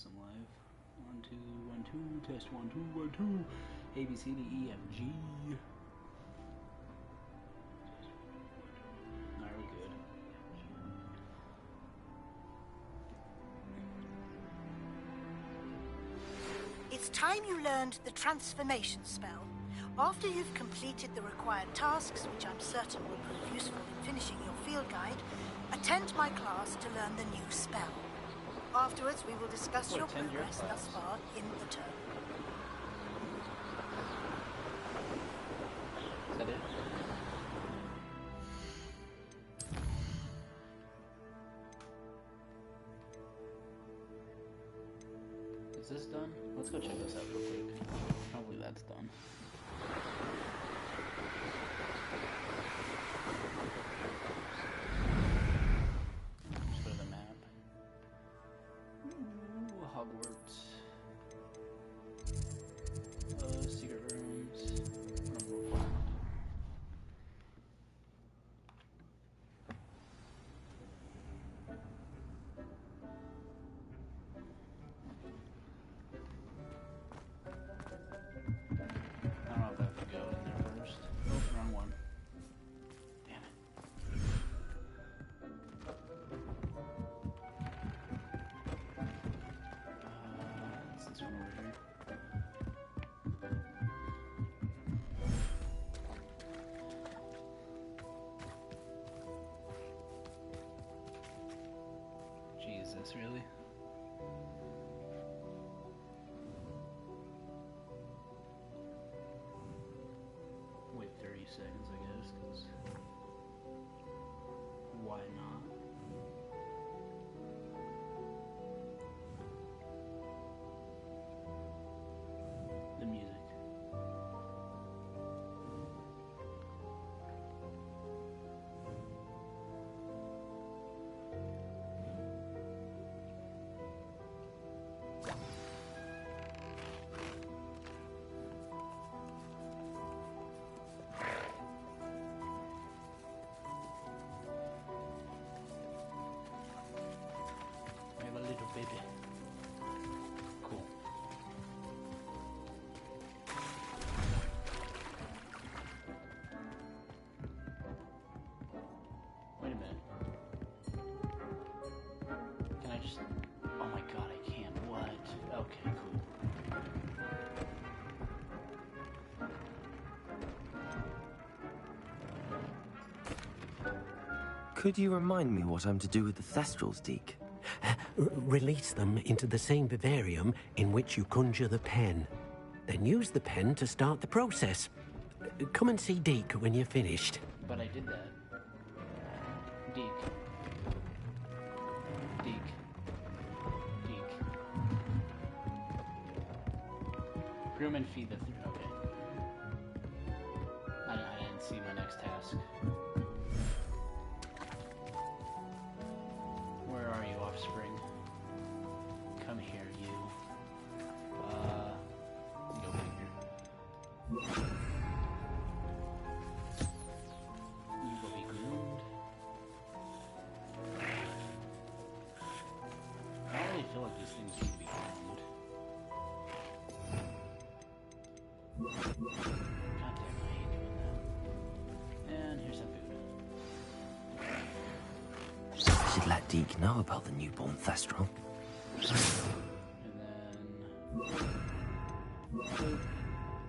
Yes, I'm live. 1, 2, 1, 2, test 1, 2, 1, 2. A, B, C, D, E, F, G. Alright, we're good. It's time you learned the transformation spell. After you've completed the required tasks, which I'm certain will prove useful in finishing your field guide, attend my class to learn the new spell. Afterwards, we will discuss your progress thus far in the term. Is that it? Is this done? Let's go check this out real quick. Hopefully that's done. Just go to the map. Ooh, Hogwarts. Secret rooms. Number 1. I don't know if I have to go in there first. Oh, wrong one. Damn it. It's this one over here. Jesus, really? Wait 30 seconds, I guess, because why not? The music. I have a little baby. Cool. Wait a minute. Can I just... Oh my god, I can't. What? Okay, cool. Could you remind me what I'm to do with the Thestrals, Deke? Release them into the same vivarium in which you conjure the pen. Then use the pen to start the process. Come and see Deke when you're finished. But I did that. Deke. Deke. Deke. Groom and feed the... Okay. I didn't see my next task. Where are you, offspring? Come here, you. Go figure. You will be groomed. I don't really feel like these things need to be groomed. God damn, I hate doing that. And here's some food. I should let Deke know about the newborn Thestral. And then...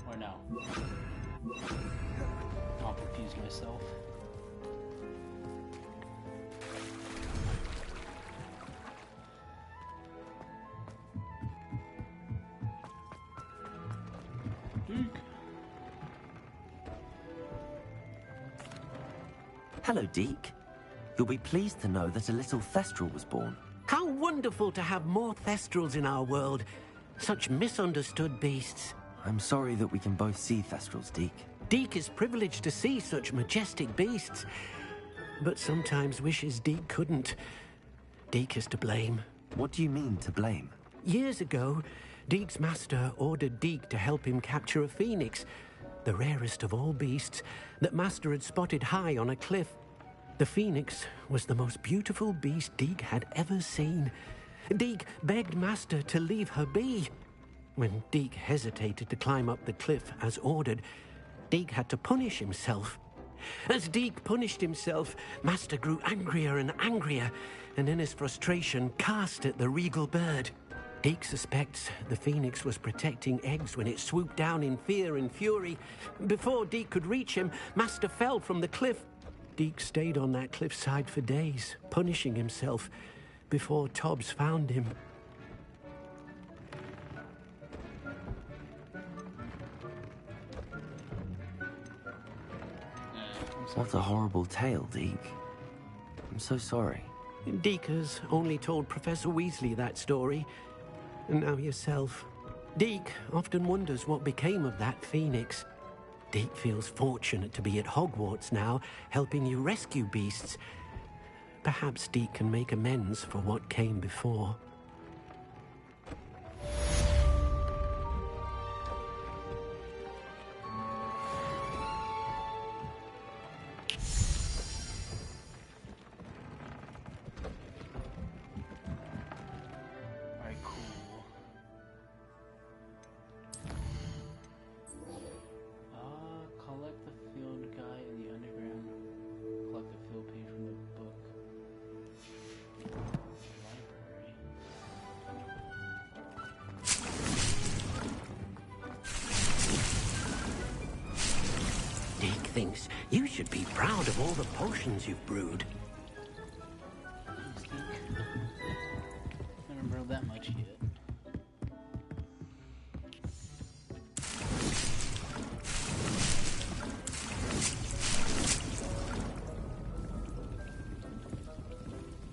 Or no. I'll confuse myself. Deke. Hello, Deke. You'll be pleased to know that a little Thestral was born. How wonderful to have more Thestrals in our world. Such misunderstood beasts. I'm sorry that we can both see Thestrals, Deke. Deke is privileged to see such majestic beasts, but sometimes wishes Deke couldn't. Deke is to blame. What do you mean, to blame? Years ago, Deke's master ordered Deke to help him capture a phoenix, the rarest of all beasts, that master had spotted high on a cliff. The phoenix was the most beautiful beast Deke had ever seen, Deke begged Master to leave her be. When Deke hesitated to climb up the cliff as ordered, Deke had to punish himself. As Deke punished himself, Master grew angrier and angrier, and in his frustration cast at the regal bird. Deke suspects the phoenix was protecting eggs when it swooped down in fear and fury. Before Deke could reach him, Master fell from the cliff. Deke stayed on that cliffside for days, punishing himself, before Tobbs found him. What a horrible tale, Deke. I'm so sorry. Deke has only told Professor Weasley that story, and now yourself. Deke often wonders what became of that phoenix. Deke feels fortunate to be at Hogwarts now, helping you rescue beasts. Perhaps Deke can make amends for what came before. Thinks you should be proud of all the potions you've brewed. Haven't brewed that much yet.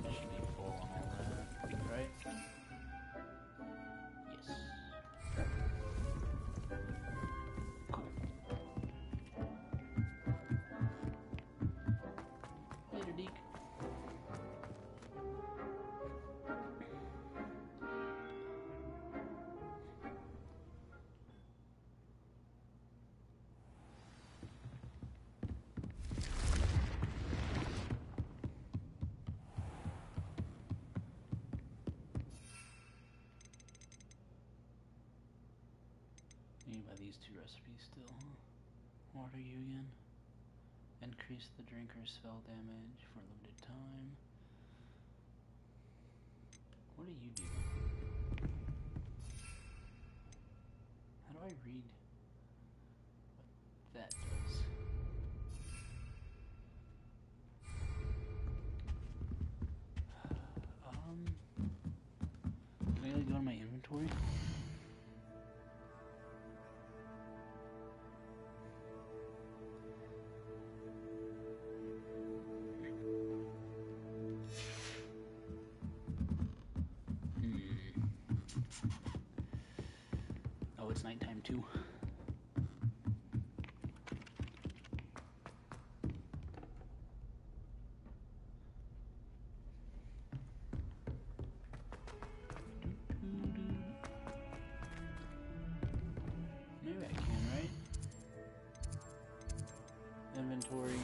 Should be full on all that, right? Yes. Cool. Later, Deke. Need by these two recipes still, huh? What are you again? Increase the drinker's spell damage for a limited time. What do you do? How do I read what that does? Can I go to my inventory? Oh, it's nighttime too. Maybe I can, right? Inventory.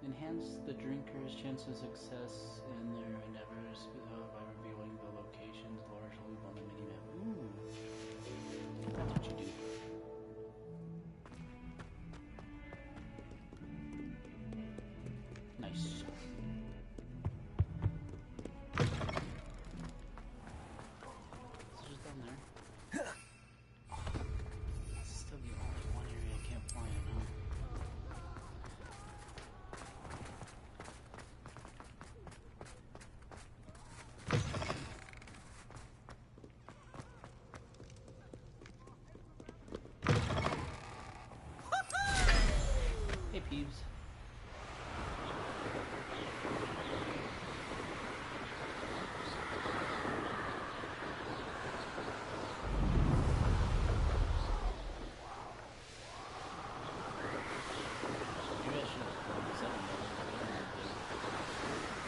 Enhance the drinker's chance of success in their endeavors by revealing the locations largely on the minimap. Ooh. That's what you do. Nice. It's just down there. It's still the only one area I can't fly in, huh? Hey, Peeves.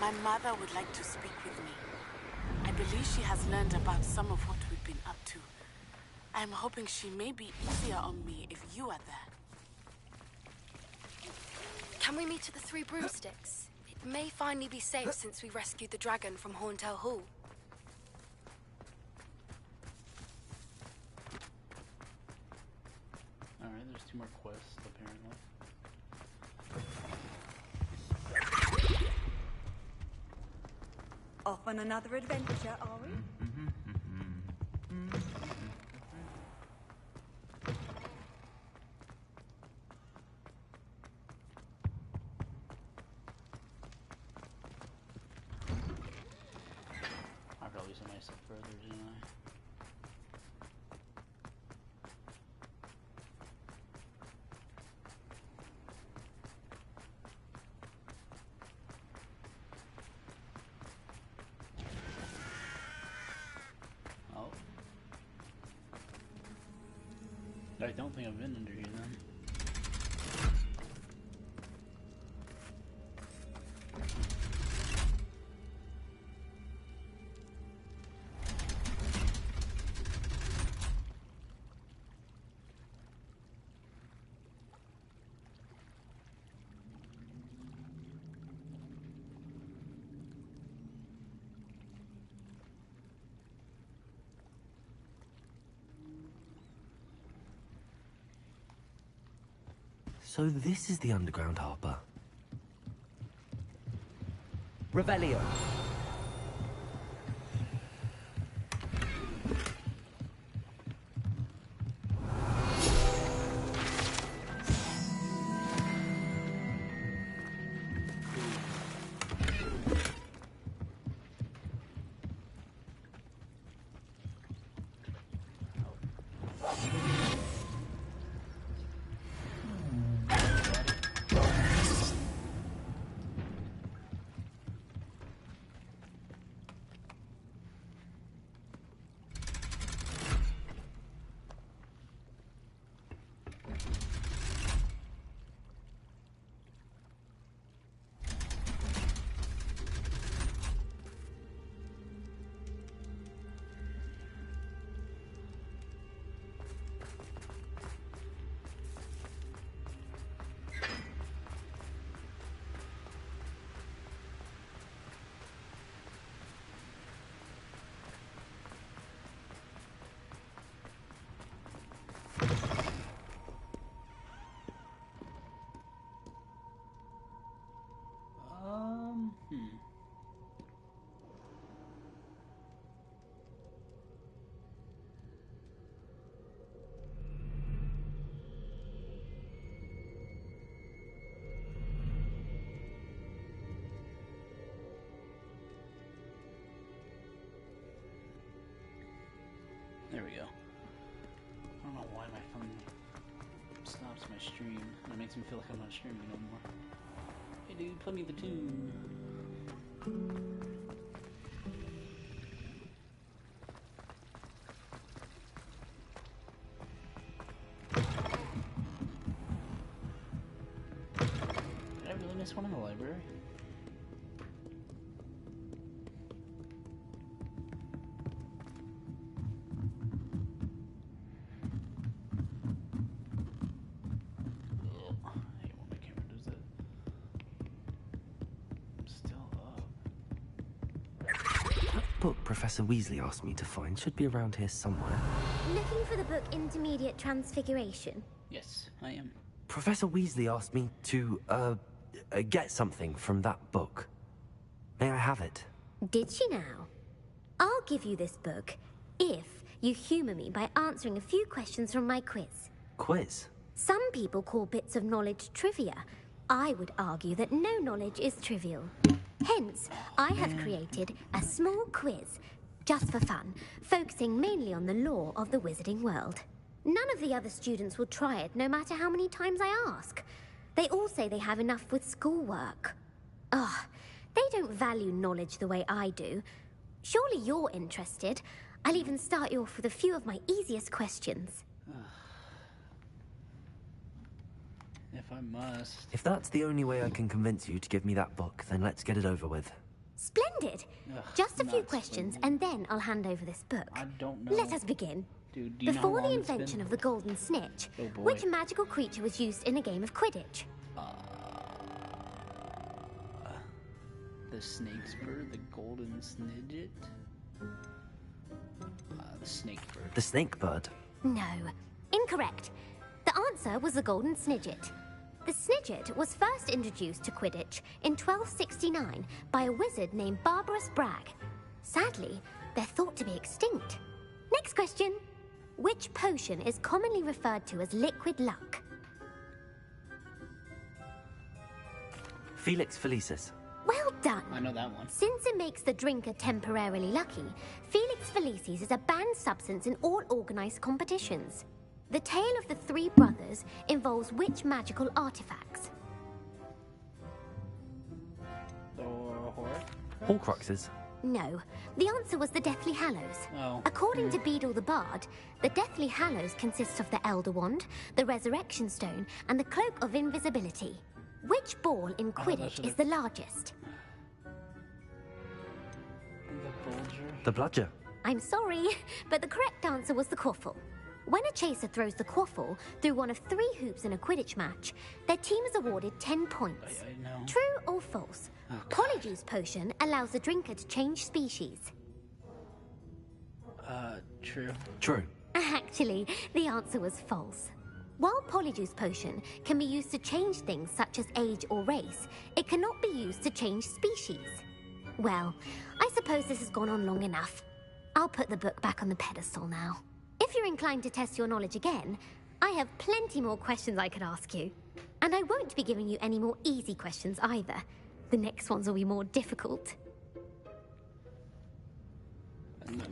My mother would like to speak with me. I believe she has learned about some of what we've been up to. I'm hoping she may be easier on me if you are there. Can we meet at the Three Broomsticks? It may finally be safe since we rescued the dragon from Horntail Hall. Alright, there's 2 more quests, apparently. Off on another adventure, are we? I probably sent myself further, didn't I? Oh. I don't think I've been under here then. So this is the underground harbour. Revelio. There we go. I don't know why my phone stops my stream. It makes me feel like I'm not streaming no more. Hey dude, play me the tune. Did I really miss one in the library? Book Professor Weasley asked me to find should be around here somewhere. Looking for the book Intermediate Transfiguration? Yes, I am. Professor Weasley asked me to, get something from that book. May I have it? Did she now? I'll give you this book if you humor me by answering a few questions from my quiz. Quiz? Some people call bits of knowledge trivia. I would argue that no knowledge is trivial. Hence, I have created a small quiz, just for fun, focusing mainly on the lore of the wizarding world. None of the other students will try it, no matter how many times I ask. They all say they have enough with schoolwork. Ugh, they don't value knowledge the way I do. Surely you're interested. I'll even start you off with a few of my easiest questions. If I must. If that's the only way I can convince you to give me that book, then let's get it over with. Splendid. Ugh, Just a few not questions, splendid. and then I'll hand over this book. I don't know. Let us begin. Dude, do you know Before how the long it's invention been? of the golden snitch, Oh boy. which magical creature was used in a game of Quidditch? The snake's bird, the golden snidget. The snake bird. The snake bird. No, incorrect. The answer was the golden snidget. The snidget was first introduced to Quidditch in 1269 by a wizard named Barbarous Bragg. Sadly, they're thought to be extinct. Next question. Which potion is commonly referred to as liquid luck? Felix Felicis. Well done. I know that one. Since it makes the drinker temporarily lucky, Felix Felicis is a banned substance in all organized competitions. The tale of the three brothers involves which magical artifacts? Horcruxes. No, the answer was the Deathly Hallows. Oh. According to Beadle the Bard, the Deathly Hallows consists of the Elder Wand, the Resurrection Stone, and the Cloak of Invisibility. Which ball in Quidditch is the largest? The bulger. The bludger. I'm sorry, but the correct answer was the quaffle. When a chaser throws the quaffle through one of 3 hoops in a Quidditch match, their team is awarded 10 points. I know. True or false? Oh, God. Polyjuice Potion allows the drinker to change species. True. True. Actually, the answer was false. While Polyjuice Potion can be used to change things such as age or race, it cannot be used to change species. Well, I suppose this has gone on long enough. I'll put the book back on the pedestal now. If you're inclined to test your knowledge again, I have plenty more questions I could ask you. And I won't be giving you any more easy questions either. The next ones will be more difficult.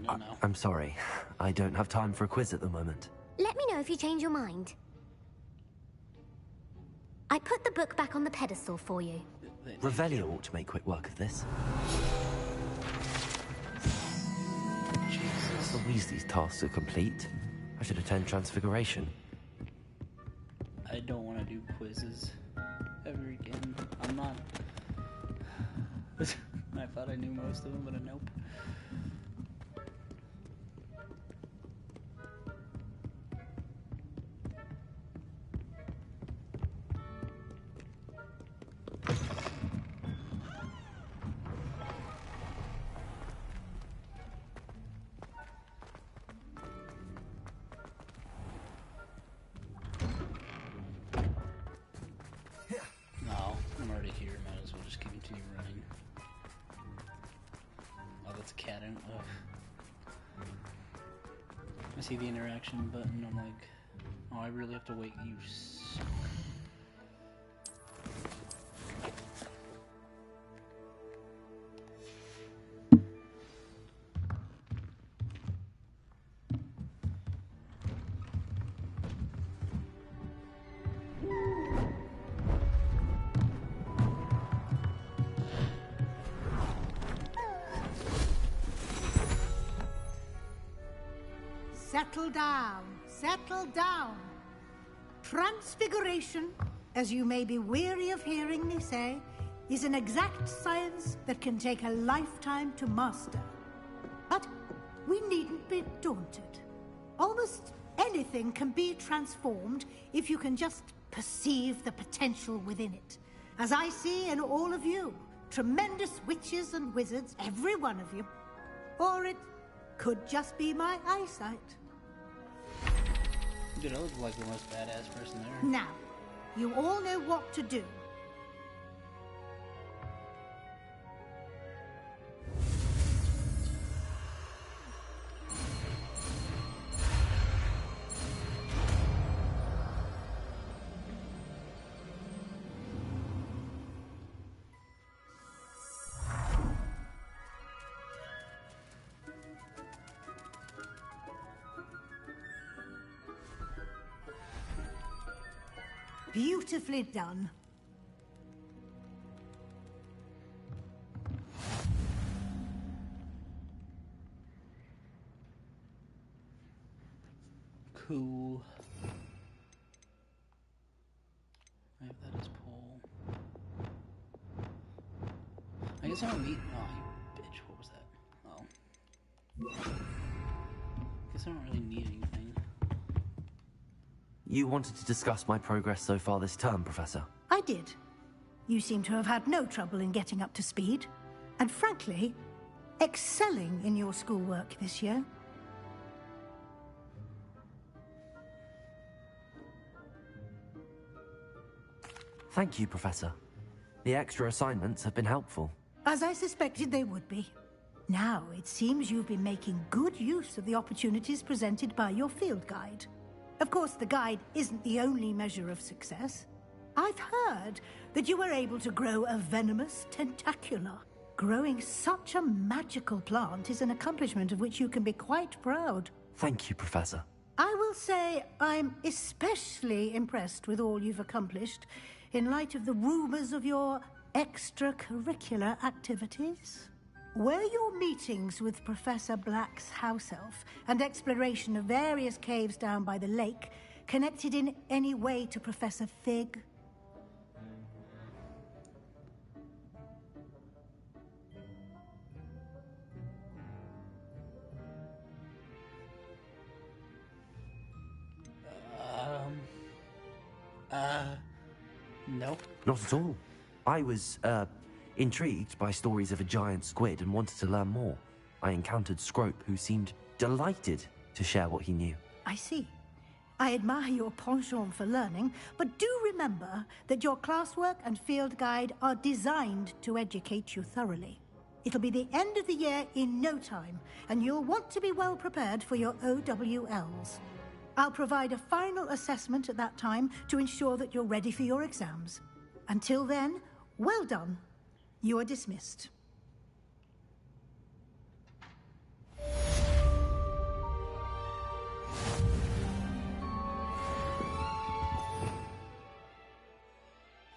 No. I'm sorry. I don't have time for a quiz at the moment. Let me know if you change your mind. I put the book back on the pedestal for you. Revelio ought to make quick work of this. Jesus. The Weasley's tasks are complete. I should attend Transfiguration. I don't want to do quizzes ever again. I'm not. I thought I knew most of them, but nope. No, I'm already here. Might as well just continue running. Oh, that's a cat. I see the interaction button. I'm like, oh, I really have to wait. You suck. Settle down, settle down. Transfiguration, as you may be weary of hearing me say, is an exact science that can take a lifetime to master. But we needn't be daunted. Almost anything can be transformed if you can just perceive the potential within it. As I see in all of you, tremendous witches and wizards, every one of you. Or it could just be my eyesight. Dude, I look like the most badass person there. Now, you all know what to do. Beautifully done. Cool. I have that as pole. I guess I don't need. Oh, Guess I don't really need anything. You wanted to discuss my progress so far this term, Professor? I did. You seem to have had no trouble in getting up to speed, and frankly, excelling in your schoolwork this year. Thank you, Professor. The extra assignments have been helpful. As I suspected they would be. Now, it seems you've been making good use of the opportunities presented by your field guide. Of course, the guide isn't the only measure of success. I've heard that you were able to grow a venomous tentacula. Growing such a magical plant is an accomplishment of which you can be quite proud. Thank you, Professor. I will say I'm especially impressed with all you've accomplished in light of the rumors of your extracurricular activities. Were your meetings with Professor Black's house elf and exploration of various caves down by the lake connected in any way to Professor Fig? No. Not at all. I was, intrigued by stories of a giant squid and wanted to learn more. I encountered Scrope, who seemed delighted to share what he knew. I see. I admire your penchant for learning, but do remember that your classwork and field guide are designed to educate you thoroughly. It'll be the end of the year in no time, and you'll want to be well prepared for your OWLs. I'll provide a final assessment at that time to ensure that you're ready for your exams. Until then, well done. You are dismissed. I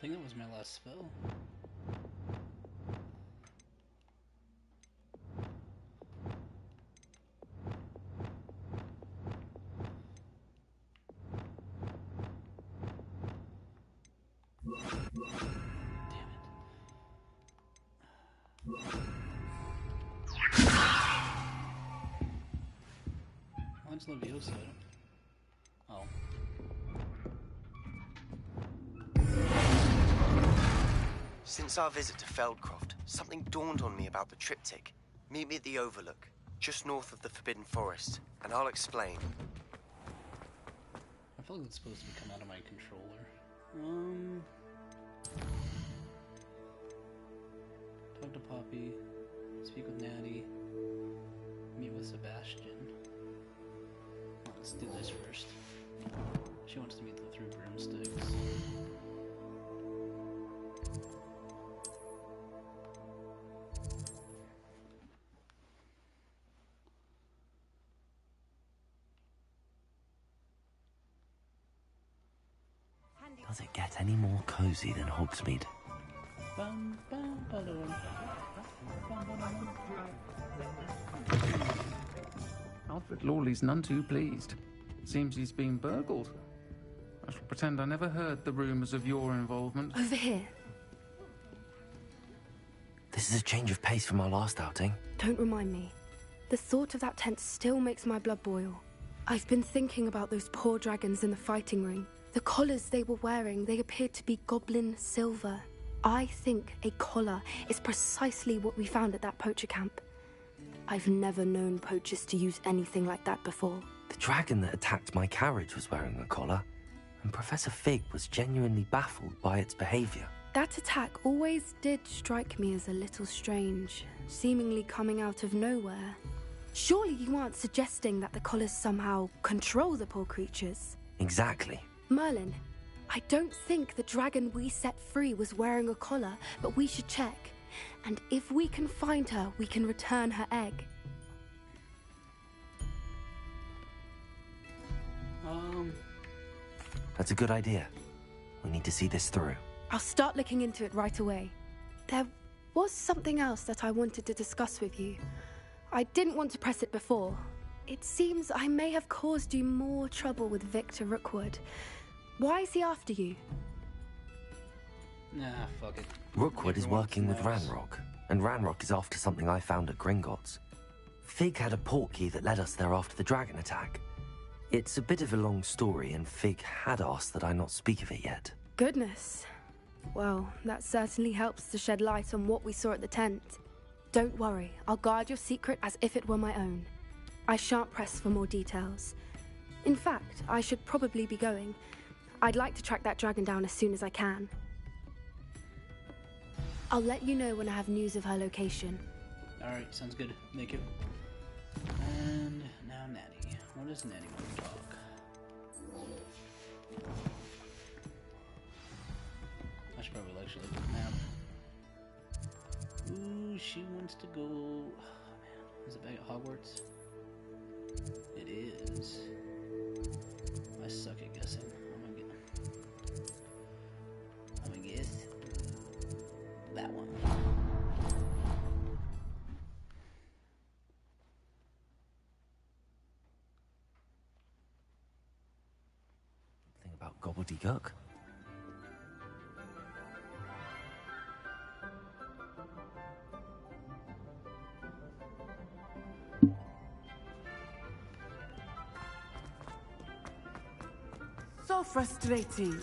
think that was my last spell. What's Leviosa? Oh. Since our visit to Feldcroft, something dawned on me about the triptych. Meet me at the Overlook, just north of the Forbidden Forest, and I'll explain. I feel like it's supposed to come out of my controller. Talk to Poppy, speak with Natty, meet with Sebastian. Let's do this first. She wants to meet the three broomsticks. Does it get any more cozy than Hogsmeade? Bum, bum, ba-dum. Alfred Lawley's none too pleased. Seems he's been burgled. I shall pretend I never heard the rumours of your involvement. Over here. This is a change of pace from our last outing. Don't remind me. The thought of that tent still makes my blood boil. I've been thinking about those poor dragons in the fighting ring. The collars they were wearing, they appeared to be goblin silver. I think a collar is precisely what we found at that poacher camp. I've never known poachers to use anything like that before. The dragon that attacked my carriage was wearing a collar, and Professor Fig was genuinely baffled by its behaviour. That attack always did strike me as a little strange, seemingly coming out of nowhere. Surely you aren't suggesting that the collars somehow control the poor creatures? Exactly. Merlin, I don't think the dragon we set free was wearing a collar, but we should check. And if we can find her, we can return her egg. That's a good idea. We need to see this through. I'll start looking into it right away. There was something else that I wanted to discuss with you. I didn't want to press it before. It seems I may have caused you more trouble with Victor Rookwood. Why is he after you? Nah, fuck it. Rookwood is Everyone working with knows. Ranrock, and Ranrock is after something I found at Gringotts. Fig had a portkey that led us there after the dragon attack. It's a bit of a long story, and Fig had asked that I not speak of it yet. Goodness. Well, that certainly helps to shed light on what we saw at the tent. Don't worry, I'll guard your secret as if it were my own. I shan't press for more details. In fact, I should probably be going. I'd like to track that dragon down as soon as I can. I'll let you know when I have news of her location. Alright, sounds good. Thank you. And now Natty. What does Natty want to talk? I should probably actually look at the map. Ooh, she wants to go... Oh man, is it back at Hogwarts? It is. I suck at guessing. I'm gonna guess that one. Think about gobbledygook. So frustrating.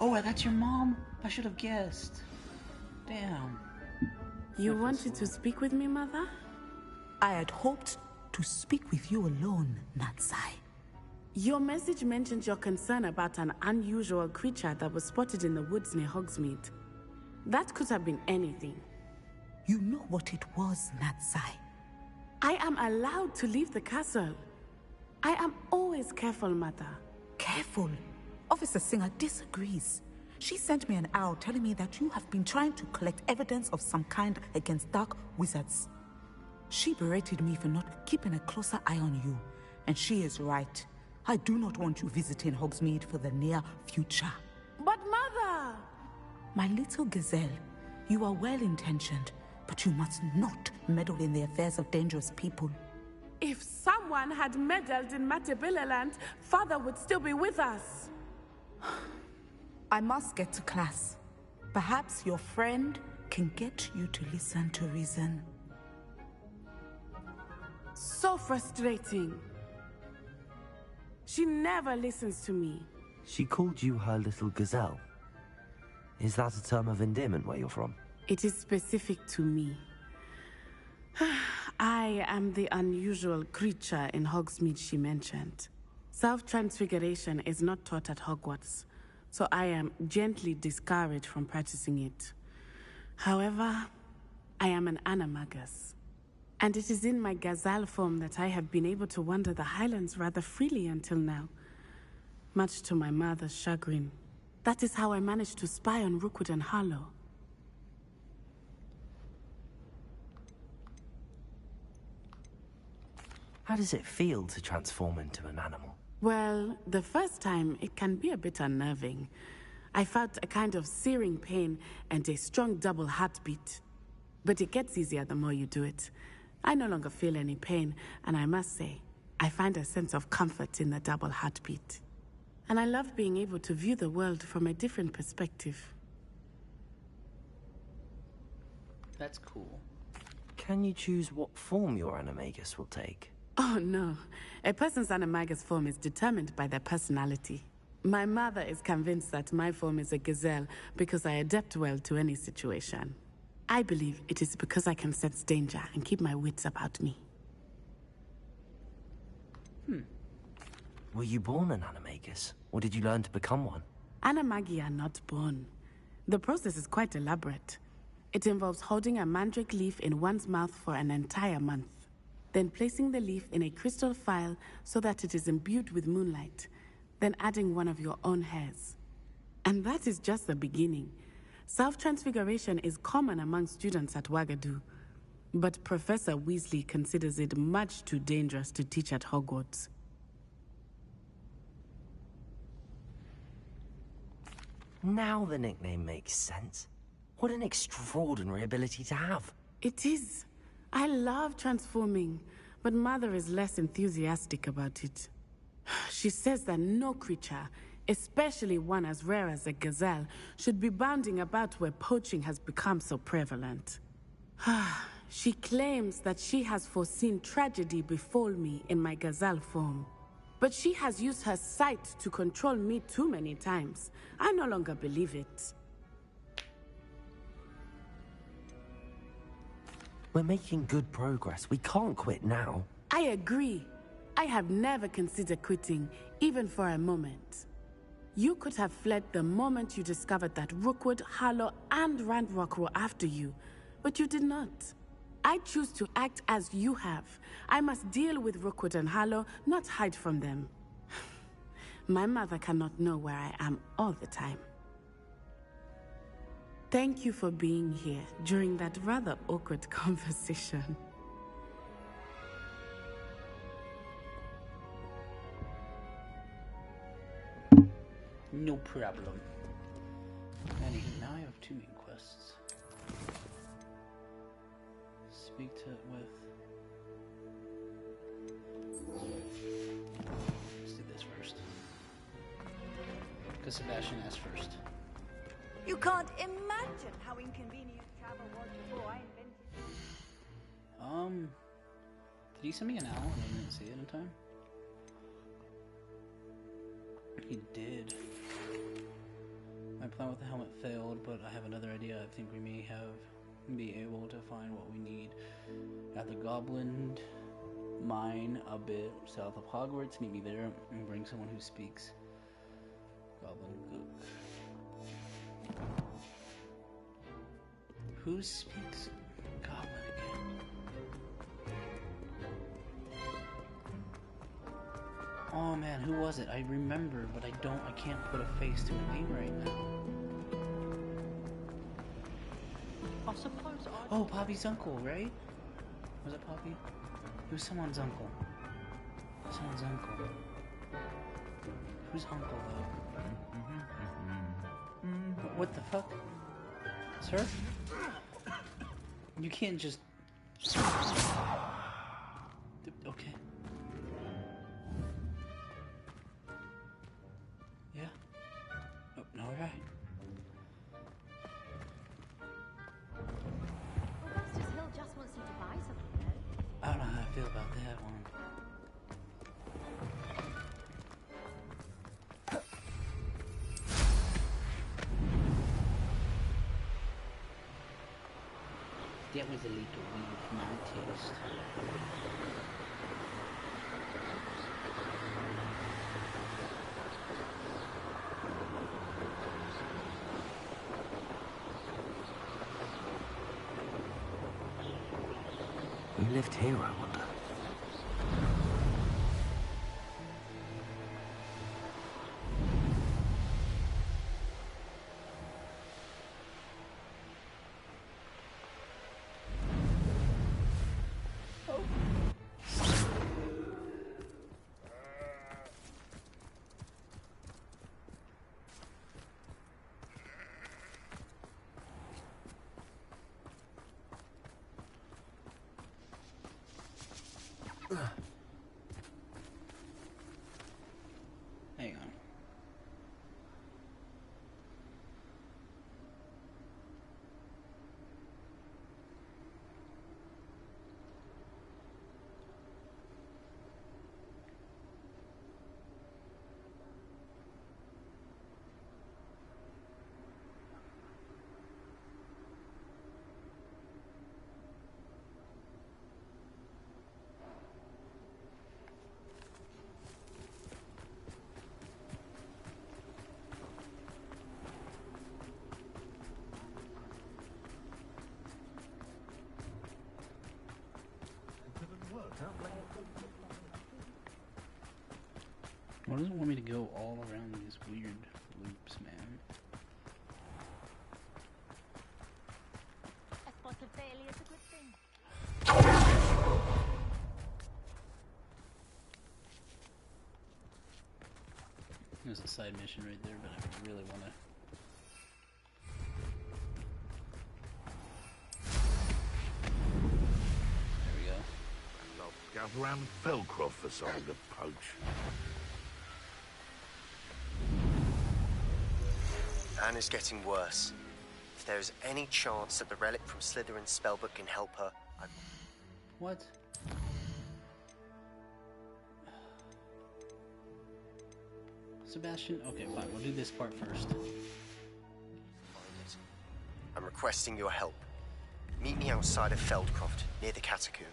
Oh, that's your mom? I should have guessed. Damn. You wanted to speak with me, Mother? I had hoped to speak with you alone, Natsai. Your message mentioned your concern about an unusual creature that was spotted in the woods near Hogsmeade. That could have been anything. You know what it was, Natsai. I am allowed to leave the castle. I am always careful, Mother. Careful? Officer Singer disagrees. She sent me an owl telling me that you have been trying to collect evidence of some kind against dark wizards. She berated me for not keeping a closer eye on you, and she is right. I do not want you visiting Hogsmeade for the near future. But Mother! My little gazelle, you are well-intentioned, but you must not meddle in the affairs of dangerous people. If someone had meddled in Matabeleland, Father would still be with us. I must get to class. Perhaps your friend can get you to listen to reason. So frustrating. She never listens to me. She called you her little gazelle. Is that a term of endearment where you're from? It is specific to me. I am the unusual creature in Hogsmeade she mentioned. Self-transfiguration is not taught at Hogwarts, so I am gently discouraged from practicing it. However, I am an animagus, and it is in my gazelle form that I have been able to wander the Highlands rather freely until now, much to my mother's chagrin. That is how I managed to spy on Rookwood and Harlow. How does it feel to transform into an animal? Well, the first time, it can be a bit unnerving. I felt a kind of searing pain and a strong double heartbeat. But it gets easier the more you do it. I no longer feel any pain, and I must say, I find a sense of comfort in the double heartbeat. And I love being able to view the world from a different perspective. That's cool. Can you choose what form your animagus will take? Oh no, a person's animagus form is determined by their personality. My mother is convinced that my form is a gazelle because I adapt well to any situation. I believe it is because I can sense danger and keep my wits about me. Were you born an animagus, or did you learn to become one? Animagi are not born. The process is quite elaborate. It involves holding a mandrake leaf in one's mouth for an entire month, then placing the leaf in a crystal phial so that it is imbued with moonlight, then adding one of your own hairs. And that is just the beginning. Self-transfiguration is common among students at Wagadu, but Professor Weasley considers it much too dangerous to teach at Hogwarts. Now the nickname makes sense. What an extraordinary ability to have. It is. I love transforming, but Mother is less enthusiastic about it. She says that no creature, especially one as rare as a gazelle, should be bounding about where poaching has become so prevalent. She claims that she has foreseen tragedy befall me in my gazelle form. But she has used her sight to control me too many times. I no longer believe it. We're making good progress. We can't quit now. I agree. I have never considered quitting, even for a moment. You could have fled the moment you discovered that Rookwood, Harlow, and Randrock were after you, but you did not. I choose to act as you have. I must deal with Rookwood and Harlow, not hide from them. My mother cannot know where I am all the time. Thank you for being here during that rather awkward conversation. No problem. Anywho, now I have 2 main quests. Speak to with. Let's do this first. Because Sebastian asked first. You can't imagine how inconvenient travel was before I invented it. Did he send me an owl and I didn't see it in time? He did. My plan with the helmet failed, but I have another idea. I think we may be able to find what we need at the Goblin Mine a bit south of Hogwarts. Meet me there and bring someone who speaks Goblin Gook. Who speaks Goblin again? Oh man, who was it? I remember, but I can't put a face to a name right now. I suppose Oh, Poppy's uncle, right? Was it Poppy? It was someone's uncle. Someone's uncle. Whose uncle, though? What the fuck? Sir? You can't just... Okay. Yeah. Oh, alright. Augustus Hill just wants you to buy something, though. I don't know how I feel about that one. That was a little weird for my taste. Who lived here, I wonder? Hang on. Why does it want me to go all around these weird loops, man? A spot of failure is a good thing. There's a side mission right there, but I really want to... There we go. I'll scout around Felcroft for something to poach. Anna's getting worse. If there is any chance that the relic from Slytherin's spellbook can help her, What? Sebastian? Okay, fine. We'll do this part first. I'm requesting your help. Meet me outside of Feldcroft, near the catacomb.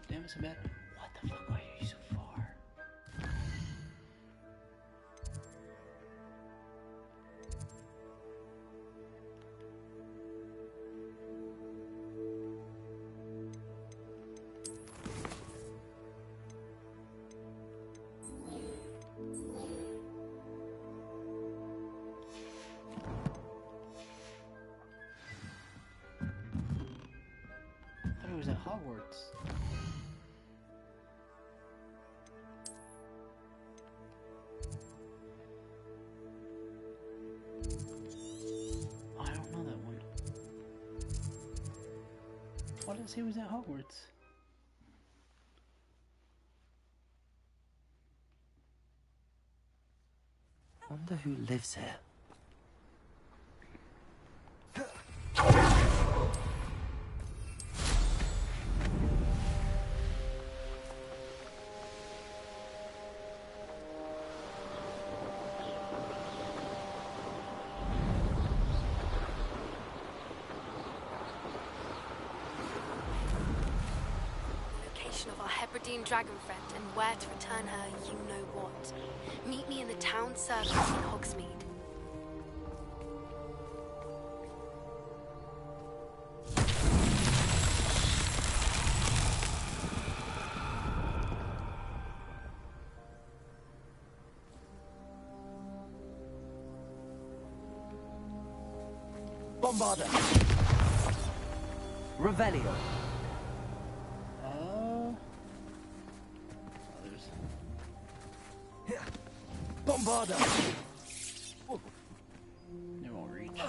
Damn it, Sebastian. What the fuck? Why are you so far? I thought it was at Hogwarts. I don't know that one. Why did it say it was at Hogwarts? Wonder who lives here. Of our Hebridean dragon friend and where to return her, you know what. Meet me in the town circus in Hogsmeade. Bombarda! Revelio! Bombarda! It won't reach.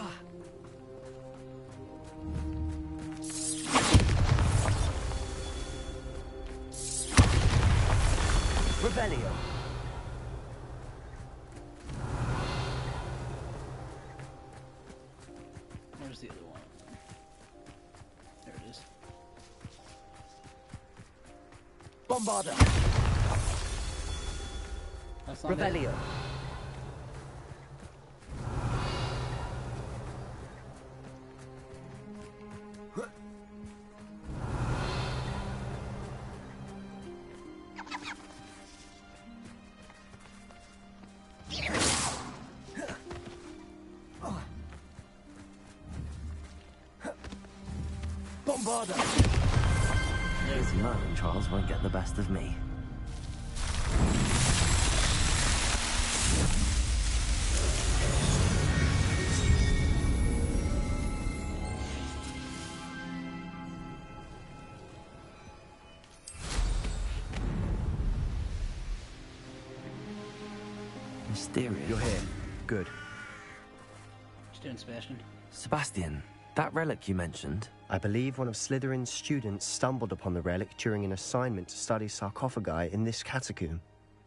Revelio! Where's the other one? There it is. Bombarda! That's not Revelio! it. Bombarda! These learning trials won't get the best of me. Mysterious. You're here. Good. What you doing, Sebastian? Sebastian, that relic you mentioned. I believe one of Slytherin's students stumbled upon the relic during an assignment to study sarcophagi in this catacomb.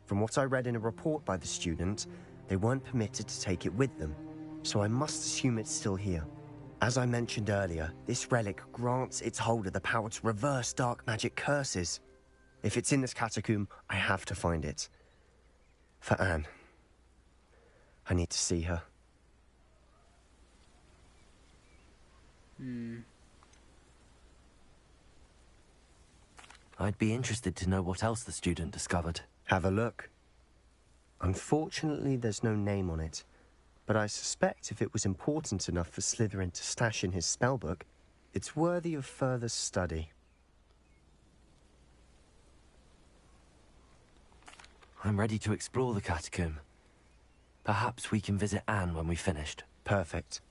From what I read in a report by the student, they weren't permitted to take it with them, so I must assume it's still here. As I mentioned earlier, this relic grants its holder the power to reverse dark magic curses. If it's in this catacomb, I have to find it. For Anne. I need to see her. I'd be interested to know what else the student discovered. Have a look. Unfortunately, there's no name on it, but I suspect if it was important enough for Slytherin to stash in his spellbook, it's worthy of further study. I'm ready to explore the catacomb. Perhaps we can visit Anne when we've finished. Perfect.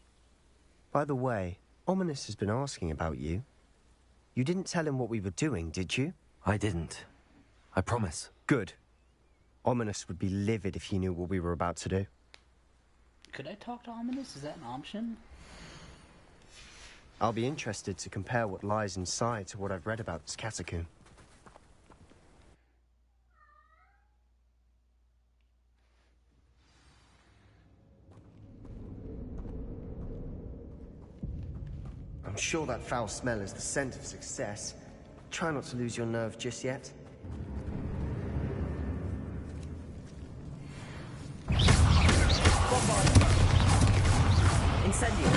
By the way, Ominous has been asking about you. You didn't tell him what we were doing, did you? I didn't. I promise. Good. Ominous would be livid if he knew what we were about to do. Could I talk to Ominous? Is that an option? I'll be interested to compare what lies inside to what I've read about this catacomb. I'm sure that foul smell is the scent of success. Try not to lose your nerve just yet. Incendio!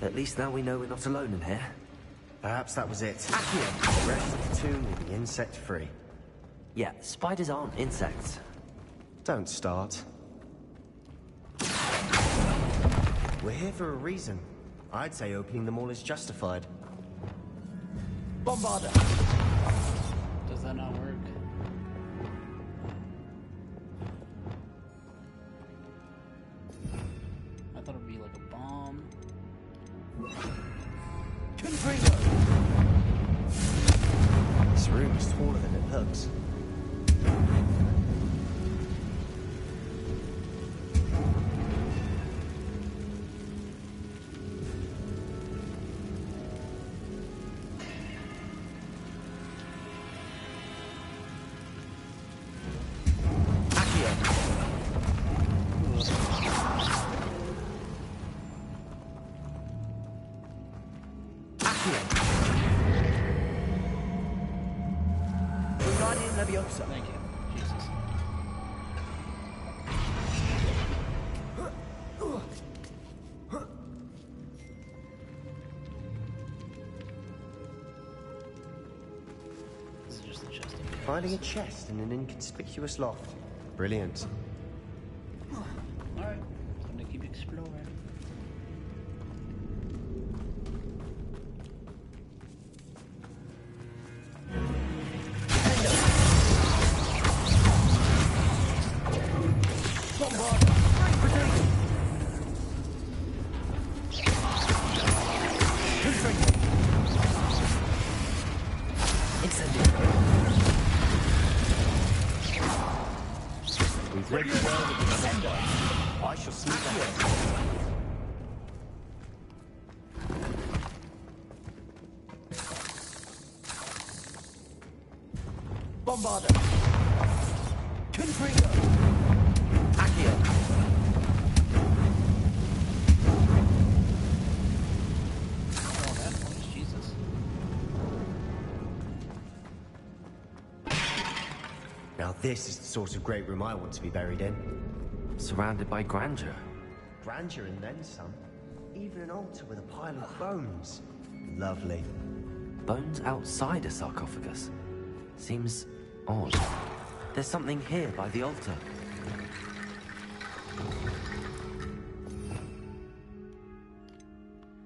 At least now we know we're not alone in here. Perhaps that was it. The rest of the tomb will be insect-free. Yeah, spiders aren't insects. Don't start. We're here for a reason. I'd say opening them all is justified. Bombarder! Does that not work? I thought it'd be like a bomb. This room is taller than it looks. Thank you. Jesus. This is just the chest. Finding a chest in an inconspicuous loft. Brilliant. Alright, time to keep exploring. We've read the world of the sender. I shall sneak ahead. Bombarder! Confringo! Accio! Oh, that voice, Jesus. Now this is the sort of great room I want to be buried in. Surrounded by grandeur. Grandeur and then some. Even an altar with a pile of bones. Lovely. Bones outside a sarcophagus. Seems odd. There's something here by the altar.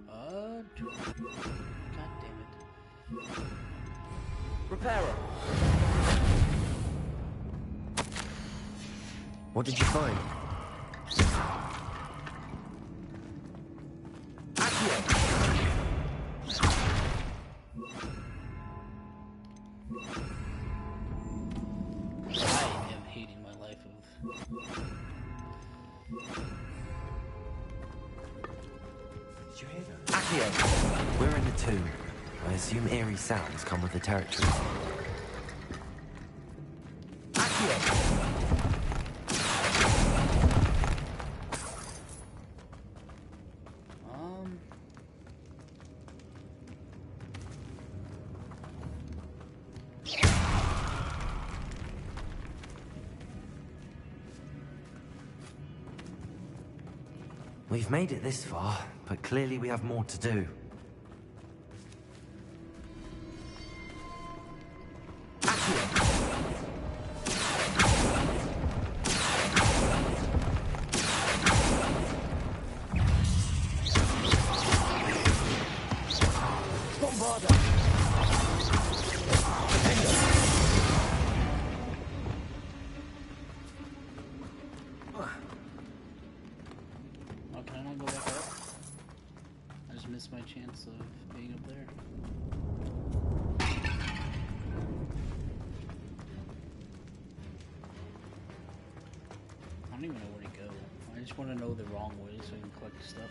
God damn it. Reparo! What did you find? I am hating my life of... Did you hear that? Accio! We're in the tomb. I assume eerie sounds come with the territory. Accio! We've made it this far, but clearly we have more to do. miss my chance of being up there. I don't even know where to go. I just want to know the wrong way so I can collect stuff.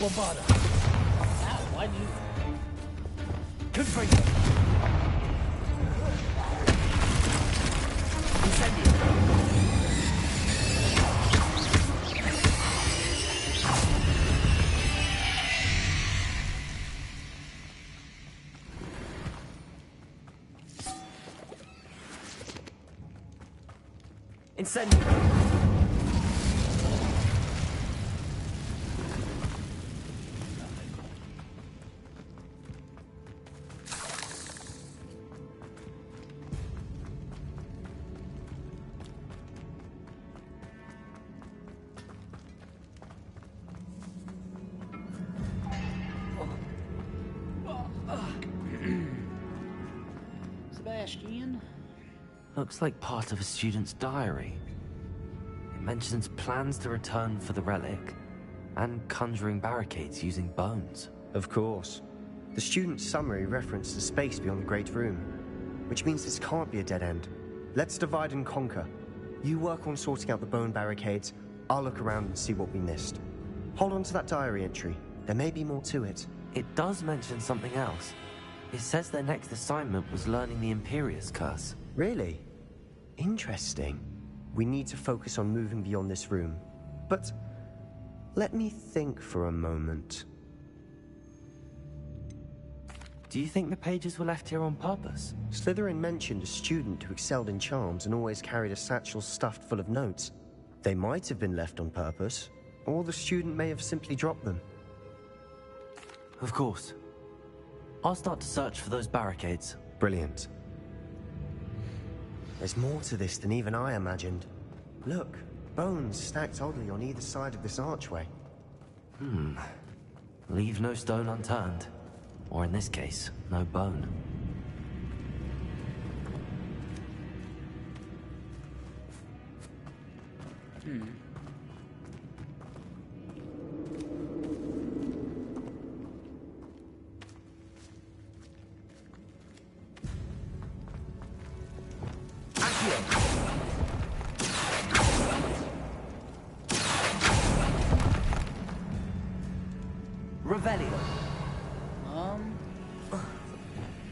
Bada. Ow, why'd you... Good for you. Incendio. Sebastian? Looks like part of a student's diary. It mentions plans to return for the relic and conjuring barricades using bones. Of course. The student's summary referenced the space beyond the Great Room, which means this can't be a dead end. Let's divide and conquer. You work on sorting out the bone barricades, I'll look around and see what we missed. Hold on to that diary entry. There may be more to it. It does mention something else. It says their next assignment was learning the Imperius Curse. Really? Interesting. We need to focus on moving beyond this room. But let me think for a moment. Do you think the pages were left here on purpose? Slytherin mentioned a student who excelled in charms and always carried a satchel stuffed full of notes. They might have been left on purpose, or the student may have simply dropped them. Of course. I'll start to search for those barricades. Brilliant. There's more to this than even I imagined. Look, bones stacked oddly on either side of this archway. Leave no stone unturned. Or in this case, no bone. Revelio.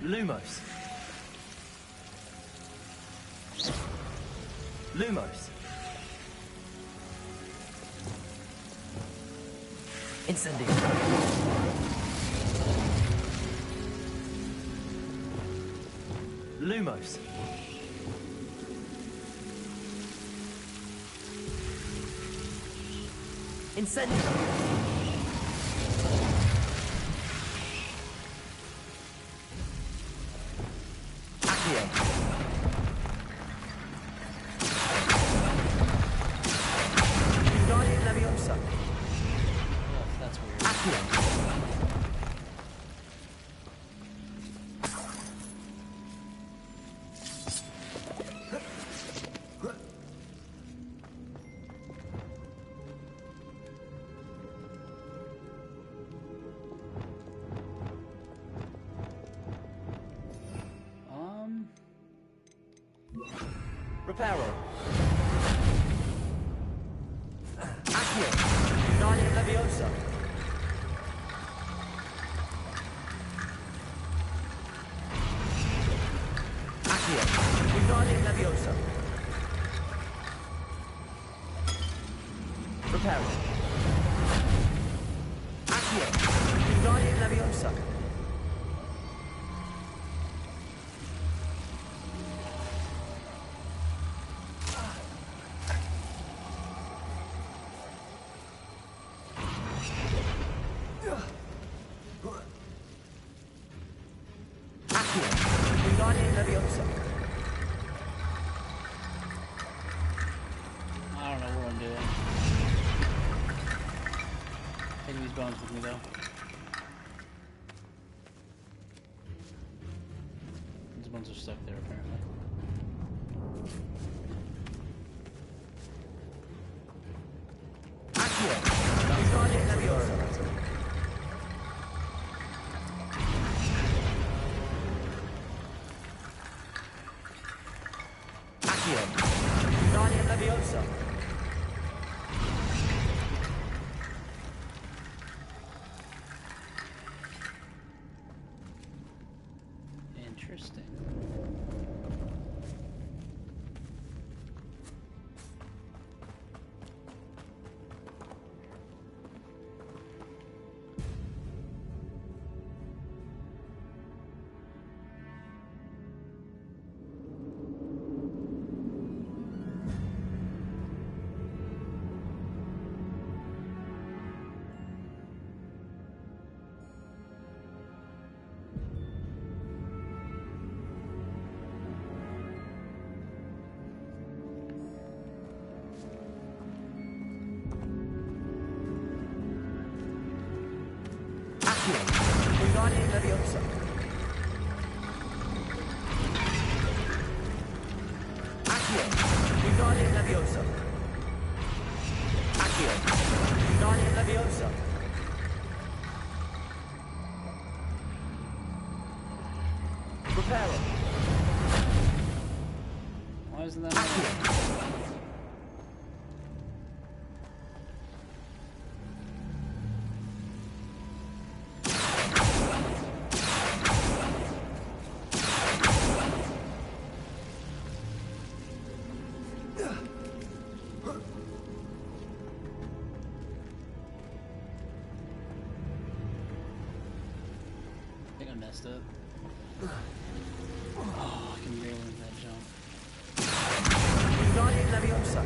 Lumos. Lumos. Incendio. Lumos. Incendio. That's weird. Reparo. Accio. Guardian Leviosa. Accio. Guardian Leviosa. Reparo. Accio. Guardian Leviosa. Wingardium Leviosa. I don't know what I'm doing. Taking these bones with me though. These bones are stuck there apparently. Accio. Wingardium Leviosa. Accio. Wingardium Leviosa. Interesting. Wingardium Leviosa. Accio. Wingardium Leviosa. Accio. Wingardium Leviosa. Reparo. Why isn't that? Accio. I think I messed up. Oh, I can barely make that jump. Wingardium Leviosa.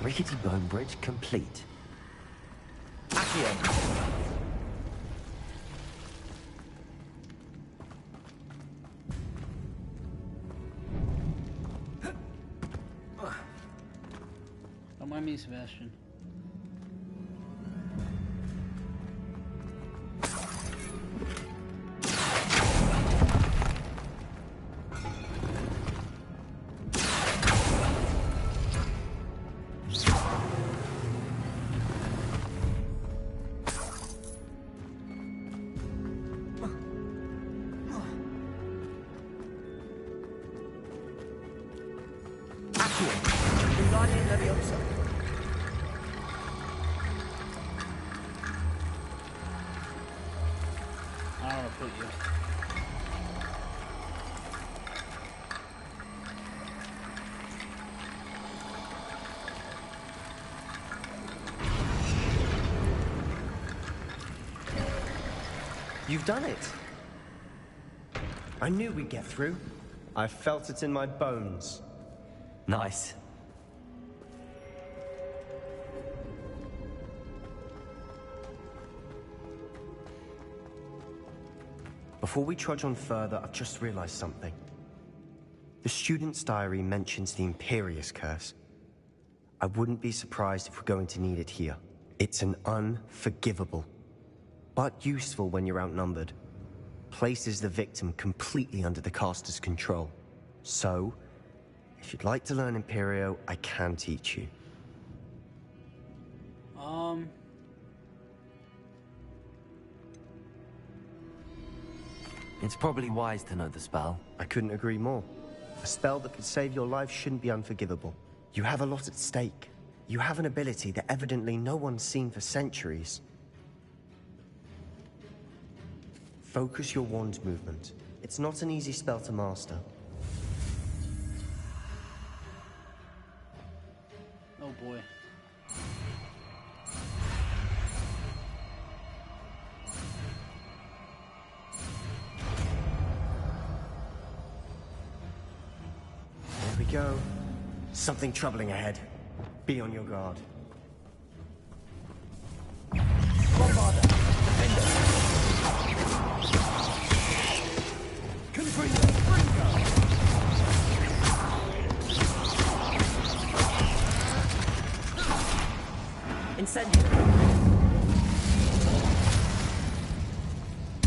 Rickety bone bridge complete. Accio. Don't mind me, Sebastian. Accio. Wingardium Leviosa. I don't want to put you. You've done it. I knew we'd get through. I felt it in my bones. Nice. Before we trudge on further, I've just realized something. The student's diary mentions the Imperious Curse. I wouldn't be surprised if we're going to need it here. It's an unforgivable, but useful when you're outnumbered. Places the victim completely under the caster's control. So, if you'd like to learn Imperio, I can teach you. It's probably wise to know the spell. I couldn't agree more. A spell that could save your life shouldn't be unforgivable. You have a lot at stake. You have an ability that evidently no one's seen for centuries. Focus your wand movement. It's not an easy spell to master. Oh boy. There we go. Something troubling ahead. Be on your guard. Incendio.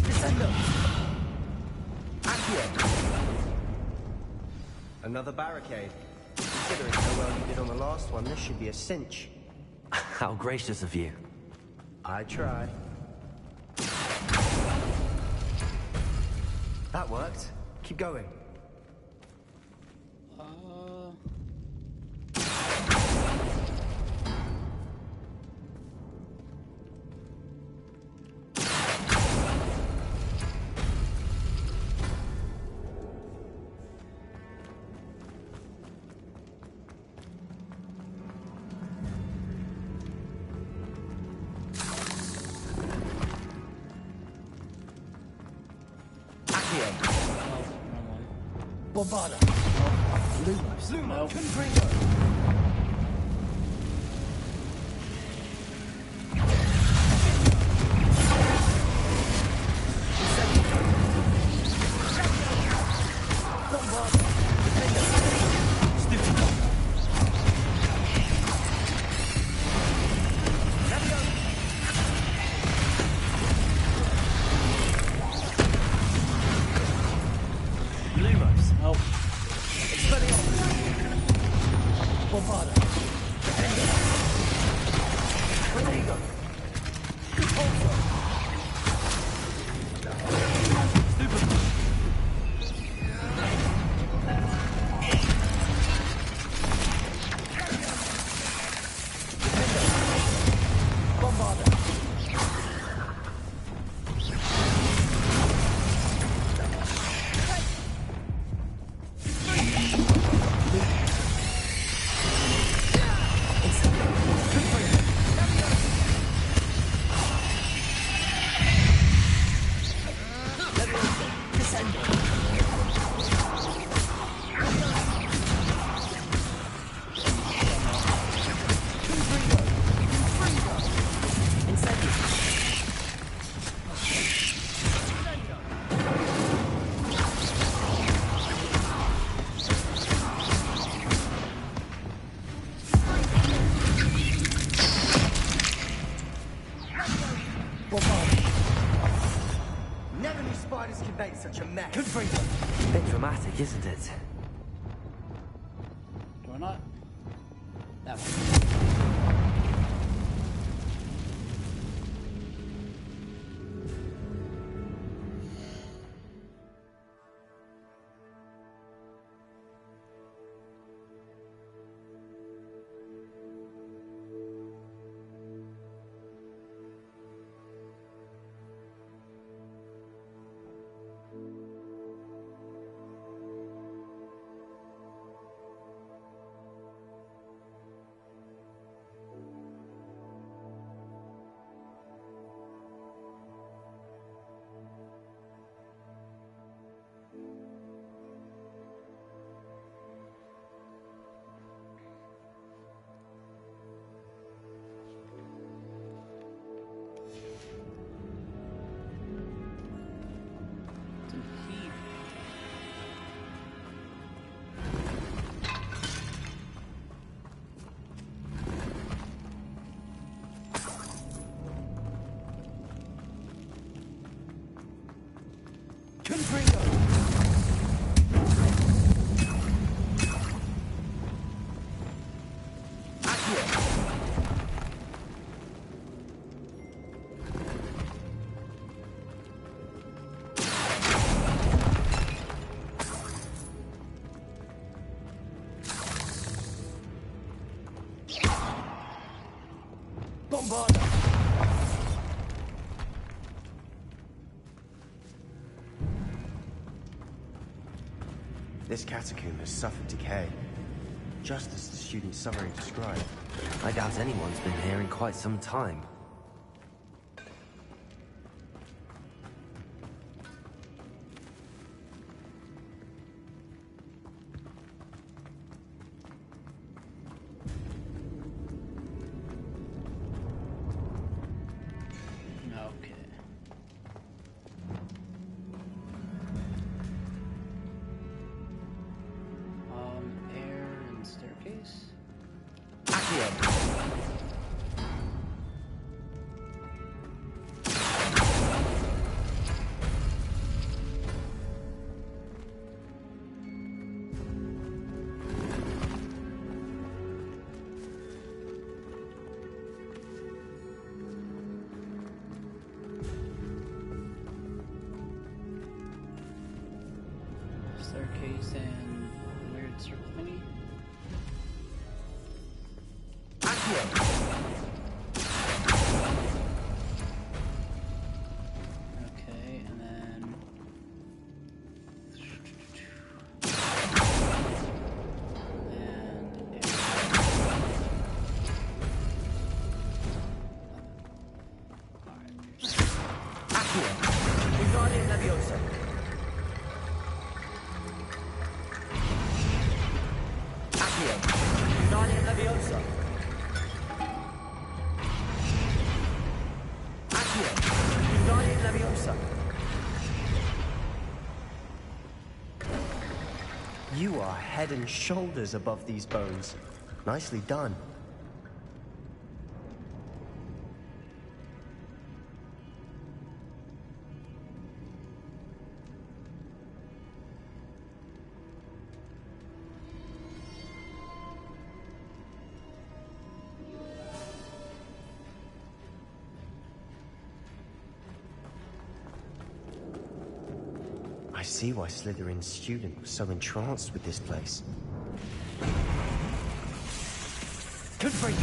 Descendo. Accio. Another barricade. Considering how well you did on the last one, this should be a cinch. How gracious of you. I try. That worked. Keep going. Bombarda. Lumos. Nope. Confringo. Never knew spiders could make such a mess. Bit dramatic, isn't it? Do I not? That one. Bombarda. This catacomb has suffered decay, just as the student summary described. I doubt anyone's been here in quite some time. Okay. staircase? Accio. Staircase and weird circle thingy. Okay, and then You are head and shoulders above these bones. Nicely done. I see why Slytherin's student was so entranced with this place. Good for you.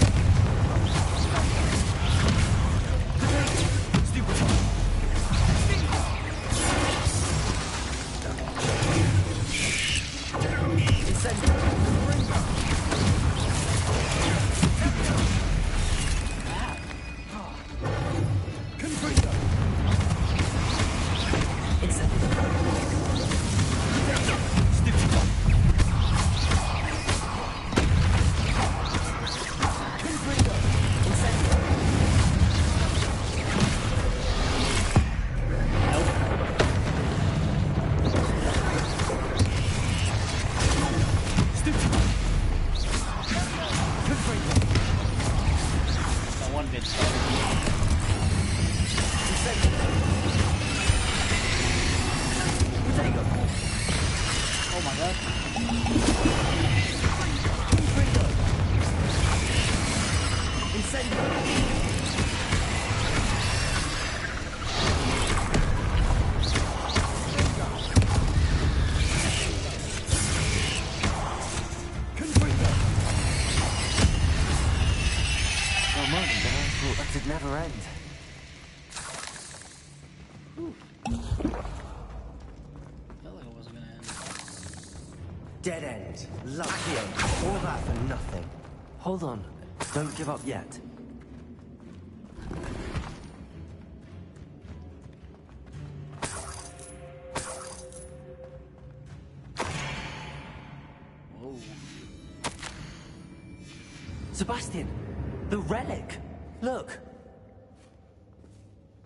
That'd never end. Felt like it wasn't gonna end. Dead end. Lucky. All that for nothing. Hold on. Don't give up yet. Whoa. Sebastian! The relic! Look!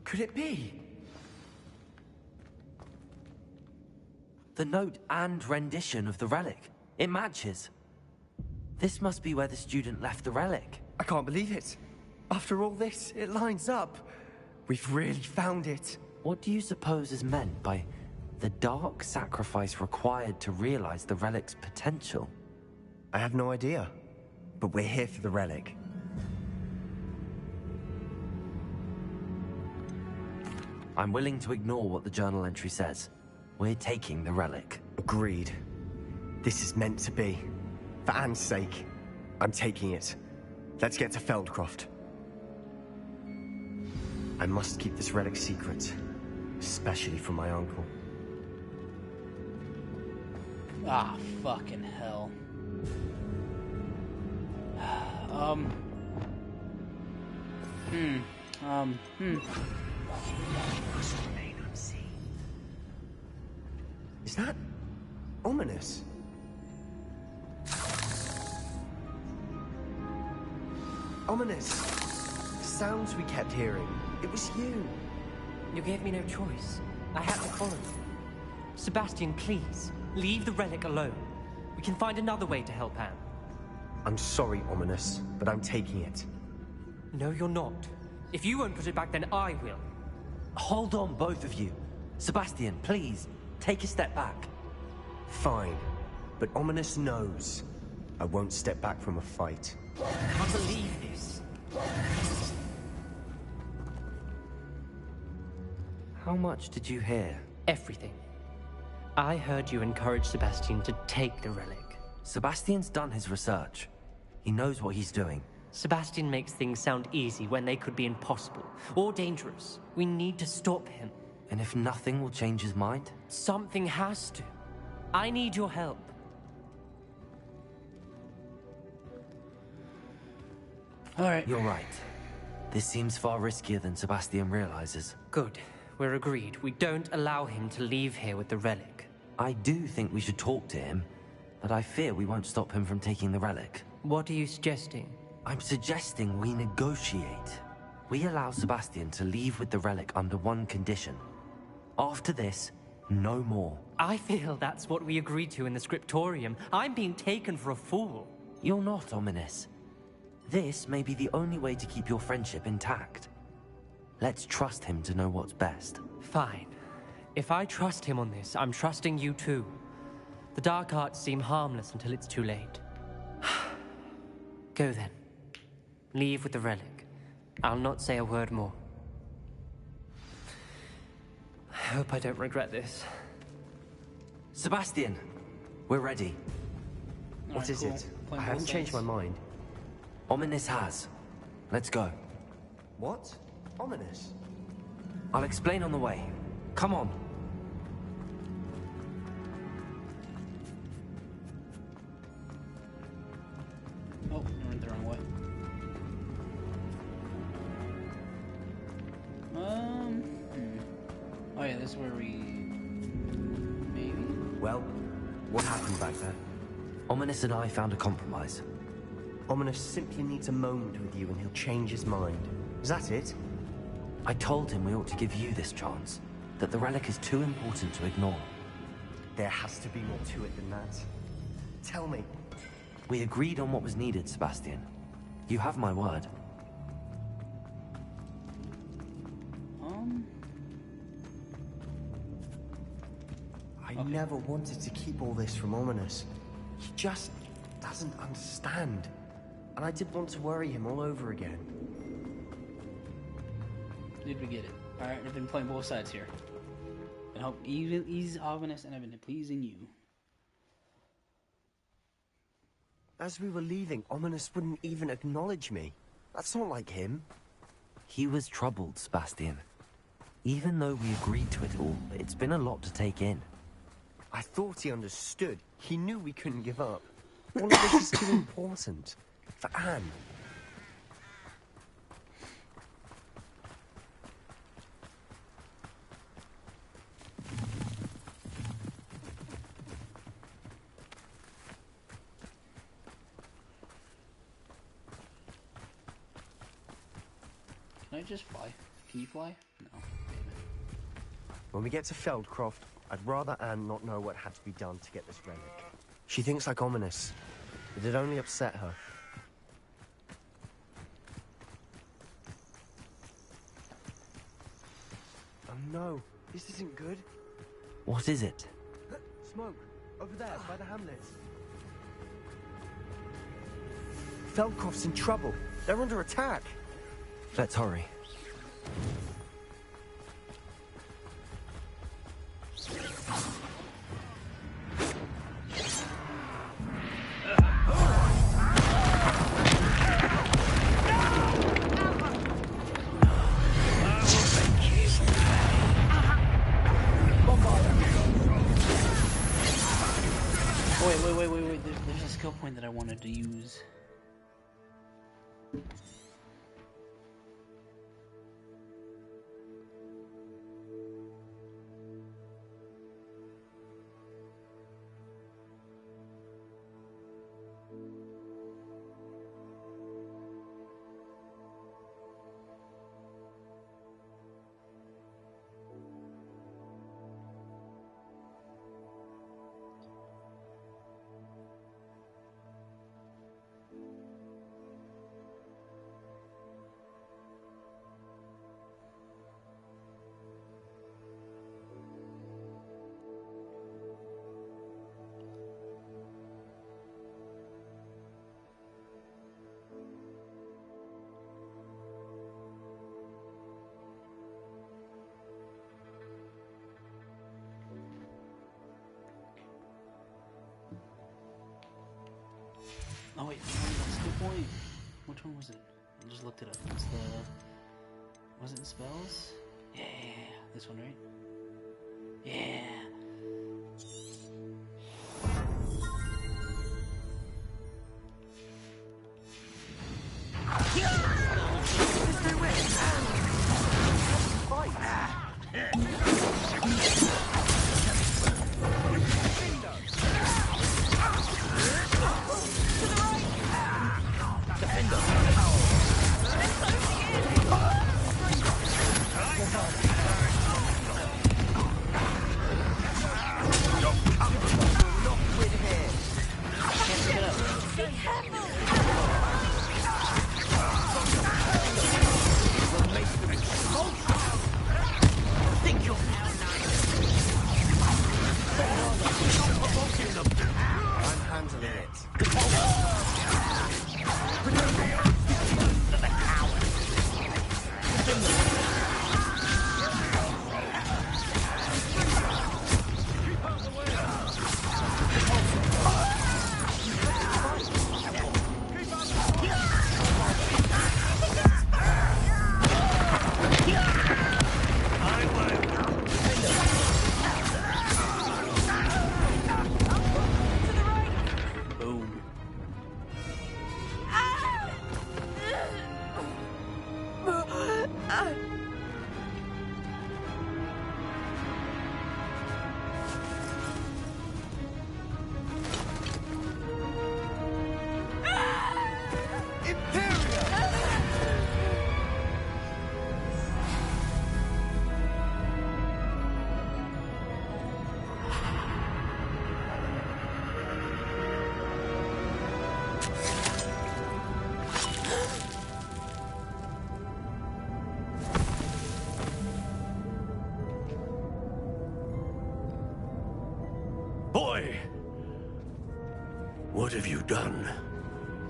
Could it be? The note and rendition of the relic. It matches. This must be where the student left the relic. I can't believe it. After all this, it lines up. We've really found it. What do you suppose is meant by the dark sacrifice required to realize the relic's potential? I have no idea. But we're here for the relic. I'm willing to ignore what the journal entry says. We're taking the relic. Agreed. This is meant to be. For Anne's sake, I'm taking it. Let's get to Feldcroft. I must keep this relic secret, especially from my uncle. Ah, fucking hell. Is that ominous? Ominous. The sounds we kept hearing. It was you. You gave me no choice. I had to follow you. Sebastian, please, leave the relic alone. We can find another way to help Anne. I'm sorry, Ominous, but I'm taking it. No, you're not. If you won't put it back, then I will. Hold on, both of you. Sebastian, please, take a step back. Fine, but Ominous knows I won't step back from a fight. I can't believe this. How much did you hear? Everything. I heard you encourage Sebastian to take the relic. Sebastian's done his research. He knows what he's doing. Sebastian makes things sound easy when they could be impossible or dangerous. We need to stop him. And if nothing will change his mind? Something has to. I need your help. Alright. You're right. This seems far riskier than Sebastian realizes. Good. We're agreed. We don't allow him to leave here with the relic. I do think we should talk to him, but I fear we won't stop him from taking the relic. What are you suggesting? I'm suggesting we negotiate. We allow Sebastian to leave with the relic under one condition. After this, no more. I feel that's what we agreed to in the scriptorium. I'm being taken for a fool. You're not, Ominous. This may be the only way to keep your friendship intact. Let's trust him to know what's best. Fine. If I trust him on this, I'm trusting you too. The dark arts seem harmless until it's too late. Go then. Leave with the relic. I'll not say a word more. I hope I don't regret this. Sebastian, we're ready. What is it? I haven't changed my mind. Ominous has. Let's go. What? Ominous? I'll explain on the way. Come on. Oh, I went the wrong way. Oh yeah, this is where we... maybe? Well, what happened back there? Ominous and I found a compromise. Ominous simply needs a moment with you and he'll change his mind. Is that it? I told him we ought to give you this chance, that the relic is too important to ignore. There has to be more to it than that. Tell me. We agreed on what was needed, Sebastian. You have my word. I never wanted to keep all this from Ominous. He just doesn't understand. And I didn't want to worry him all over again. Did we get it? Alright, I've been playing both sides here. And hope he's Ominous and I've been pleasing you. As we were leaving, Ominous wouldn't even acknowledge me. That's not like him. He was troubled, Sebastian. Even though we agreed to it all, it's been a lot to take in. I thought he understood. He knew we couldn't give up. All of this is too important. For Anne. Can I just fly? Can you fly? No. Damn it. When we get to Feldcroft, I'd rather Anne not know what had to be done to get this relic. She thinks like Ominous, but it only upset her. Oh no, this isn't good. What is it? Smoke, over there, by the hamlet. Feldcroft's in trouble. They're under attack. Let's hurry. Wait. There's a skill point that I wanted to use. Oh wait, that's a good point. Which one was it? I just looked it up. It's the... Was it in spells? Yeah, this one, right? Yeah. Boy! What have you done?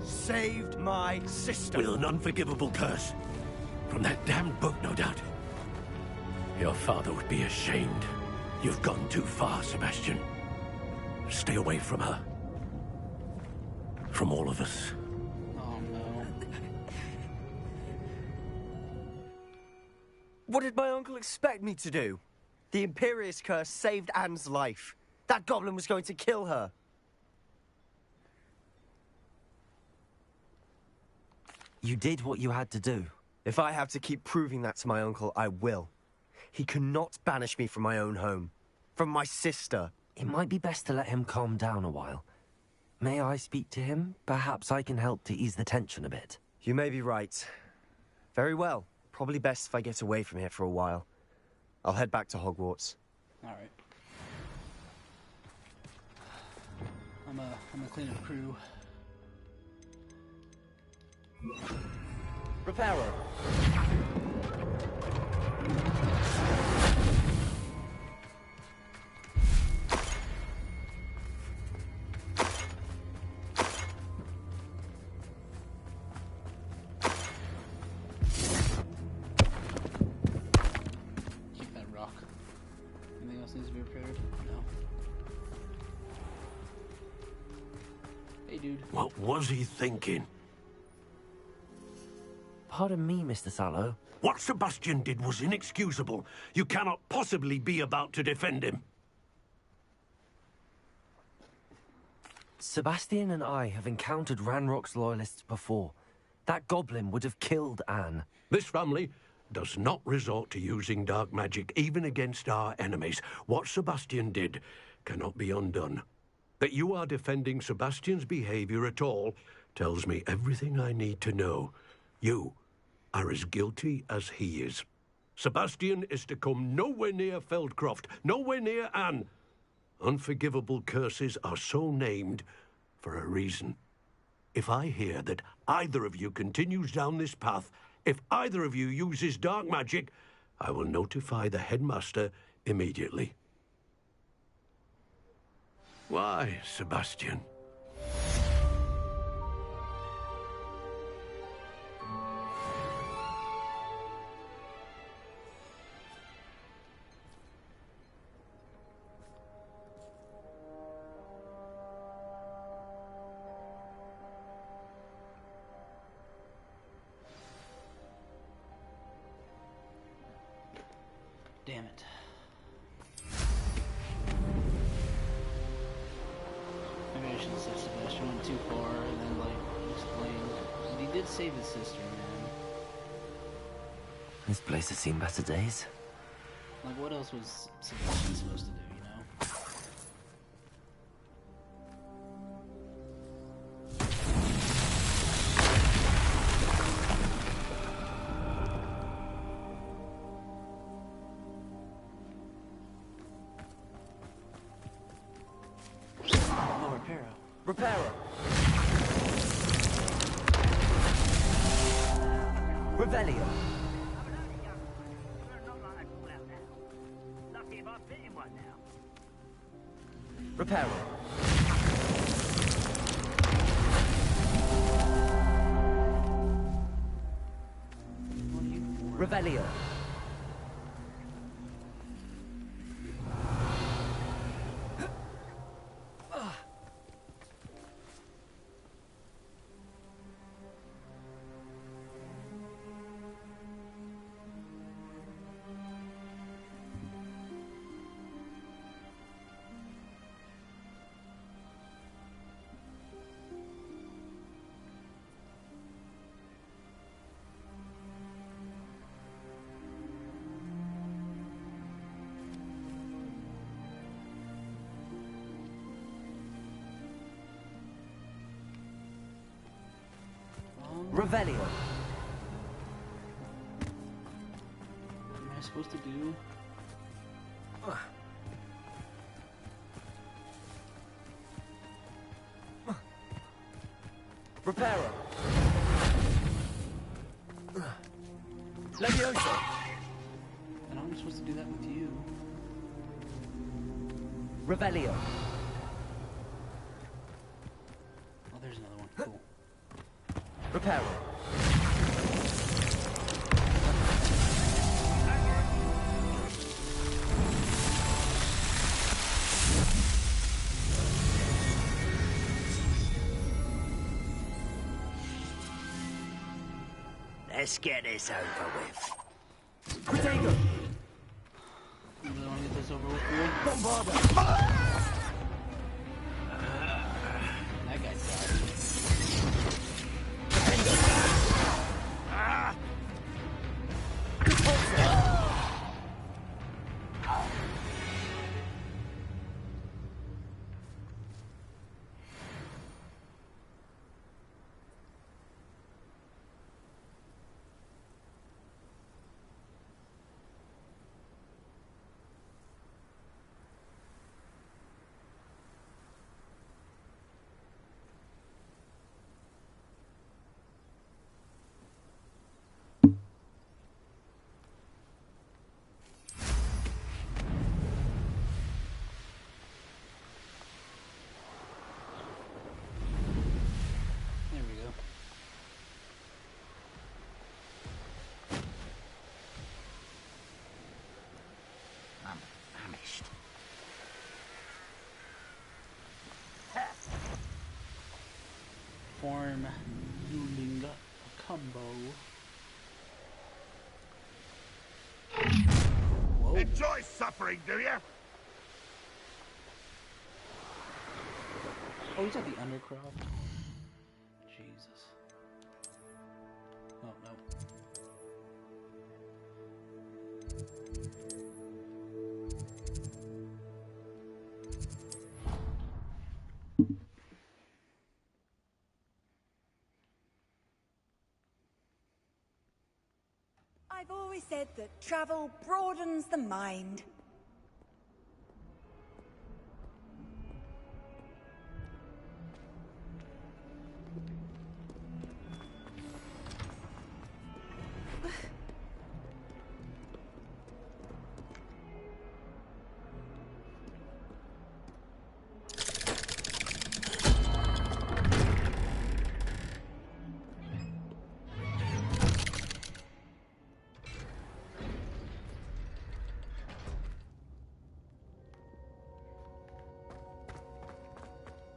Saved my sister. With an unforgivable curse. From that damned book, no doubt. Your father would be ashamed. You've gone too far, Sebastian. Stay away from her. From all of us. Oh no. What did my uncle expect me to do? The Imperious curse saved Anne's life. That goblin was going to kill her. You did what you had to do. If I have to keep proving that to my uncle, I will. He cannot banish me from my own home. From my sister. It might be best to let him calm down a while. May I speak to him? Perhaps I can help to ease the tension a bit. You may be right. Very well. Probably best if I get away from here for a while. I'll head back to Hogwarts. Alright. I'm gonna clean up crew. Reparo. Keep that rock. Anything else needs to be repaired? No. Hey, dude. What was he thinking? Pardon me, Mr. Sallow. What Sebastian did was inexcusable. You cannot possibly be about to defend him. Sebastian and I have encountered Ranrock's loyalists before. That goblin would have killed Anne. This family does not resort to using dark magic, even against our enemies. What Sebastian did cannot be undone. That you are defending Sebastian's behavior at all tells me everything I need to know. You are as guilty as he is. Sebastian is to come nowhere near Feldcroft, nowhere near Anne. Unforgivable curses are so named for a reason. If I hear that either of you continues down this path, if either of you uses dark magic, I will notify the headmaster immediately. Why, Sebastian? Damn it. Maybe I should have said Sebastian went too far and then, like, explained. But he did save his sister, man. This place has seen better days. Like, what else was Sebastian supposed to do, you know? Oh, Reparo. Reparo! Revelio! Reparo! Revelio! Revelio. What am I supposed to do? Reparo. Levioso. And I'm supposed to do that with you. Revelio. Oh, there's another one. Cool. Reparo. Let's get this over with. Protego. You really want to get this over with, dude? Bombarda. That guy died. There we go. I'm famished. Form Yulinga combo. Whoa. Enjoy suffering, do you? Oh, he's at the Undercroft. Jesus. Oh, no. I've always said that travel broadens the mind.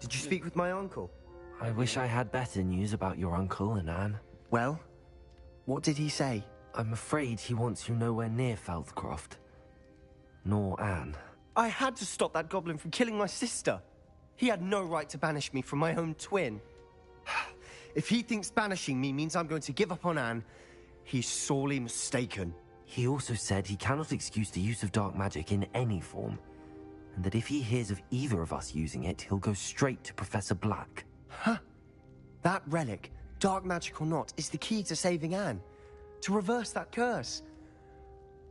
Did you speak with my uncle? I wish I had better news about your uncle and Anne. Well, what did he say? I'm afraid he wants you nowhere near Feldcroft. nor Anne. I had to stop that goblin from killing my sister. He had no right to banish me from my own twin. If he thinks banishing me means I'm going to give up on Anne, he's sorely mistaken. He also said he cannot excuse the use of dark magic in any form, and that if he hears of either of us using it, he'll go straight to Professor Black. Huh? That relic, dark magic or not, is the key to saving Anne. To reverse that curse.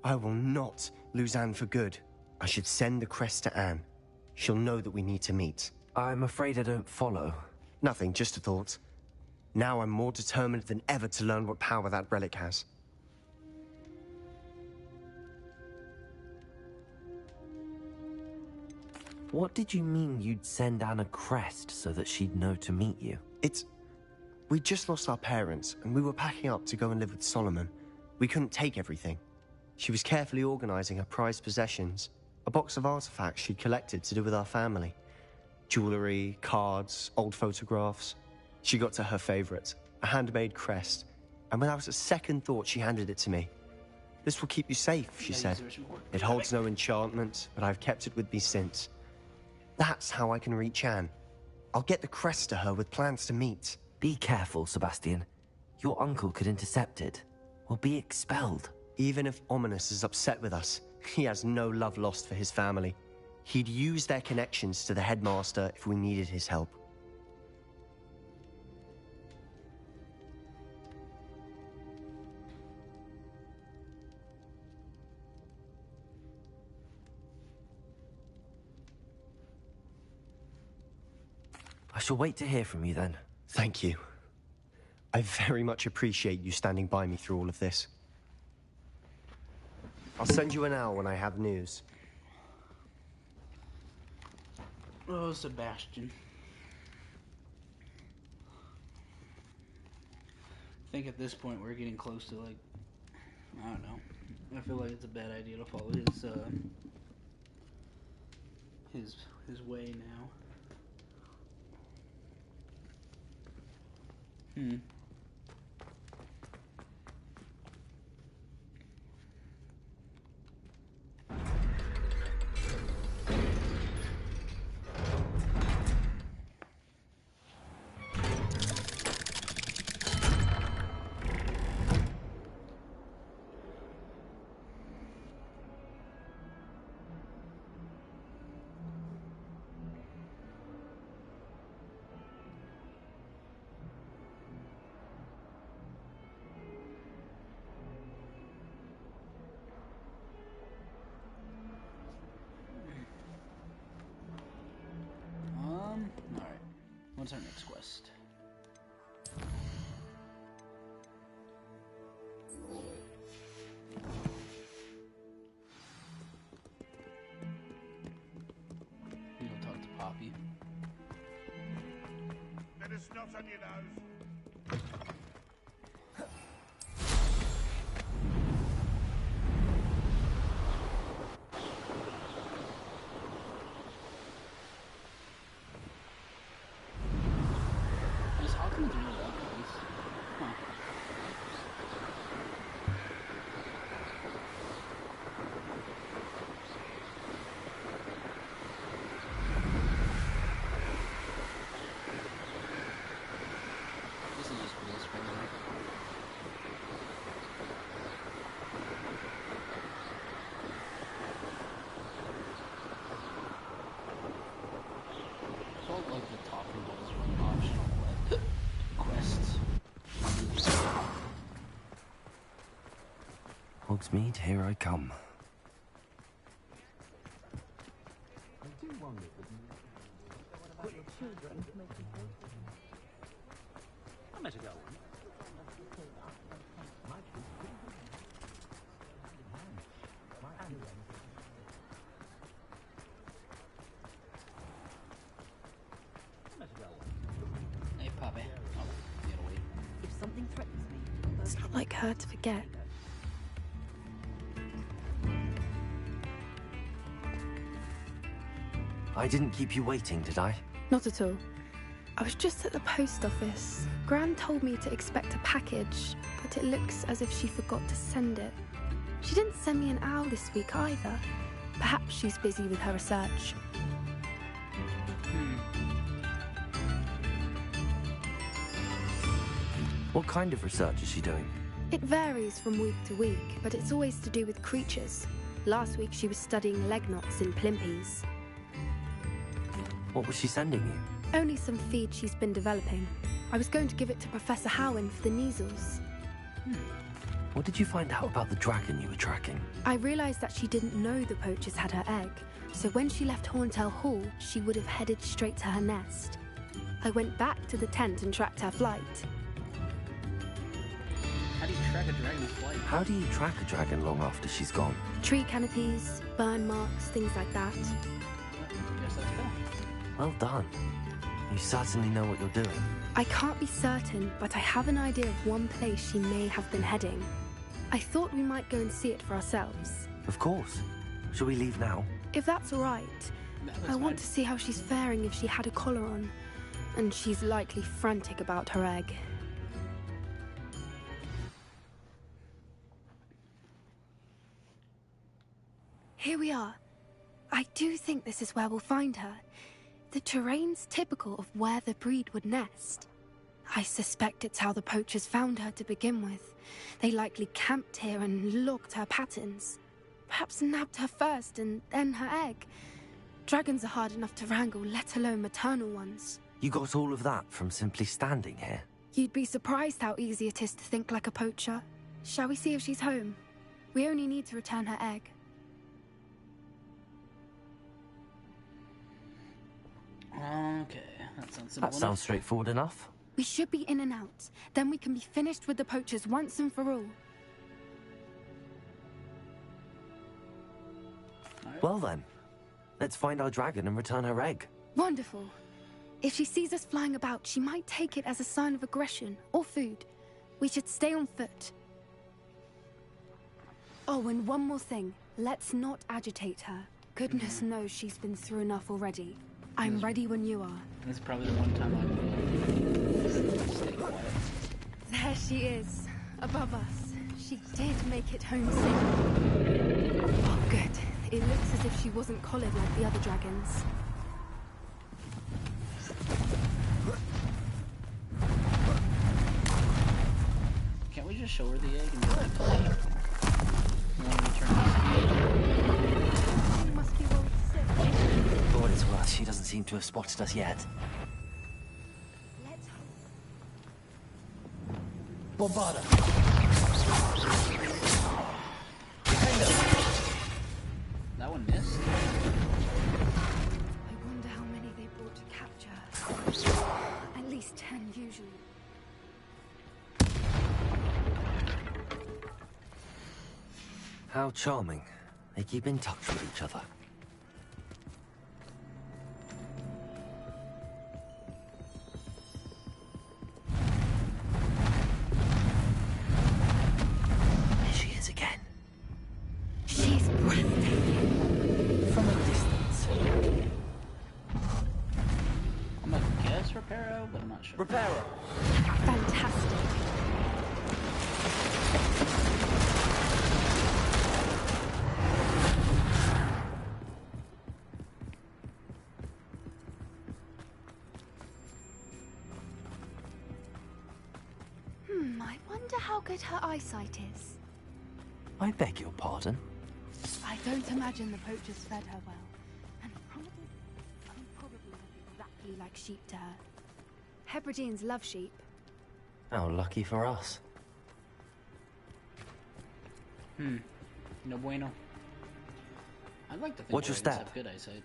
I will not lose Anne for good. I should send the crest to Anne. She'll know that we need to meet. I'm afraid I don't follow. Nothing, just a thought. Now I'm more determined than ever to learn what power that relic has. What did you mean you'd send Anne a crest so that she'd know to meet you? We just lost our parents, and we were packing up to go and live with Solomon. We couldn't take everything. She was carefully organizing her prized possessions, a box of artifacts she'd collected to do with our family. Jewelry, cards, old photographs. She got to her favorite, a handmade crest, and without a second thought, she handed it to me. This will keep you safe, she said. It holds no enchantment, but I've kept it with me since. That's how I can reach Anne. I'll get the crest to her with plans to meet. Be careful, Sebastian. Your uncle could intercept it. We'll be expelled. Even if Ominous is upset with us, he has no love lost for his family. He'd use their connections to the headmaster if we needed his help. I shall wait to hear from you then. Thank you. I very much appreciate you standing by me through all of this. I'll send you an owl when I have news. Oh, Sebastian. I think at this point we're getting close to, like, I don't know. I feel like it's a bad idea to follow his way now. Alright. What's our next quest? We'll talk to Poppy. Let us not on your nose. Hogsmeade, here I come. Hey, Poppy. Oh, get away. If something threatens me, It's not like her to forget. I didn't keep you waiting, did I? Not at all. I was just at the post office. Gran told me to expect a package, but it looks as if she forgot to send it. She didn't send me an owl this week either. Perhaps she's busy with her research. What kind of research is she doing? It varies from week to week, but it's always to do with creatures. Last week she was studying leg knots in plimpies. What was she sending you? Only some feed she's been developing. I was going to give it to Professor Howen for the measles. What did you find out about the dragon you were tracking? I realized that she didn't know the poachers had her egg, so when she left Horntail Hall, she would have headed straight to her nest. I went back to the tent and tracked her flight. How do you track a dragon's flight? How do you track a dragon long after she's gone? Tree canopies, burn marks, things like that. Guess that's cool. Well done. You certainly know what you're doing. I can't be certain, but I have an idea of one place she may have been heading. I thought we might go and see it for ourselves. Of course. Shall we leave now? If that's all right. I want to see how she's faring if she had a collar on. And she's likely frantic about her egg. Here we are. I do think this is where we'll find her. The terrain's typical of where the breed would nest. I suspect it's how the poachers found her to begin with. They likely camped here and logged her patterns. Perhaps nabbed her first and then her egg. Dragons are hard enough to wrangle, let alone maternal ones. You got all of that from simply standing here? You'd be surprised how easy it is to think like a poacher. Shall we see if she's home? We only need to return her egg. Okay, that sounds simple That sounds straightforward enough. We should be in and out. Then we can be finished with the poachers once and for all. Well then, let's find our dragon and return her egg. Wonderful. If she sees us flying about, she might take it as a sign of aggression or food. We should stay on foot. Oh, and one more thing. Let's not agitate her. Goodness knows she's been through enough already. I'm ready when you are. This is probably the one time I'm stay quiet. There she is, above us. She did make it home safe. Oh, good. It looks as if she wasn't collared like the other dragons. Can't we just show her the egg and go back to life? You want to return this? She must be well sick. For what it's worth, she doesn't seem to have spotted us yet. Let's Bobata. That one missed. I wonder how many they brought to capture. At least 10 usually. How charming. They keep in touch with each other. There she is again. She's breathtaking. From a distance. I'm gonna guess Reparo, but I'm not sure. Reparo! Fantastic. I wonder how good her eyesight is. I beg your pardon? I don't imagine the poachers fed her well. And probably look exactly like sheep to her. Hebrideans love sheep. How lucky for us. No bueno. I'd like to think What's your dragons stat? have good eyesight.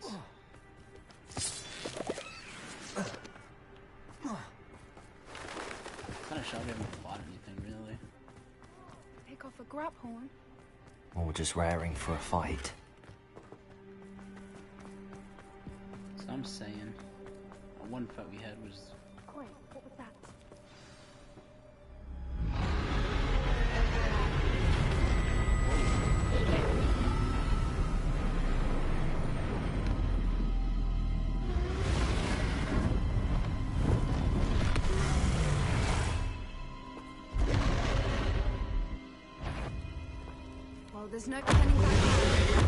Kind of shocked we haven't fought anything, really. Pick off a grab horn. Or just raring for a fight. So I'm saying, one fight we had was... Wait, what was that? Well, there's no turning back.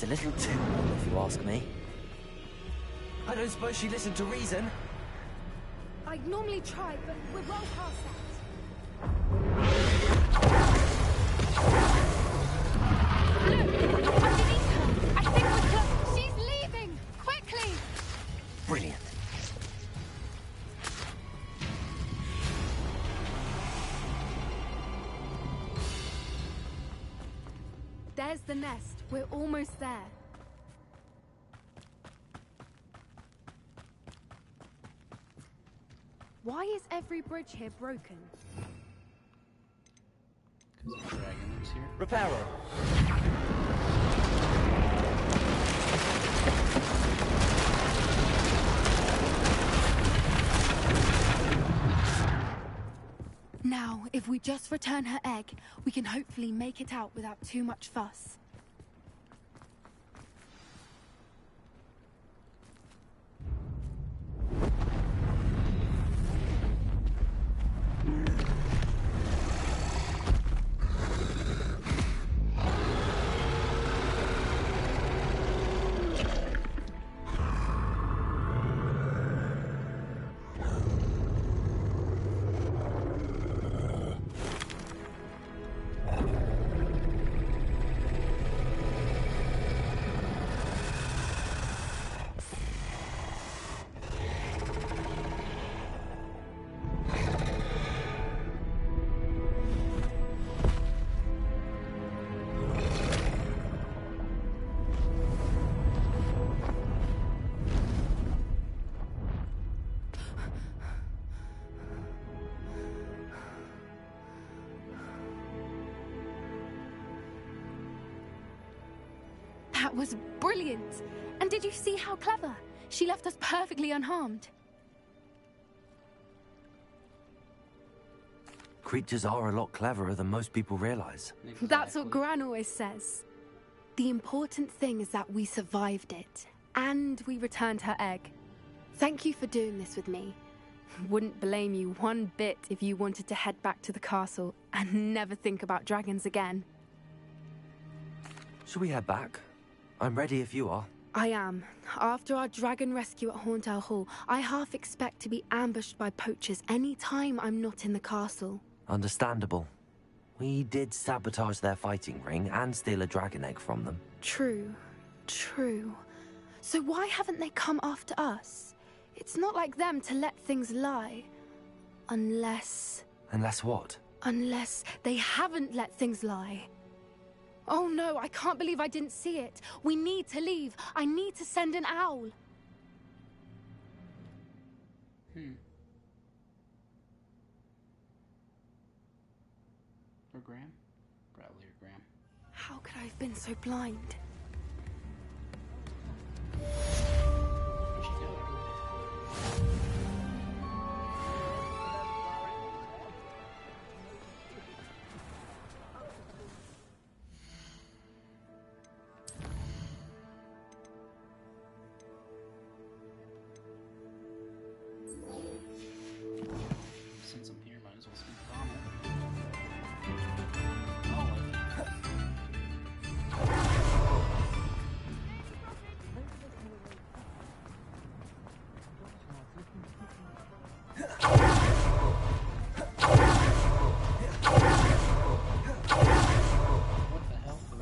It's a little too long, if you ask me. I don't suppose she listened to reason. I'd normally try, but we're well past that. Look! Underneath her! I think we're close! She's leaving! Quickly! Brilliant. There's the nest. We're almost there. Why is every bridge here broken? Because the dragon lives here. Reparo. Now, if we just return her egg, we can hopefully make it out without too much fuss. That was brilliant! And did you see how clever? She left us perfectly unharmed. Creatures are a lot cleverer than most people realize. Exactly. That's what Gran always says. The important thing is that we survived it, and we returned her egg. Thank you for doing this with me. Wouldn't blame you one bit if you wanted to head back to the castle and never think about dragons again. Shall we head back? I'm ready if you are. I am. After our dragon rescue at Hauntow Hall, I half expect to be ambushed by poachers any time I'm not in the castle. Understandable. We did sabotage their fighting ring and steal a dragon egg from them. True. True. So why haven't they come after us? It's not like them to let things lie. Unless... Unless what? Unless they haven't let things lie. Oh no, I can't believe I didn't see it. We need to leave. I need to send an owl. Or Graham? Probably or Graham. How could I have been so blind? Where'd she go? Since I'm here, might as well speak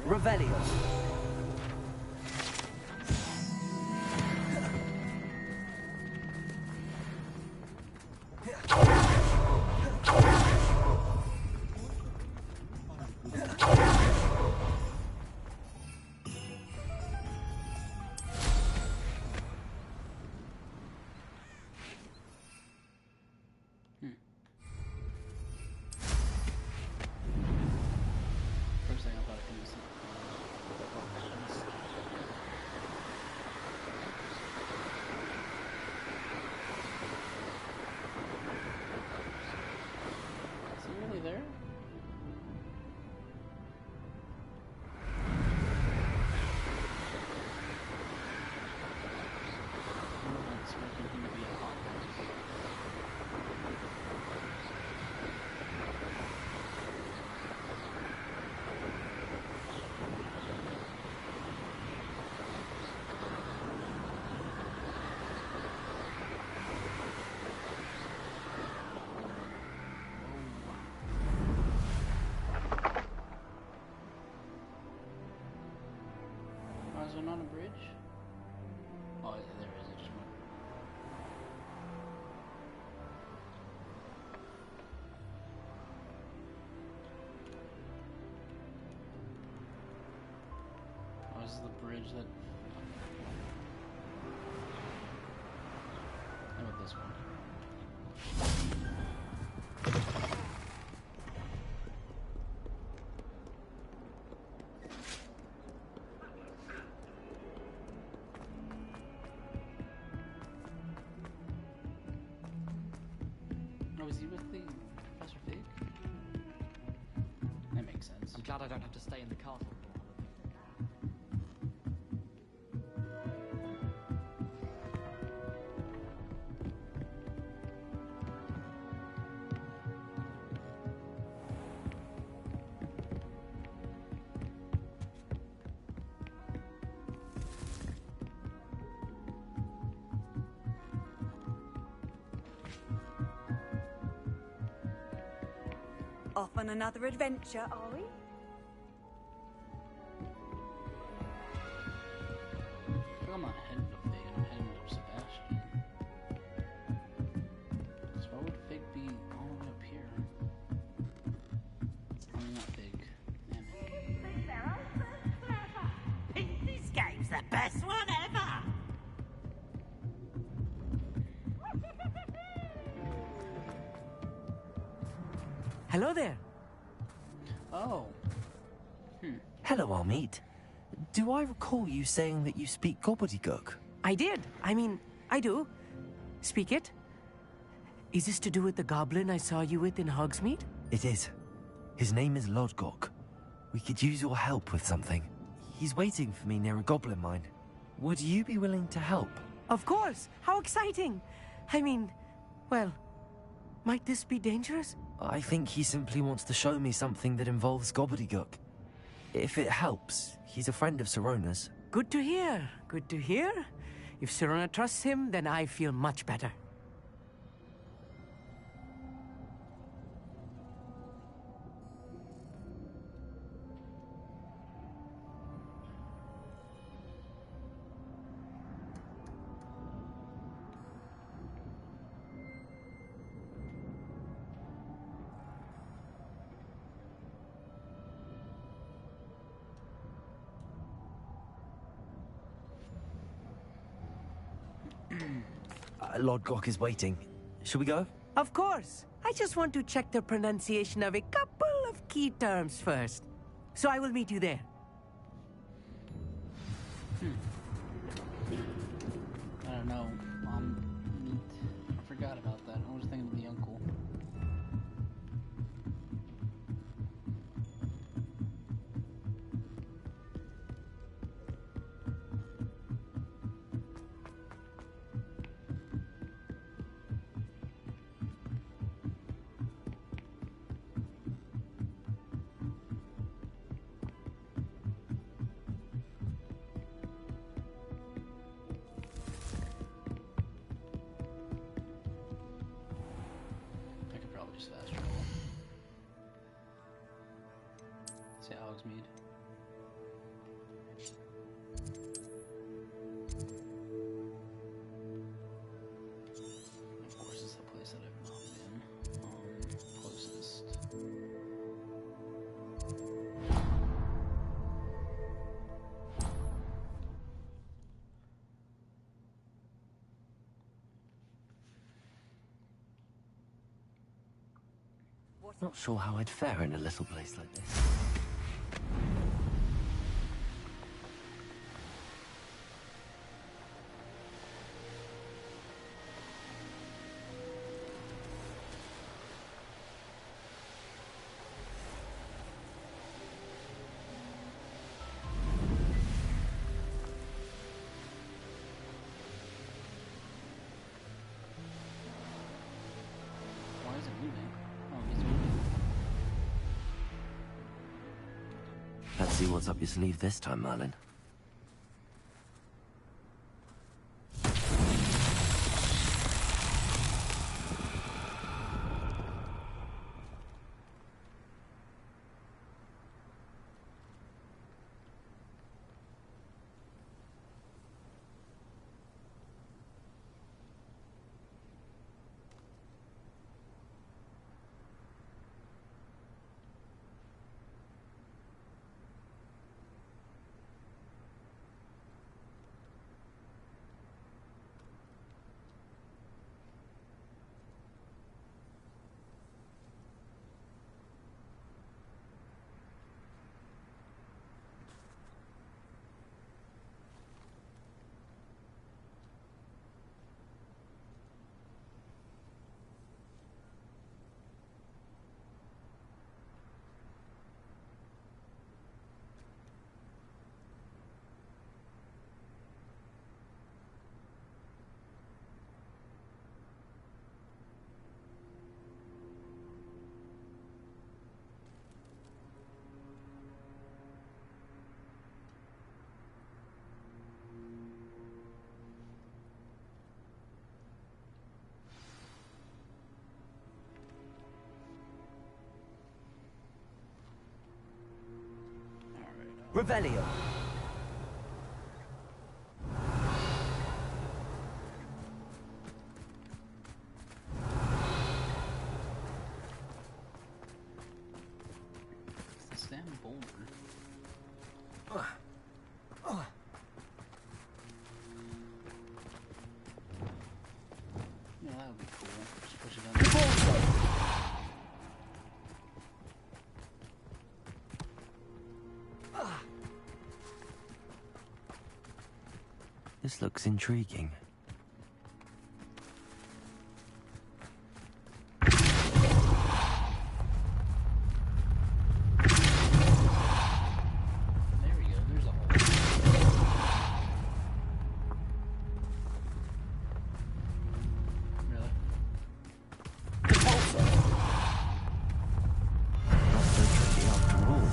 Revelio. First thing I thought it was there not a bridge? Oh, yeah, there is. I just went. Oh, this is the bridge that... How about this one? Oh, is he with the Professor Fig? That makes sense. I'm glad I don't have to stay in the castle. Off on another adventure, are we? I feel I'm not heading to Fig, I'm heading to Sebastian. So why would Fig be all the way up here? I mean, not Fig. Damn it. This game's the best one ever! Hello there. Oh. Hello, Almeid. Do I recall you saying that you speak gobbledygook? I did. I mean, I do. Speak it. Is this to do with the goblin I saw you with in Hogsmeade? It is. His name is Lodgok. We could use your help with something. He's waiting for me near a goblin mine. Would you be willing to help? Of course. How exciting. I mean, well, might this be dangerous? I think he simply wants to show me something that involves gobbledygook. If it helps, he's a friend of Sirona's. Good to hear. Good to hear. If Sirona trusts him, then I feel much better. Lodgok is waiting. Shall we go? Of course. I just want to check the pronunciation of a couple of key terms first. So I will meet you there. I don't know. I forgot about that. I was thinking of the uncle. I could probably just fast travel. Say Hogsmeade. Of course, it's the place that I've not been. Closest. Not sure how I'd fare in a little place like this. Why is it moving? Oh, he's moving. Let's see what's up your sleeve this time, Merlin. Revelio. It's the Sam Boulder. Yeah, that would be cool. Just push it down. This looks intriguing. There we go. There's a hole. Really? Not so tricky after all.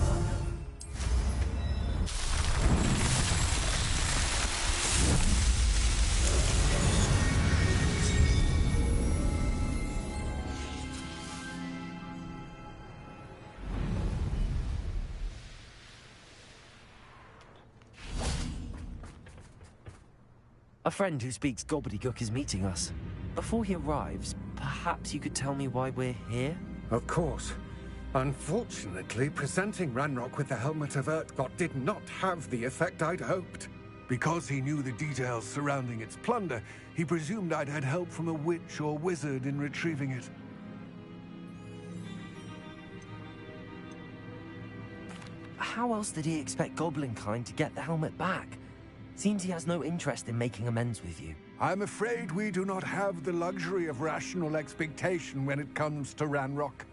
A friend who speaks gobbledygook is meeting us. Before he arrives, perhaps you could tell me why we're here? Of course. Unfortunately, presenting Ranrock with the Helmet of Urtkot did not have the effect I'd hoped. Because he knew the details surrounding its plunder, he presumed I'd had help from a witch or wizard in retrieving it. How else did he expect Goblinkind to get the helmet back? Seems he has no interest in making amends with you. I'm afraid we do not have the luxury of rational expectation when it comes to Ranrock.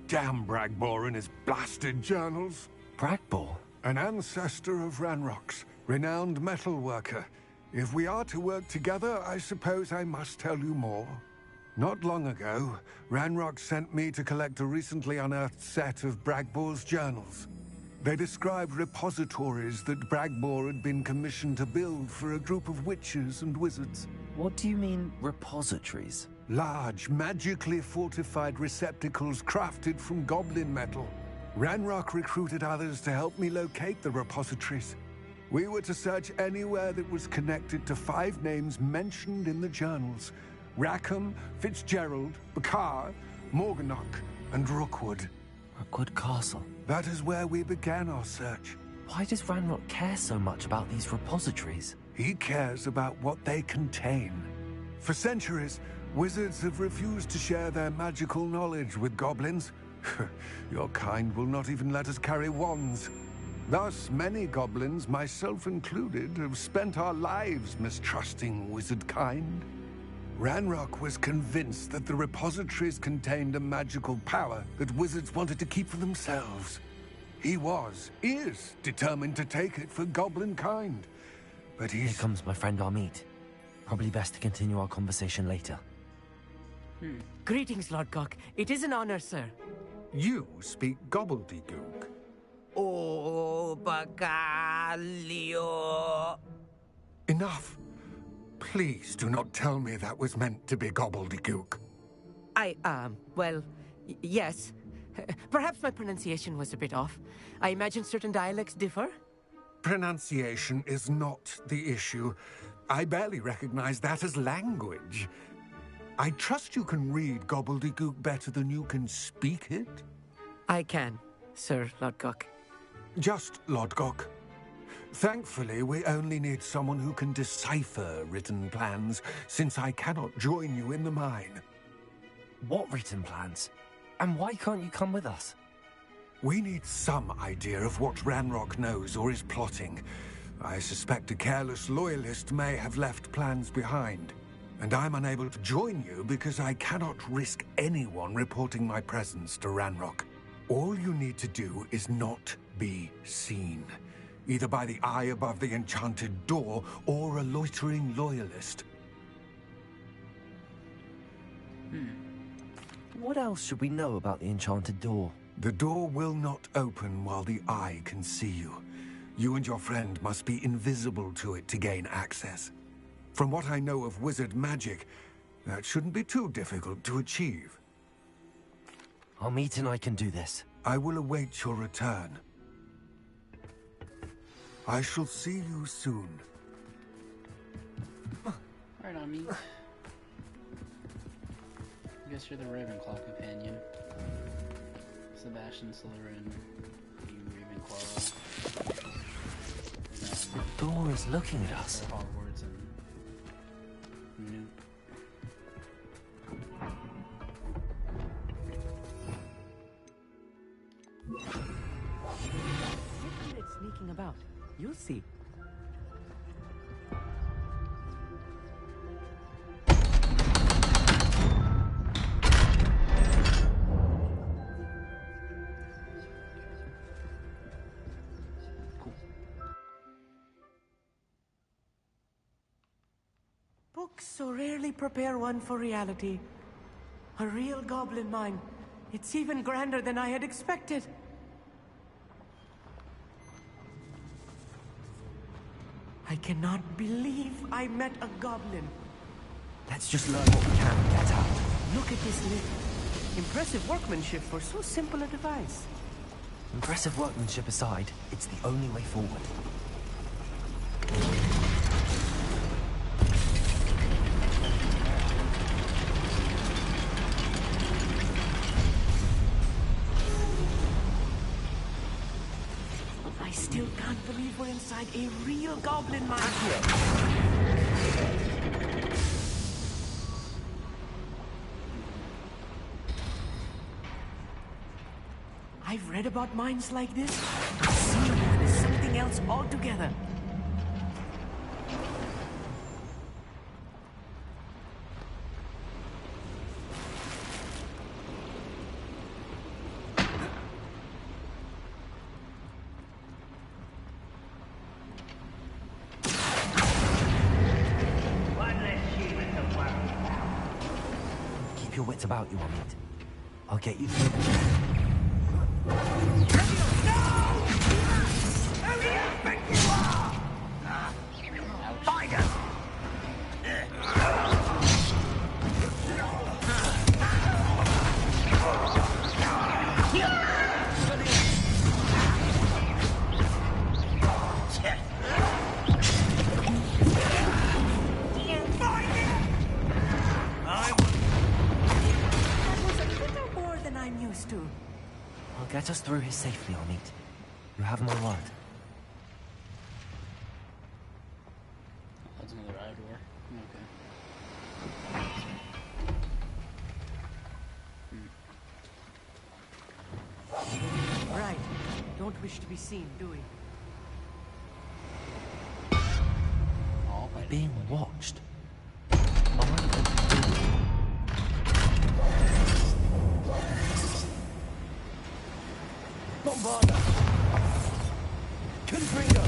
Damn Bragbor and his blasted journals. Bragbor? An ancestor of Ranrock's, renowned metal worker. If we are to work together, I suppose I must tell you more. Not long ago, Ranrock sent me to collect a recently unearthed set of Bragbor's journals. They described repositories that Bragbor had been commissioned to build for a group of witches and wizards. What do you mean, repositories? Large, magically fortified receptacles crafted from goblin metal. Ranrock recruited others to help me locate the repositories. We were to search anywhere that was connected to 5 names mentioned in the journals: Rackham, Fitzgerald, Bakar, Morganach, and Rookwood. Rookwood Castle. That is where we began our search. Why does Ranrock care so much about these repositories? He cares about what they contain. For centuries, wizards have refused to share their magical knowledge with goblins. Your kind will not even let us carry wands. Thus, many goblins, myself included, have spent our lives mistrusting wizard kind. Ranrock was convinced that the repositories contained a magical power that wizards wanted to keep for themselves. He is determined to take it for goblin kind. But Here comes my friend Amit. Probably best to continue our conversation later. Greetings, Lord Cock. It is an honor, sir. You speak gobbledygook. Oh, Bagalio. Enough. Please do not tell me that was meant to be gobbledygook. Well, yes. Perhaps my pronunciation was a bit off. I imagine certain dialects differ? Pronunciation is not the issue. I barely recognize that as language. I trust you can read gobbledygook better than you can speak it? I can, Sir Lodgok. Just Lodgok. Thankfully, we only need someone who can decipher written plans, since I cannot join you in the mine. What written plans? And why can't you come with us? We need some idea of what Ranrock knows or is plotting. I suspect a careless loyalist may have left plans behind. And I'm unable to join you because I cannot risk anyone reporting my presence to Ranrock. All you need to do is not be seen. Either by the eye above the enchanted door, or a loitering loyalist. What else should we know about the enchanted door? The door will not open while the eye can see you. You and your friend must be invisible to it to gain access. From what I know of wizard magic, that shouldn't be too difficult to achieve. Amit and I can do this. I will await your return. I shall see you soon. Right on me. I guess you're the Ravenclaw companion. Sebastian Slytherin, you Ravenclaw. The door is looking at us. Hogwarts and Newt. It's sneaking about. You'll see. Books so rarely prepare one for reality. A real goblin mine. It's even grander than I had expected. I cannot believe I met a goblin. Let's just learn what we can and get out. Look at this lid. Impressive workmanship for so simple a device. Impressive workmanship aside, it's the only way forward. I still can't believe we're inside a real goblin mine. I've read about mines like this. Seeing one is something else altogether. Keep your wits about you, Amit. I'll get you through. I'll get us through here safely, Amit. You have my word. That's another eye door. Okay. Right. Don't wish to be seen, do we? We're being watched. Bombarda! Confringo!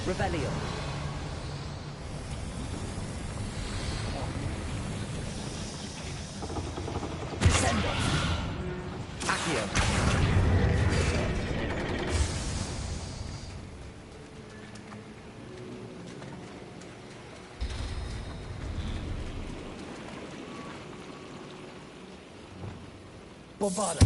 Rebellion. Descendo. Accio. Bombarda.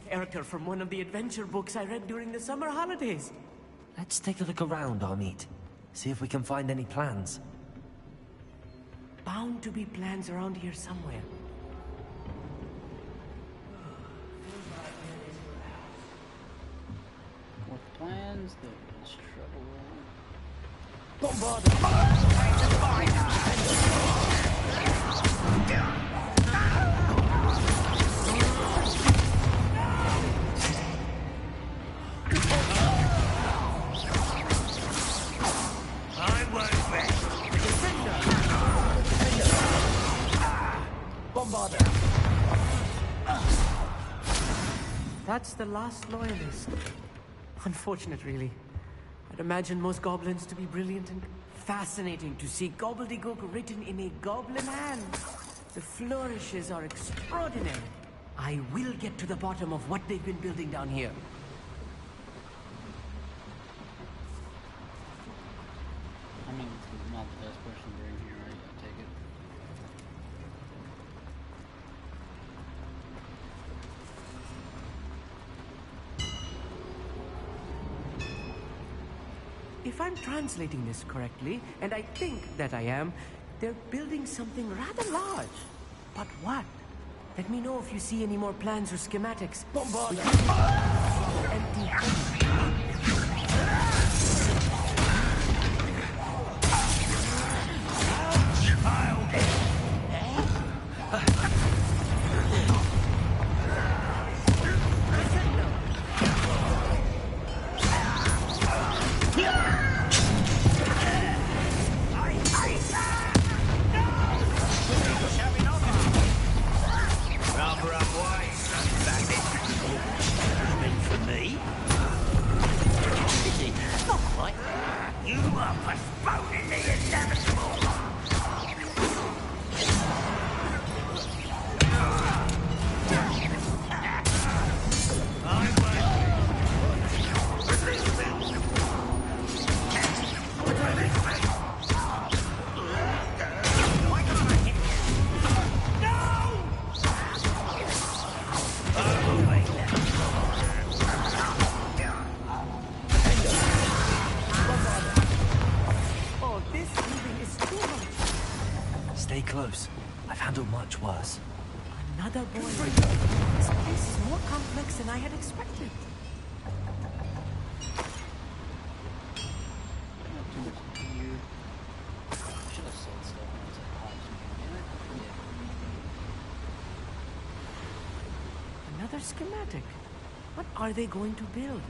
Character from one of the adventure books I read during the summer holidays. Let's take a look around, Amit. See if we can find any plans. Bound to be plans around here somewhere. With plans, there is trouble. Bombarda! That's the last loyalist. Unfortunate, really. I'd imagine most goblins to be brilliant and fascinating to see gobbledygook written in a goblin hand. The flourishes are extraordinary. I will get to the bottom of what they've been building down here. I mean, it's not the best person to bring here, right? I take it. If I'm translating this correctly, and I think that I am, they're building something rather large. But what? Let me know if you see any more plans or schematics. Bombard! Empty Stay close. I've handled much worse. Another boy. This place is more complex than I had expected. Another schematic. What are they going to build?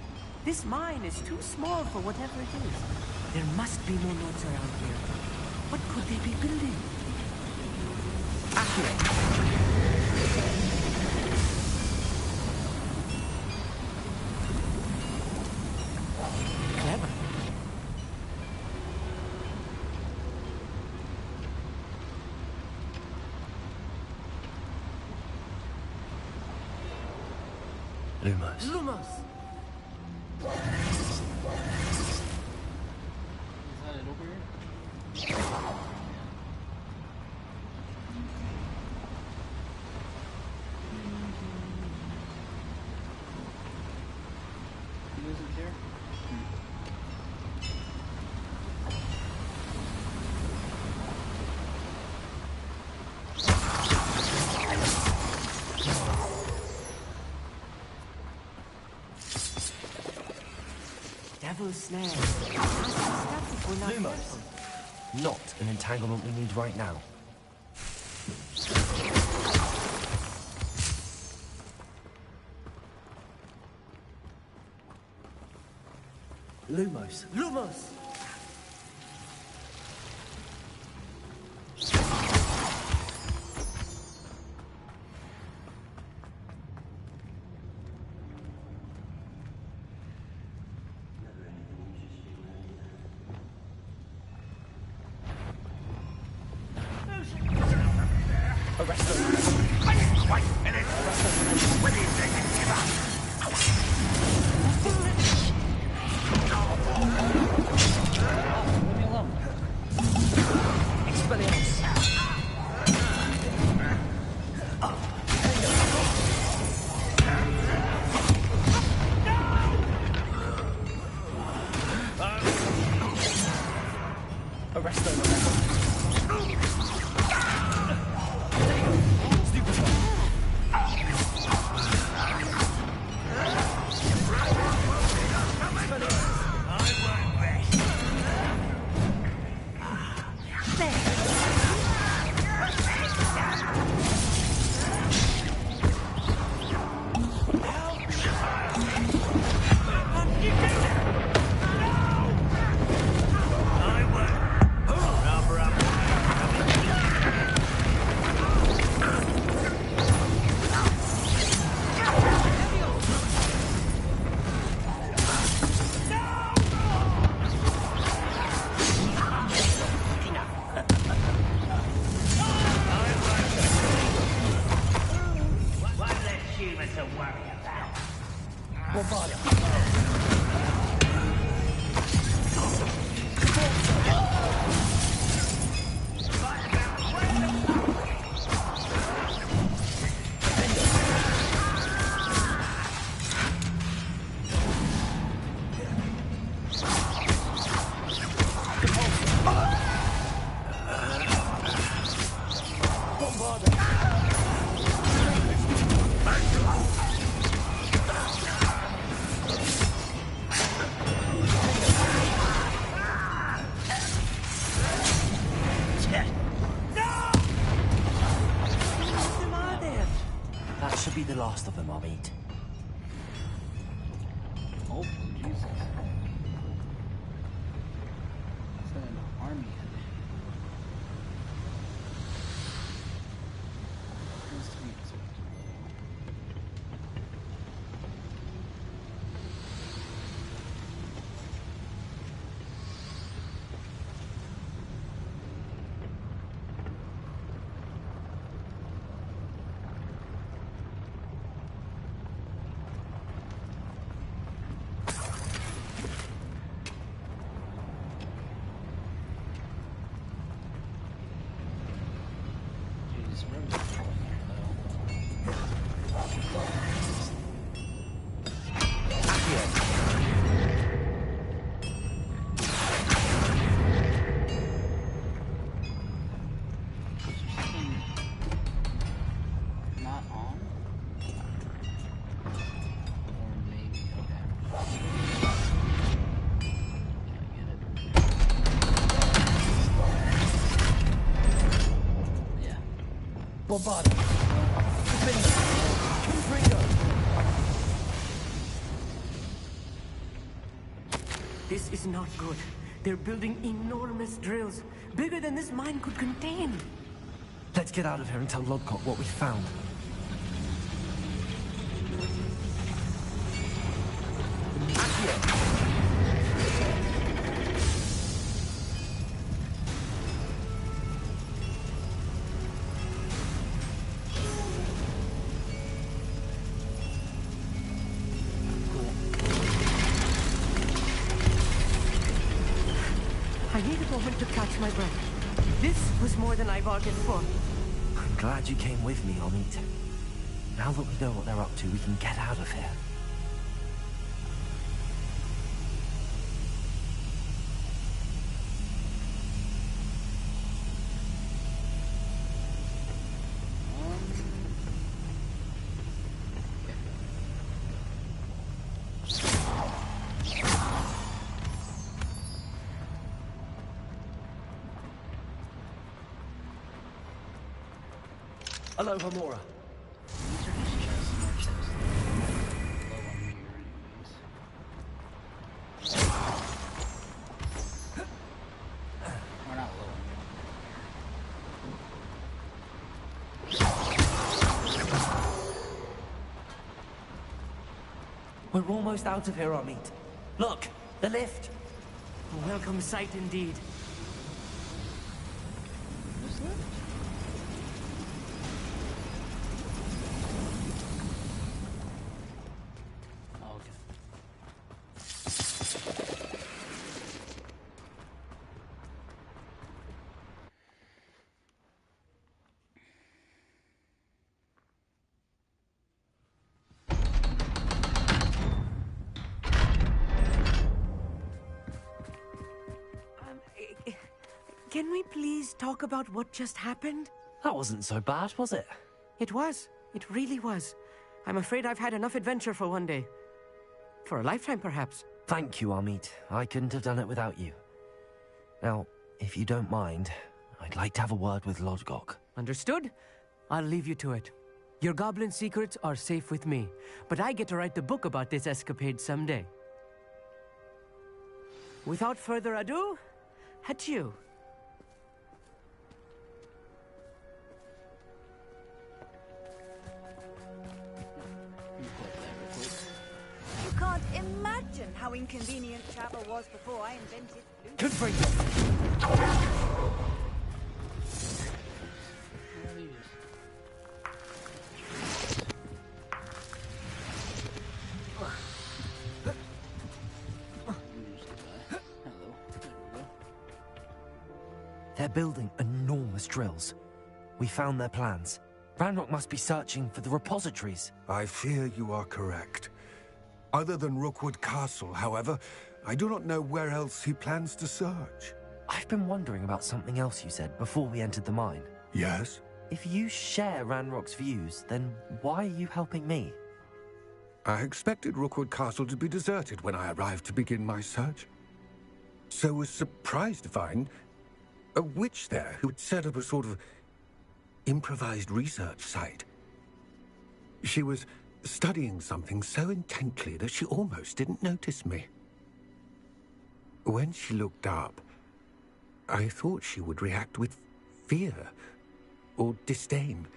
This mine is too small for whatever it is. There must be more notes around here. What could they be building? Accurate. Clever. Lumos. Lumos! Is that it over here? He isn't here? Devil's snare. Lumos. Not an entanglement we need right now. Lumos. Lumos! This should be the last of them, Amit. Oh, Jesus. That's an army. Seems to be Bombarded. This is not good. They're building enormous drills, bigger than this mine could contain. Let's get out of here and tell Lodcock what we found. I need a moment to catch my breath. This was more than I bargained for. I'm glad you came with me, Amit. Now that we know what they're up to, we can get out of here. Hello, Homora. We're not low. We're almost out of here, Amit. Look, the lift. A welcome sight indeed. Can we please talk about what just happened? That wasn't so bad, was it? It was. It really was. I'm afraid I've had enough adventure for one day. For a lifetime, perhaps. Thank you, Amit. I couldn't have done it without you. Now, if you don't mind, I'd like to have a word with Lodgok. Understood? I'll leave you to it. Your goblin secrets are safe with me, but I get to write the book about this escapade someday. Without further ado, adieu. You can't imagine how inconvenient travel was before I invented Bluetooth. Good for you. They're building enormous drills. We found their plans. Ranrock must be searching for the repositories. I fear you are correct. Other than Rookwood Castle, however, I do not know where else he plans to search. I've been wondering about something else you said before we entered the mine. Yes? If you share Ranrock's views, then why are you helping me? I expected Rookwood Castle to be deserted when I arrived to begin my search. So was surprised to find a witch there who had set up a sort of improvised research site. She was studying something so intently that she almost didn't notice me. When she looked up, I thought she would react with fear or disdain.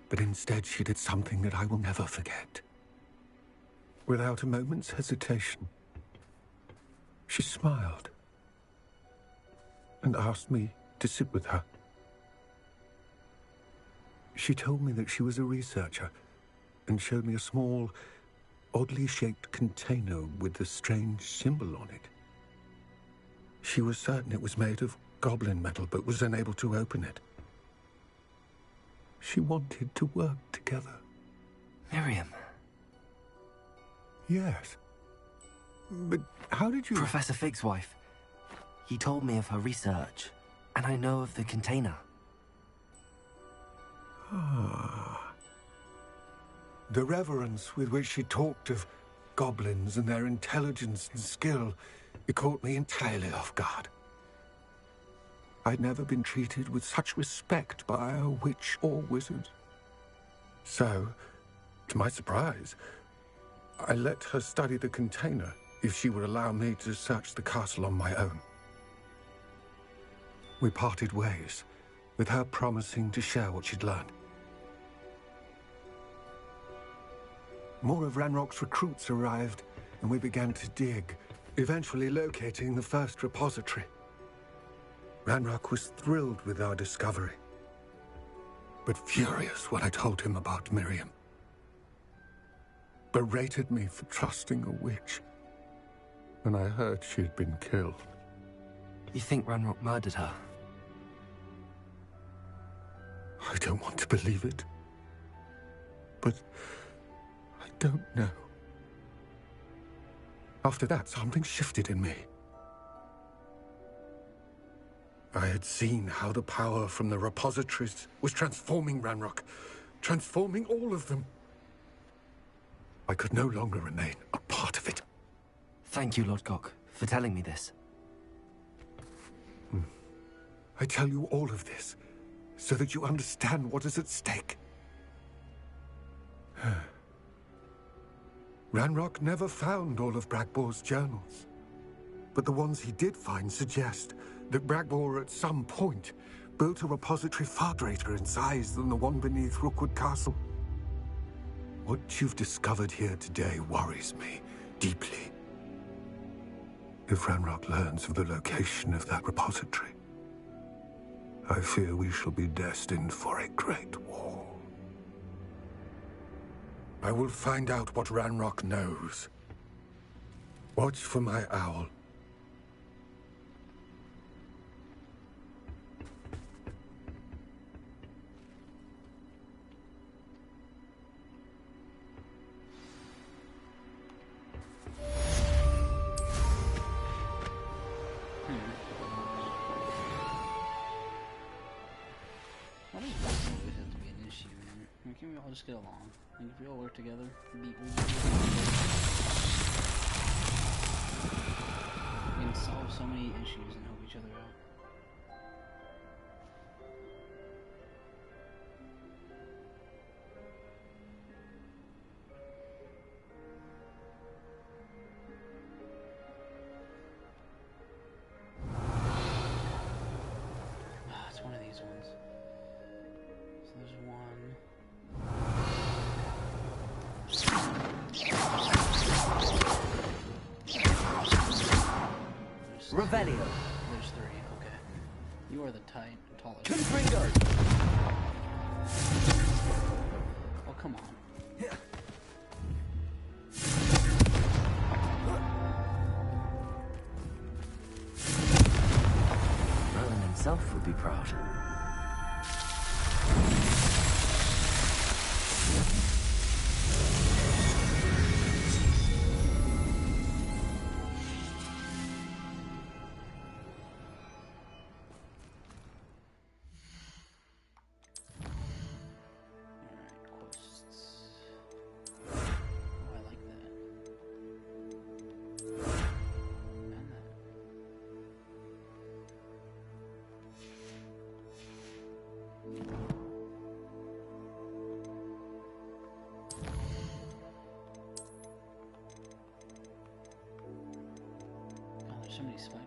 But instead she did something that I will never forget. Without a moment's hesitation, she smiled and asked me to sit with her. She told me that she was a researcher and showed me a small, oddly shaped container with a strange symbol on it. She was certain it was made of goblin metal, but was unable to open it. She wanted to work together. Miriam. Yes. But how did you... Professor Fig's wife. He told me of her research, and I know of the container. Ah. The reverence with which she talked of goblins and their intelligence and skill, it caught me entirely off guard. I'd never been treated with such respect by a witch or wizard. So, to my surprise, I let her study the container if she would allow me to search the castle on my own. We parted ways, with her promising to share what she'd learned. More of Ranrock's recruits arrived, and we began to dig, eventually locating the first repository. Ranrock was thrilled with our discovery, but furious when I told him about Miriam. Berated me for trusting a witch when I heard she had been killed. You think Ranrock murdered her? I don't want to believe it, but I don't know. After that, something shifted in me. I had seen how the power from the repositories was transforming Ranrock, transforming all of them. I could no longer remain a part of it. Thank you, Lord Cock, for telling me this. I tell you all of this so that you understand what is at stake. Ranrock never found all of Bragbor's journals, but the ones he did find suggest that Bragbor at some point built a repository far greater in size than the one beneath Rookwood Castle. What you've discovered here today worries me deeply. If Ranrock learns of the location of that repository, I fear we shall be destined for a great war. I will find out what Ranrock knows. Watch for my owl. Why does this always have to be an issue, man? I mean, can we all just get along? Like, if we all work together, we can solve so many issues and help each other out. It's one of these ones. So there's one. Revelio. There's three, okay. You are the tallest. Confringo. Oh, come on. Merlin himself would be proud. so many spiders.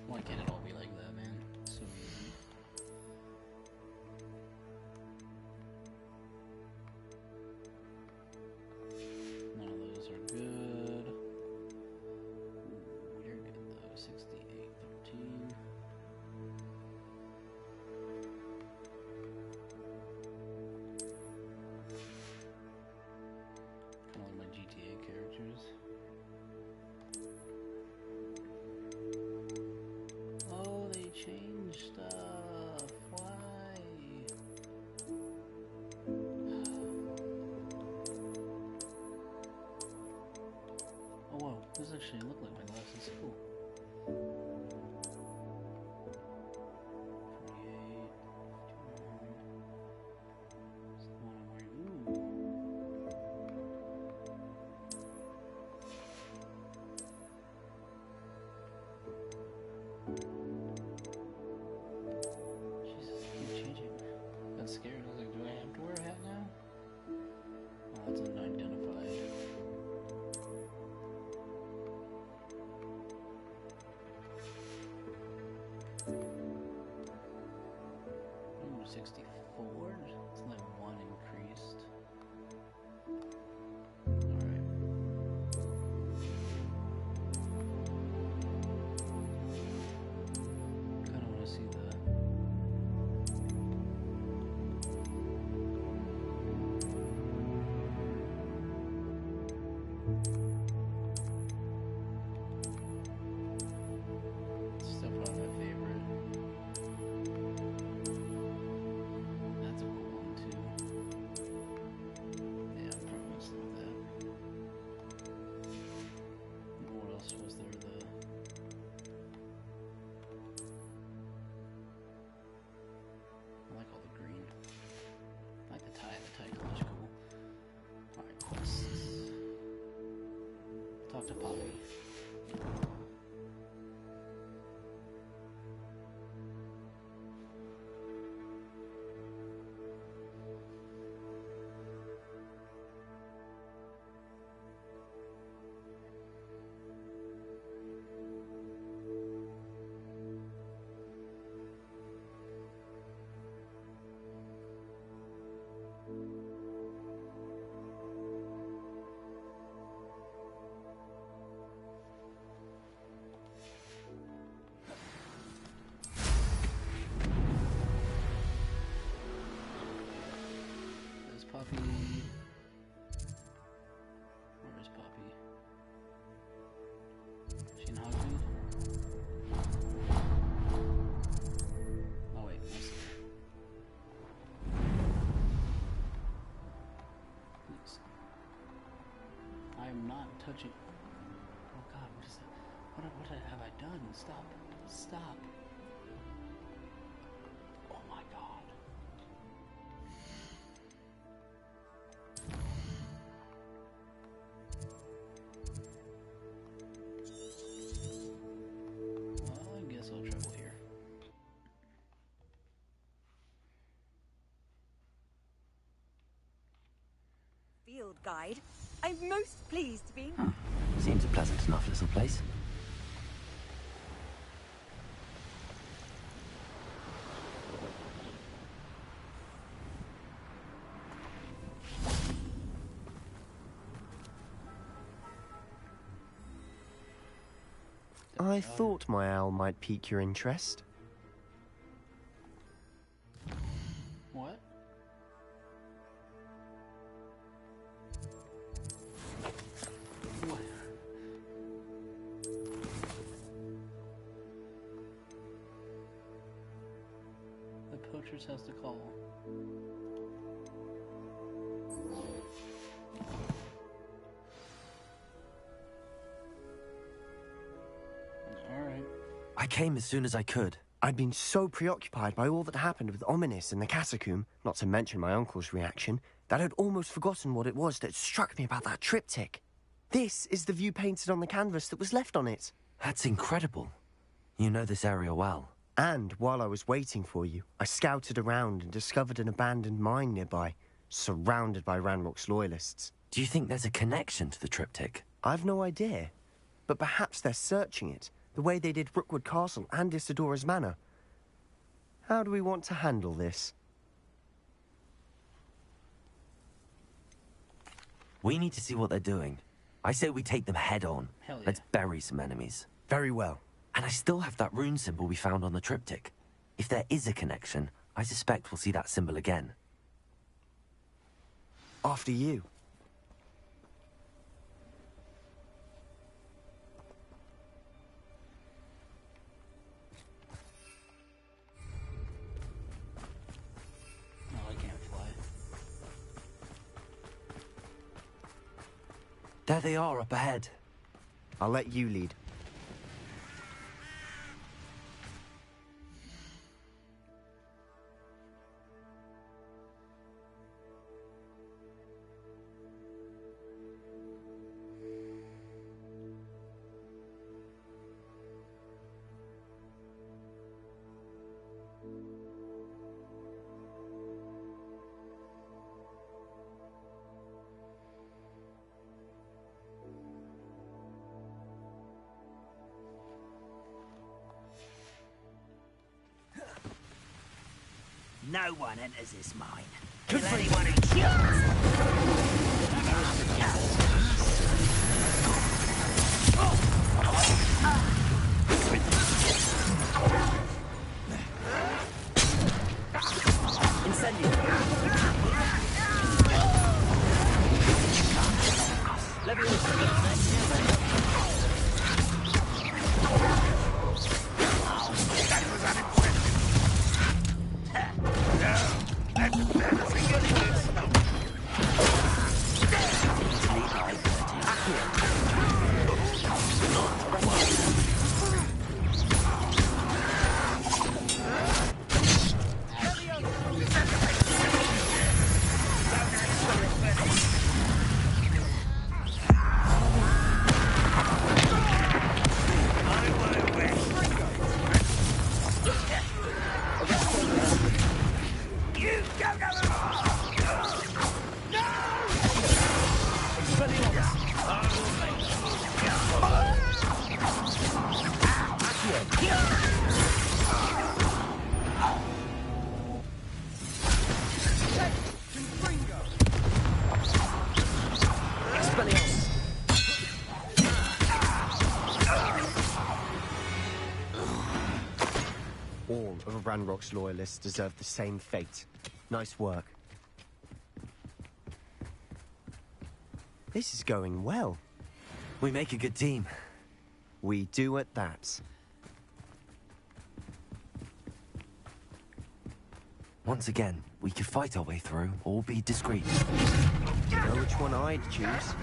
Why can't it all be like that, man? It's so easy. None of those are good. Ooh, you're good though. 68, 13. Kind of like my GTA characters. Oh, they changed stuff. Why? Oh, whoa. This actually look like my glasses. Cool. 48. It's the one I'm wearing. Ooh. Jesus, keep changing. That's scary. I was like, do I have to wear a hat now? Oh, that's unidentified. Ooh, 64? It's only one increased. Alright. Kinda wanna see the still probably my favorite. That's a cool one too. Yeah, I'm probably gonna stick with that. What else was there? I like all the green. I like the tie. The tie color's cool. Alright, quests. Talk to Poppy. There's Poppy. Where is Poppy? Is she in Hogsmeade? Oh wait, I see her. Please. I am not touching. Oh God, what is that? What have I done? Stop. Stop. Oh my God. Well, I guess I'll travel here. Field guide. I'm most pleased to be. Seems a pleasant enough little place. I thought my owl might pique your interest. What? What? The poacher's house to call. Alright. I came as soon as I could. I'd been so preoccupied by all that happened with Ominis in the catacomb, not to mention my uncle's reaction, that I'd almost forgotten what it was that struck me about that triptych. This is the view painted on the canvas that was left on it. That's incredible. You know this area well. And while I was waiting for you, I scouted around and discovered an abandoned mine nearby, surrounded by Ranrock's loyalists. Do you think there's a connection to the triptych? I've no idea, but perhaps they're searching it, the way they did Rookwood Castle and Isidora's Manor. How do we want to handle this? We need to see what they're doing. I say we take them head on. Hell yeah. Let's bury some enemies. Very well. And I still have that rune symbol we found on the triptych. If there is a connection, I suspect we'll see that symbol again. After you. No, I can't fly. There they are up ahead. I'll let you lead. No one enters this mine. Kill anyone who kills! Incendio! All of Ranrock's loyalists deserve the same fate. Nice work. This is going well. We make a good team. We do at that. Once again, we could fight our way through, or be discreet. You know which one I'd choose.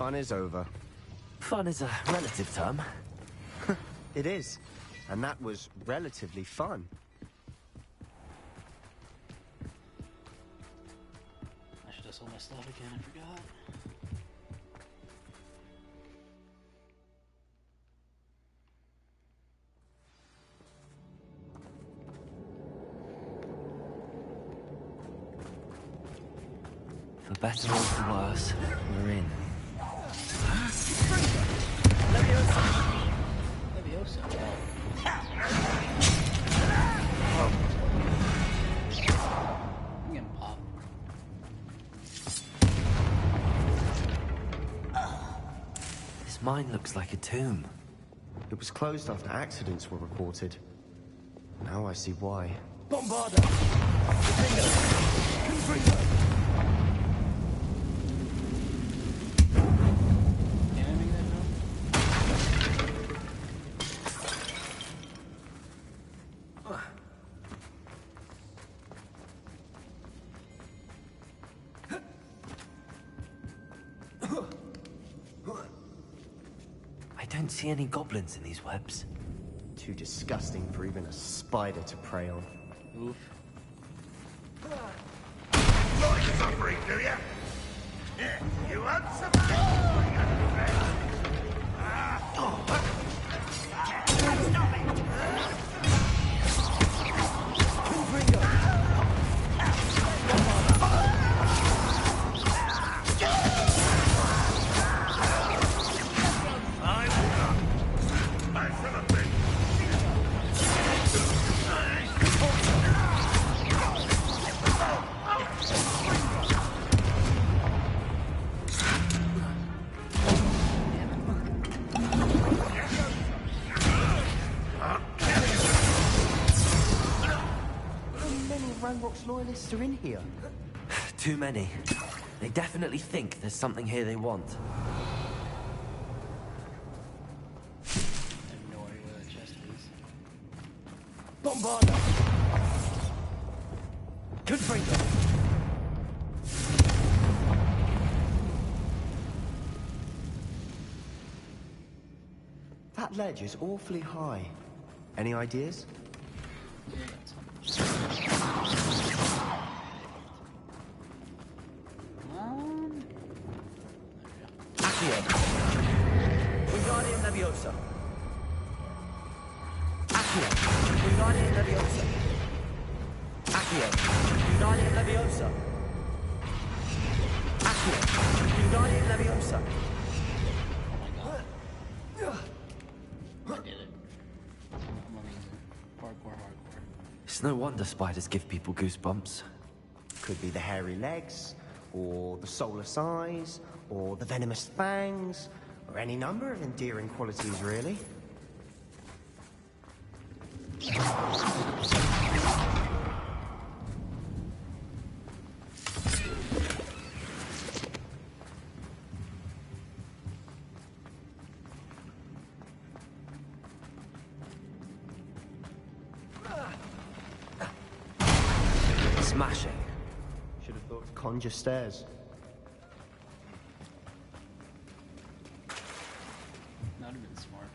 fun is over. Fun is a relative term. It is. And that was relatively fun. I should have sold my stuff again, I forgot. For better or for worse, we're in. Leviosa. I'm getting popped. This mine looks like a tomb. It was closed after accidents were reported. Now I see why. Bombarda! I don't see any goblins in these webs. Too disgusting for even a spider to prey on. Oof. Like suffering, do you? Yeah, you want some? Stop it! Ranrock's loyalists are in here. Too many. They definitely think there's something here they want. I have no idea where that chest is. Bombarda! Confringo! That ledge is awfully high. Any ideas? Accio. Wingardium Leviosa. Accio. Wingardium Leviosa. Accio. Wingardium Leviosa. Accio. Wingardium Leviosa. I did it. I'm amazing. Hardcore. It's no wonder spiders give people goosebumps. Could be the hairy legs, or the soulless eyes, or the venomous fangs, or any number of endearing qualities, really. Smashing. Should have thought to conjure stairs. That would have been smart.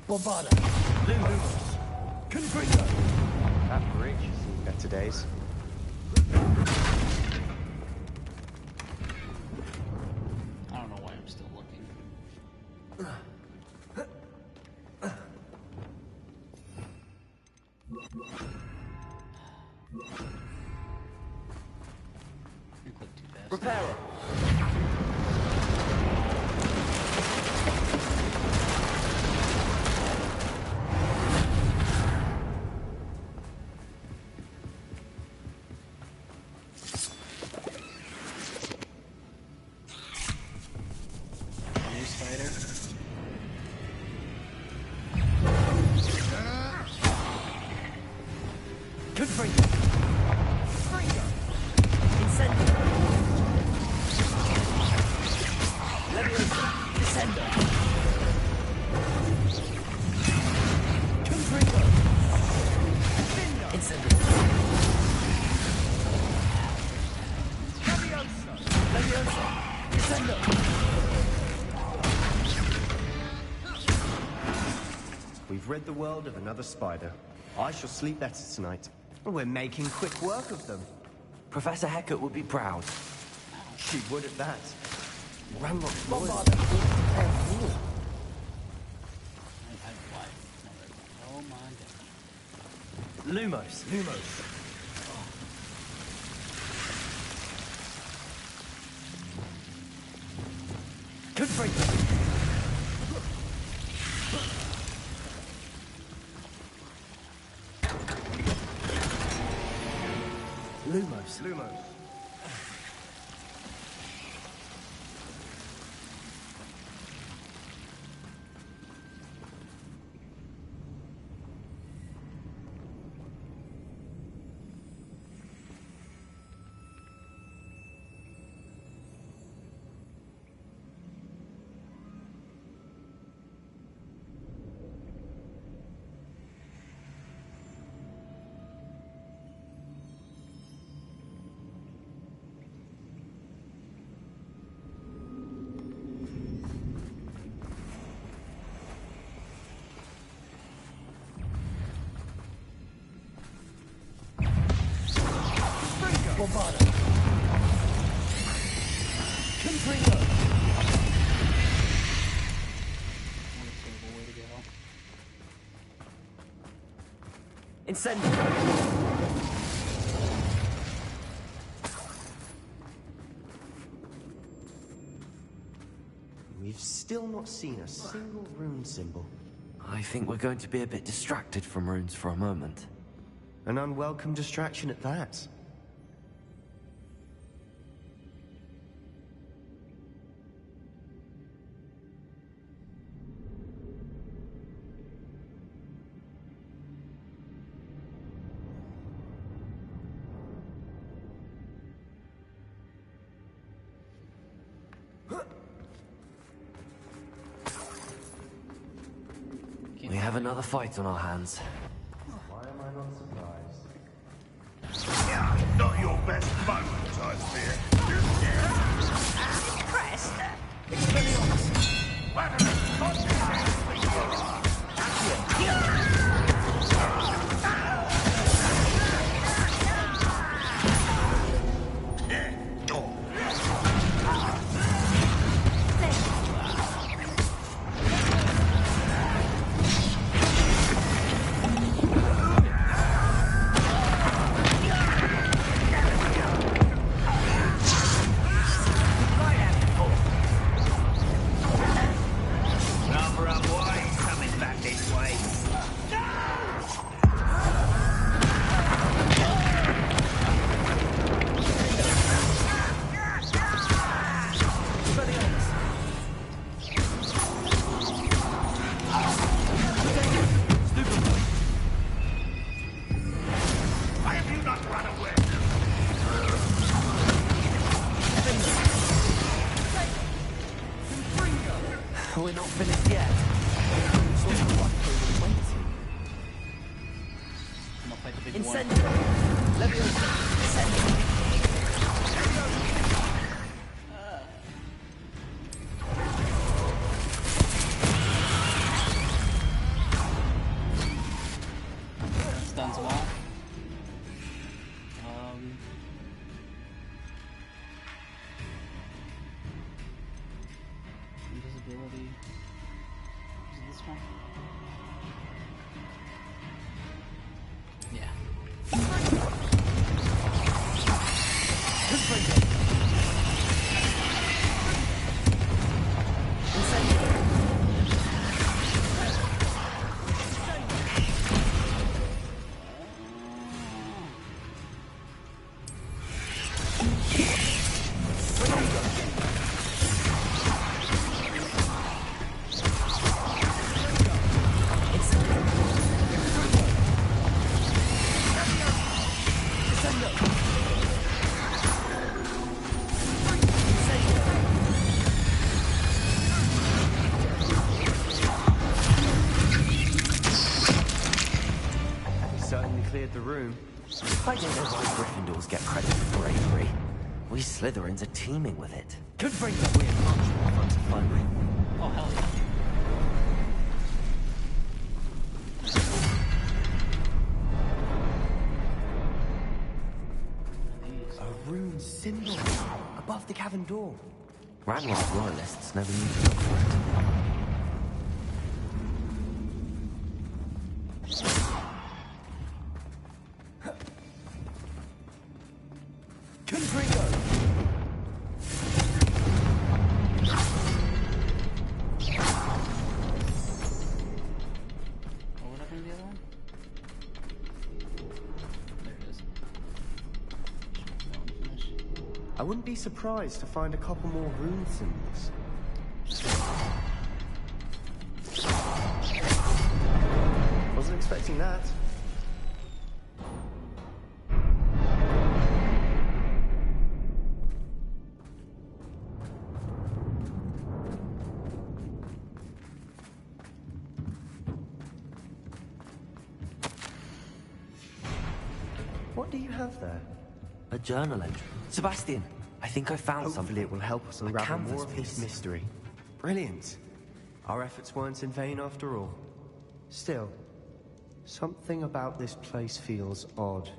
Bombarda. Lumos. Confringo. That bridge has seen better days. I don't know why I'm still looking. You click too fast. Reparo. New spider. Confringo. Incendio. We've rid the world of another spider. I shall sleep better tonight. We're making quick work of them. Professor Hecat would be proud. She would at that. Ramrock's Oh, loyal. my god. Lumos, Lumos. Good for you. Lumos. Lumos. Incendio! We've still not seen a single rune symbol. I think we're going to be a bit distracted from runes for a moment. An unwelcome distraction at that. We have another fight on our hands. Why am I not surprised? Yeah, not your best moment, I fear. Impressed? We're not finished yet. Incendio! Stuns them all. Invisibility. Is it this one? Yeah. Certainly cleared the room. I don't know why Gryffindors get credit for bravery. We Slytherins are teeming with it. Could bring the weird much more fun to fun with. Oh, hell yeah. A rune symbol above the cavern door. Ranrock royalists never knew to look for it. I wouldn't be surprised to find a couple more rune symbols. Wasn't expecting that. What do you have there? A journal entry. Sebastian, I think I found something. Hopefully it will help us unravel more of this mystery. Brilliant. Our efforts weren't in vain after all. Still, something about this place feels odd.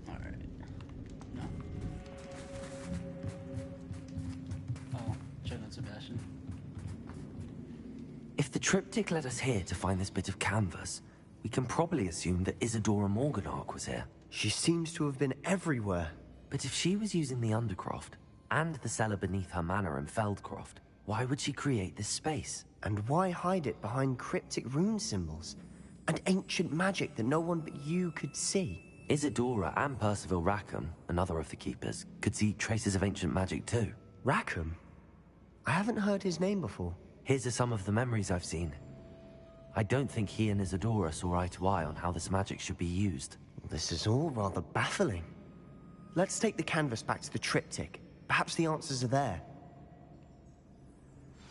Alright. No. Oh, check on Sebastian. If the triptych led us here to find this bit of canvas, we can probably assume that Isadora Morganach was here. She seems to have been everywhere. But if she was using the Undercroft, and the cellar beneath her manor in Feldcroft, why would she create this space? And why hide it behind cryptic rune symbols? And ancient magic that no one but you could see? Isadora and Percival Rackham, another of the Keepers, could see traces of ancient magic too. Rackham? I haven't heard his name before. His are some of the memories I've seen. I don't think he and Isadora saw eye to eye on how this magic should be used. This is all rather baffling. Let's take the canvas back to the triptych. Perhaps the answers are there.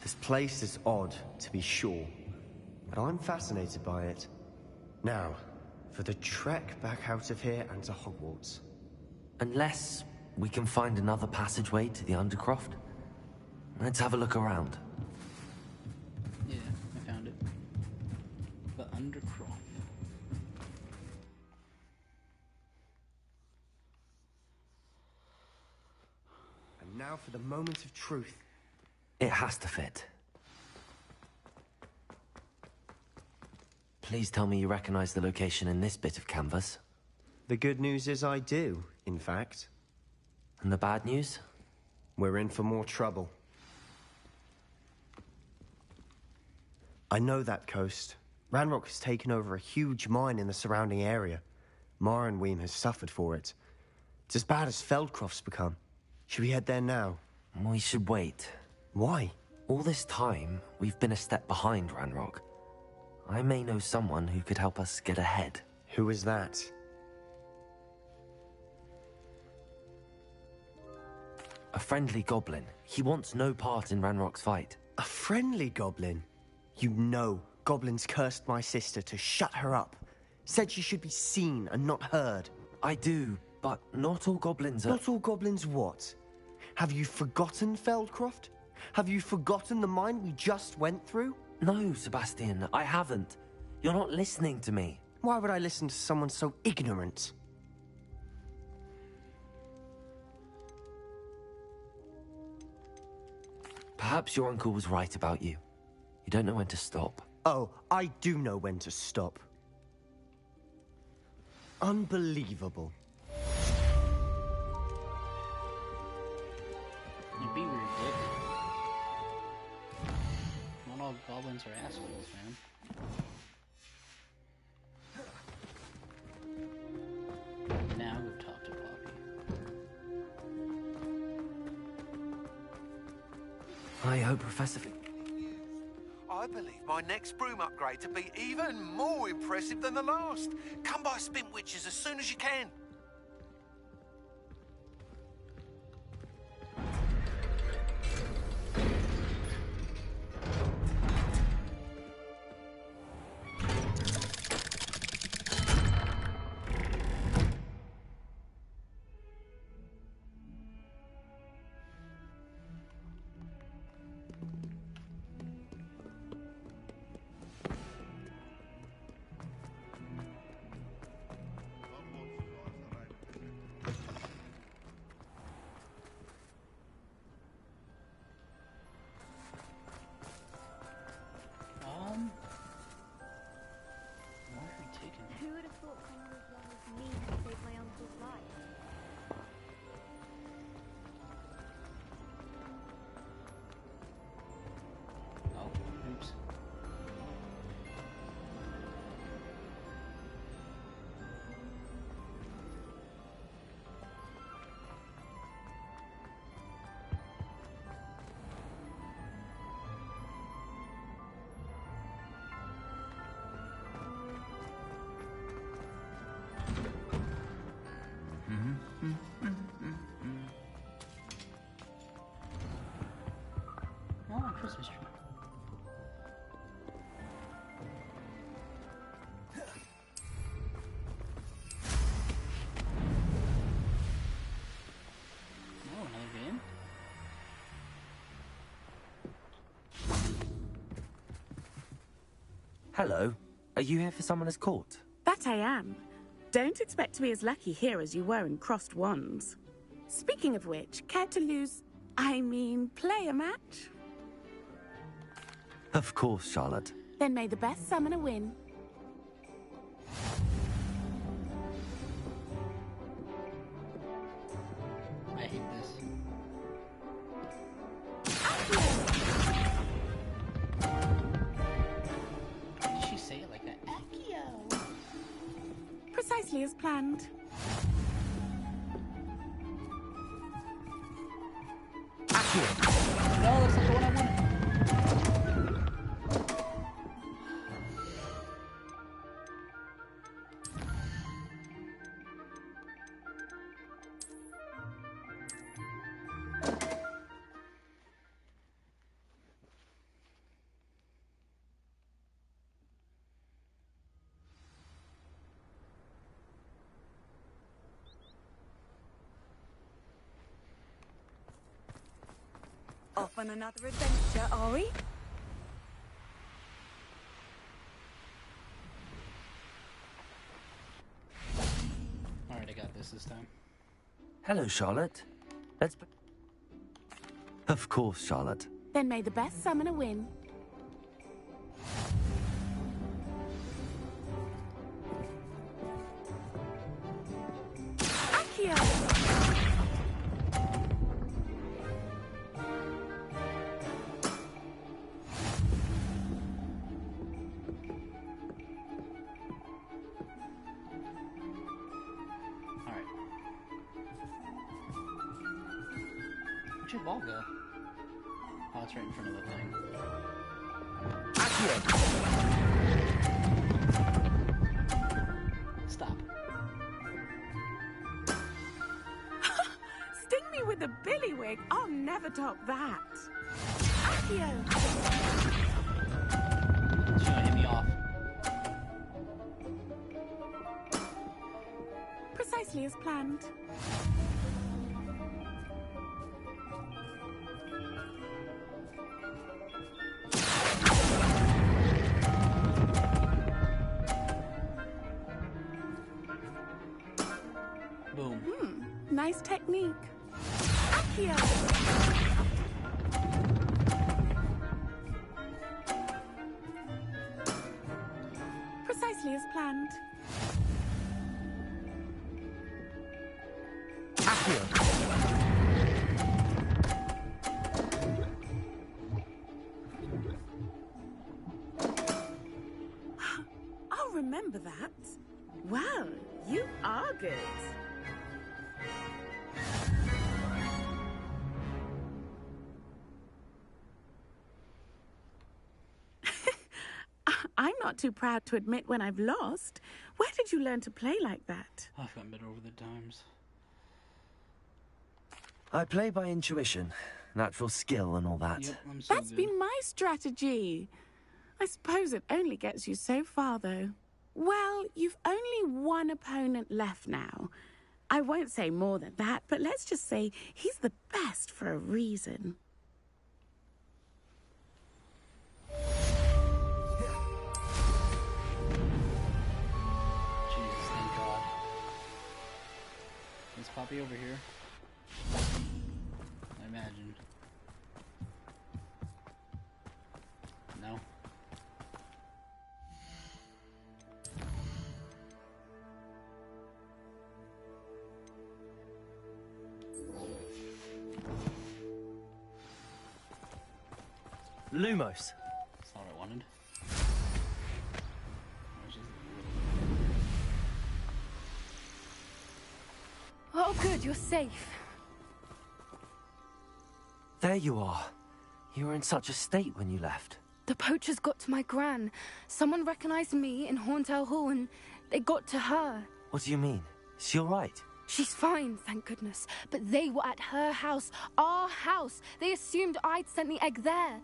This place is odd, to be sure, but I'm fascinated by it. Now, for the trek back out of here and to Hogwarts. Unless we can find another passageway to the Undercroft. Let's have a look around. Yeah, I found it. The Undercroft. And now for the moment of truth. It has to fit. Please tell me you recognize the location in this bit of canvas. The good news is I do, in fact. And the bad news? We're in for more trouble. I know that coast. Ranrock has taken over a huge mine in the surrounding area. Mornweem has suffered for it. It's as bad as Feldcroft's become. Should we head there now? We should wait. Why? All this time, we've been a step behind Ranrock. I may know someone who could help us get ahead. Who is that? A friendly goblin. He wants no part in Ranrock's fight. A friendly goblin? You know, goblins cursed my sister to shut her up. Said she should be seen and not heard. I do, but not all goblins are... Not all goblins what? Have you forgotten Feldcroft? Have you forgotten the mine we just went through? No, Sebastian, I haven't. You're not listening to me. Why would I listen to someone so ignorant? Perhaps your uncle was right about you. You don't know when to stop. Oh, I do know when to stop. Unbelievable. You'd be weird, Dick. Not all goblins are assholes, man. Now go talk to Poppy. I hope Professor... I believe my next broom upgrade to be even more impressive than the last. Come by Spintwitches as soon as you can. Hello. Are you here for Summoner's Court? That I am. Don't expect to be as lucky here as you were in Crossed Wands. Speaking of which, care to play a match? Of course, Charlotte. Then may the best summoner win. I hate this. Why did she say it like that? Accio! Precisely as planned. Accio! No, that's not the one I wanted. Off on another adventure, are we? Alright, I got this time. Hello, Charlotte. Let's... Of course, Charlotte. Then may the best summoner win. Accio! Where'd your ball go? Oh, it's right in front of the thing. Stop. Sting me with a billywig. I'll never top that. Accio! She's gonna hit me off. Precisely as planned. Boom. Nice technique. Accio! Precisely as planned. I'll remember that. Well, you are good. I'm not too proud to admit when I've lost. Where did you learn to play like that? I've gotten better over the times. I play by intuition, natural skill and all that. Yep, I'm so That's good. been my strategy. I suppose it only gets you so far, though. Well, you've only one opponent left now. I won't say more than that, but let's just say he's the best for a reason. Jesus, thank God. Is Poppy over here? I imagine. No. Lumos. That's not what I wanted. Oh, good, you're safe. There you are. You were in such a state when you left. The poachers got to my gran. Someone recognized me in Horntail Hall and they got to her. What do you mean? Is she all right? She's fine, thank goodness. But they were at her house, our house. They assumed I'd sent the egg there.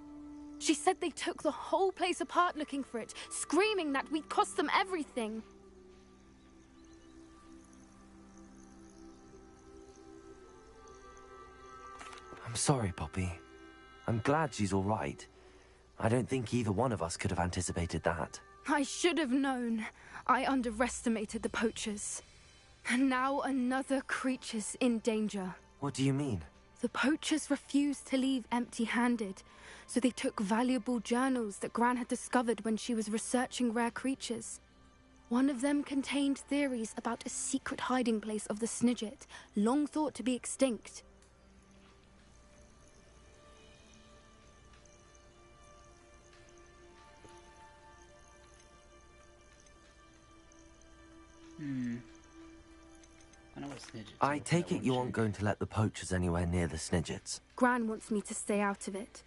She said they took the whole place apart looking for it, screaming that we'd cost them everything. I'm sorry, Poppy. I'm glad she's all right. I don't think either one of us could have anticipated that. I should have known. I underestimated the poachers. And now another creature's in danger. What do you mean? The poachers refused to leave empty-handed, so they took valuable journals that Gran had discovered when she was researching rare creatures. One of them contained theories about a secret hiding place of the Snidget, long thought to be extinct. I know what Snidgets I take it you aren't going to let the poachers anywhere near the Snidgets. Gran wants me to stay out of it,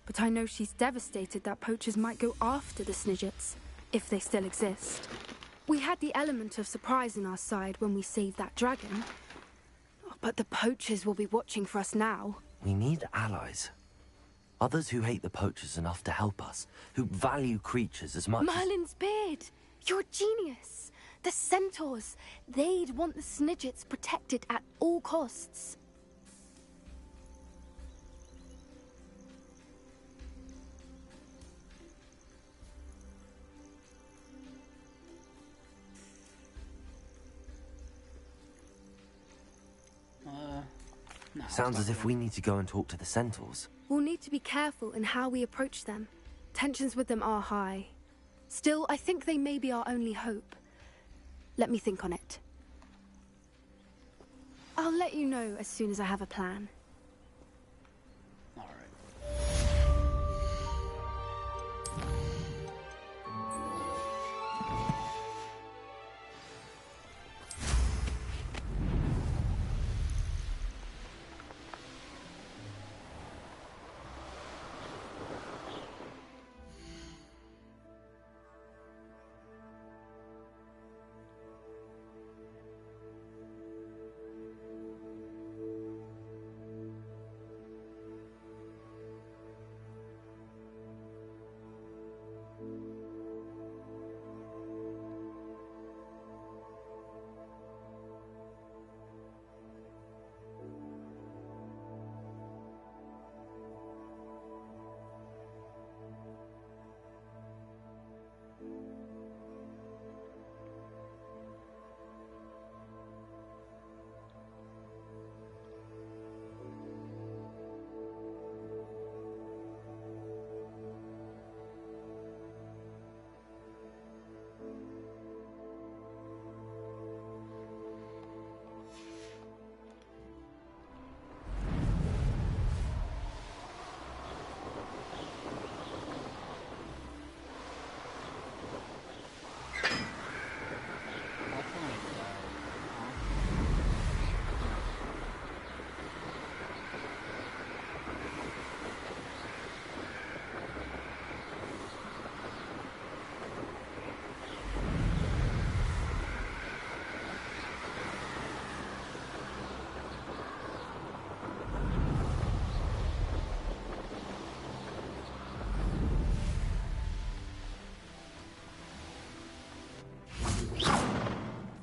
but I know she's devastated that poachers might go after the Snidgets, if they still exist. We had the element of surprise on our side when we saved that dragon, but the poachers will be watching for us now. We need allies. Others who hate the poachers enough to help us, who value creatures as much Merlin's beard! You're a genius! The centaurs! They'd want the Snidgets protected at all costs. No, Sounds as if we need to go and talk to the centaurs. We'll need to be careful in how we approach them. Tensions with them are high. Still, I think they may be our only hope. Let me think on it. I'll let you know as soon as I have a plan.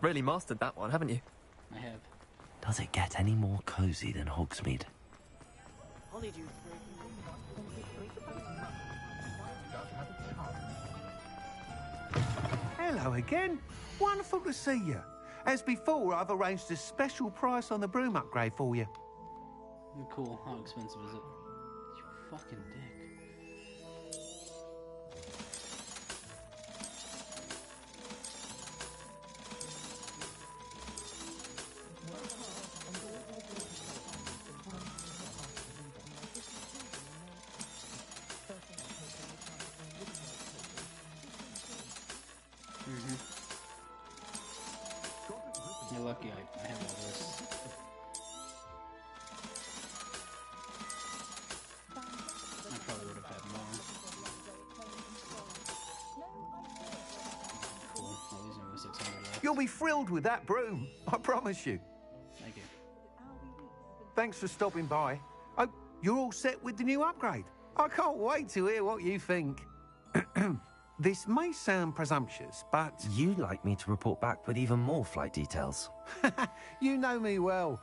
Really mastered that one, haven't you? I have. Does it get any more cozy than Hogsmeade? Hello again. Wonderful to see you. As before, I've arranged a special price on the broom upgrade for you. Cool. How expensive is it? You fucking dick. You're lucky I have all this. I probably would have had more. Cool. At least only 600 left. You'll be thrilled with that broom, I promise you. Thank you. Thanks for stopping by. Oh, you're all set with the new upgrade. I can't wait to hear what you think. This may sound presumptuous, but... You'd like me to report back with even more flight details. You know me well.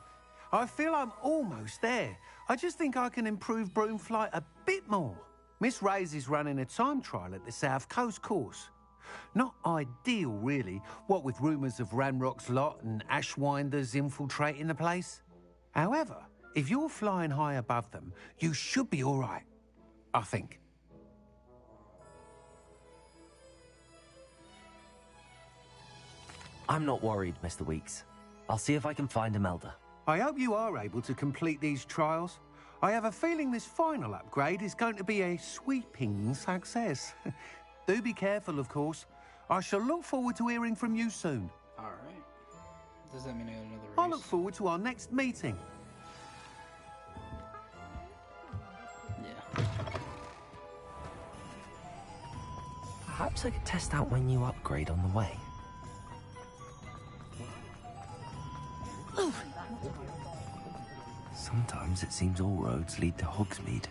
I feel I'm almost there. I just think I can improve broom flight a bit more. Miss Reyes is running a time trial at the South Coast course. Not ideal, really, what with rumours of Ranrock's lot and Ashwinders infiltrating the place. However, if you're flying high above them, you should be all right, I think. I'm not worried, Mr. Weeks. I'll see if I can find Imelda. I hope you are able to complete these trials. I have a feeling this final upgrade is going to be a sweeping success. Do be careful, of course. I shall look forward to hearing from you soon. Alright. Does that mean I got another race? I look forward to our next meeting. Yeah. Perhaps I could test out my new upgrade on the way. Sometimes it seems all roads lead to Hogsmeade.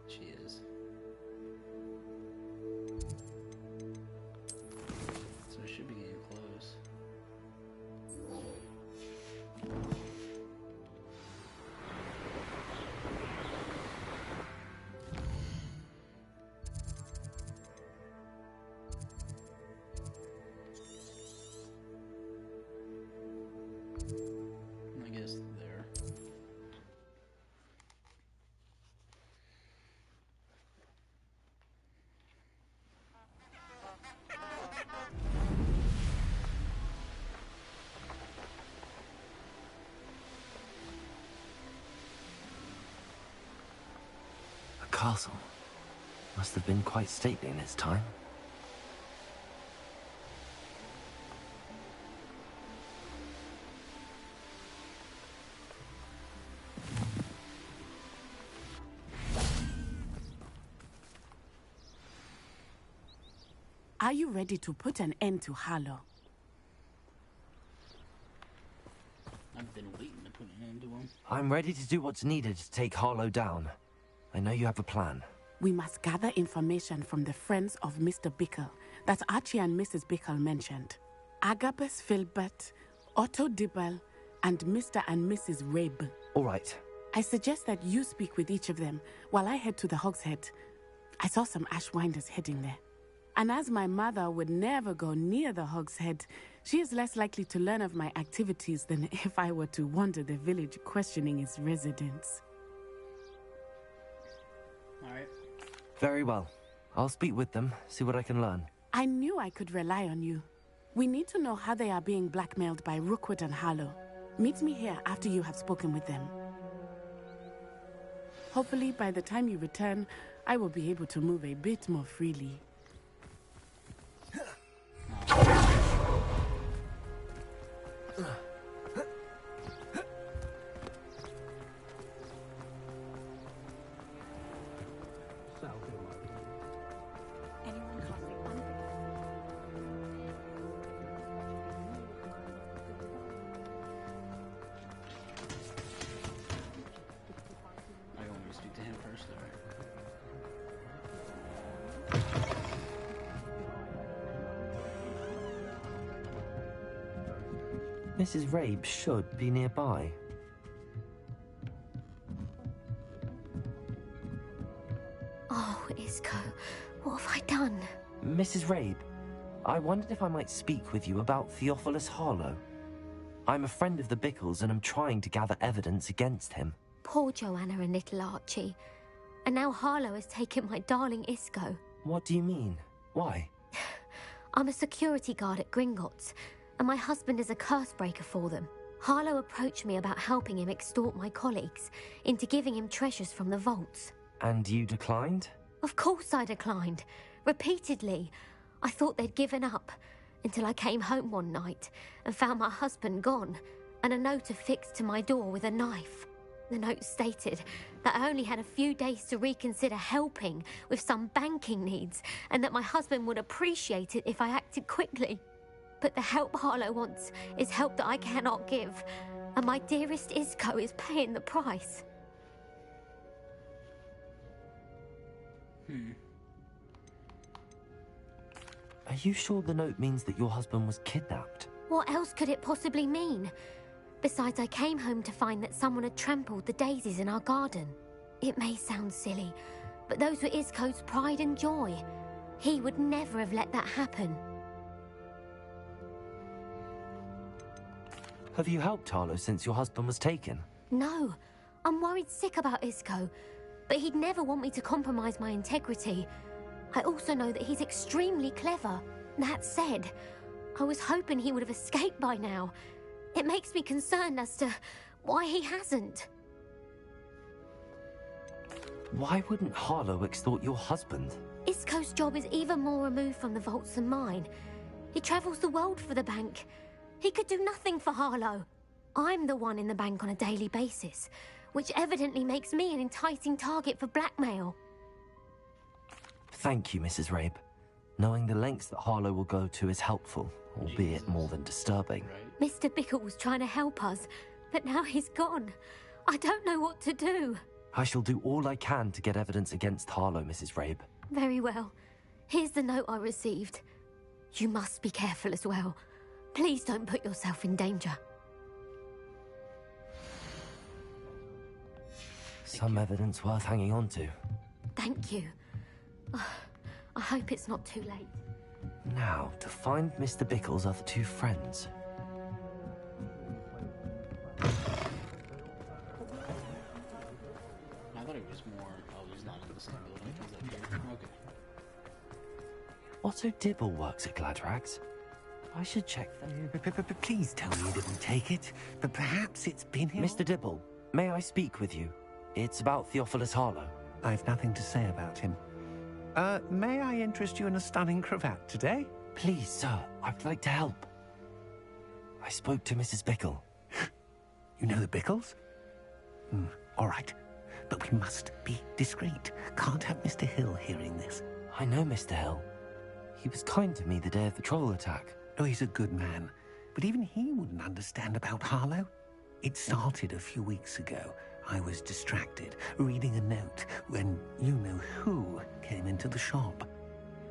She is. So it should be getting close. I guess there. A castle. Must have been quite stately in its time. Are you ready to put an end to Harlow? I've been waiting to put an end to him. I'm ready to do what's needed to take Harlow down. I know you have a plan. We must gather information from the friends of Mr. Bickle that Archie and Mrs. Bickle mentioned. Agabus Filbert, Otto Dibble, and Mr. and Mrs. Rabe. All right. I suggest that you speak with each of them while I head to the Hogshead. I saw some Ashwinders heading there. And as my mother would never go near the Hogshead, she is less likely to learn of my activities than if I were to wander the village questioning its residents. All right. Very well. I'll speak with them, see what I can learn. I knew I could rely on you. We need to know how they are being blackmailed by Rookwood and Harlow. Meet me here after you have spoken with them. Hopefully, by the time you return, I will be able to move a bit more freely. I want me to speak to him first, though. Mrs. Rabe should be nearby. Oh, Isco, what have I done? Mrs. Rabe, I wondered if I might speak with you about Theophilus Harlow. I'm a friend of the Bickles and I'm trying to gather evidence against him. Poor Joanna and little Archie. And now Harlow has taken my darling Isco. What do you mean? Why? I'm a security guard at Gringotts, and my husband is a curse breaker for them. Harlow approached me about helping him extort my colleagues into giving him treasures from the vaults. And you declined? Of course I declined. Repeatedly. I thought they'd given up, until I came home one night and found my husband gone, and a note affixed to my door with a knife. The note stated that I only had a few days to reconsider helping with some banking needs, and that my husband would appreciate it if I acted quickly. But the help Harlow wants is help that I cannot give, and my dearest Isco is paying the price. Are you sure the note means that your husband was kidnapped? What else could it possibly mean? Besides, I came home to find that someone had trampled the daisies in our garden. It may sound silly, but those were Isco's pride and joy. He would never have let that happen. Have you helped Harlow since your husband was taken? No, I'm worried sick about Isco, but he'd never want me to compromise my integrity. I also know that he's extremely clever. That said, I was hoping he would have escaped by now. It makes me concerned as to why he hasn't. Why wouldn't Harlow extort your husband? Isco's job is even more removed from the vaults than mine. He travels the world for the bank. He could do nothing for Harlow. I'm the one in the bank on a daily basis, which evidently makes me an enticing target for blackmail. Thank you, Mrs. Rabe. Knowing the lengths that Harlow will go to is helpful, albeit more than disturbing. Mr. Bickle was trying to help us, but now he's gone. I don't know what to do. I shall do all I can to get evidence against Harlow, Mrs. Rabe. Very well. Here's the note I received. You must be careful as well. Please don't put yourself in danger. Some evidence worth hanging on to. Thank you. I hope it's not too late. Now, to find Mr. Bickle's other two friends. I thought it was more... Oh, he's not in the same building. He's up here. Okay. Otto Dibble works at Gladrags. I should check that. Please tell me you didn't take it, but perhaps it's been here. Mr. Dibble, may I speak with you? It's about Theophilus Harlow. I've nothing to say about him. May I interest you in a stunning cravat today? Please, sir, I'd like to help. I spoke to Mrs. Bickle. You know the Bickles? All right, but we must be discreet. Can't have Mr. Hill hearing this. I know Mr. Hill. He was kind to me the day of the troll attack. Oh, he's a good man. But even he wouldn't understand about Harlow. It started a few weeks ago. I was distracted, reading a note, when you-know-who came into the shop.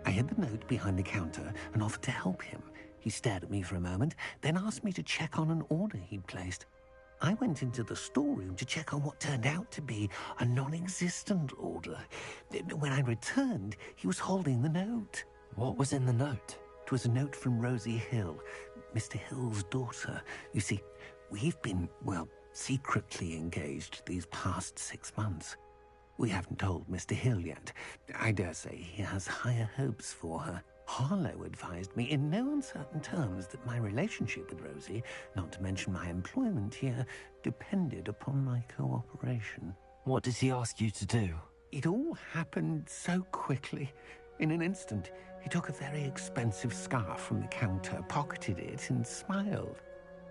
I hid the note behind the counter and offered to help him. He stared at me for a moment, then asked me to check on an order he'd placed. I went into the storeroom to check on what turned out to be a non-existent order. When I returned, he was holding the note. What was in the note? It was a note from Rosie Hill, Mr. Hill's daughter. You see, we've been, well, secretly engaged these past 6 months. We haven't told Mr. Hill yet. I dare say he has higher hopes for her. Harlow advised me in no uncertain terms that my relationship with Rosie, not to mention my employment here, depended upon my cooperation. What did he ask you to do? It all happened so quickly. In an instant, he took a very expensive scarf from the counter, pocketed it, and smiled.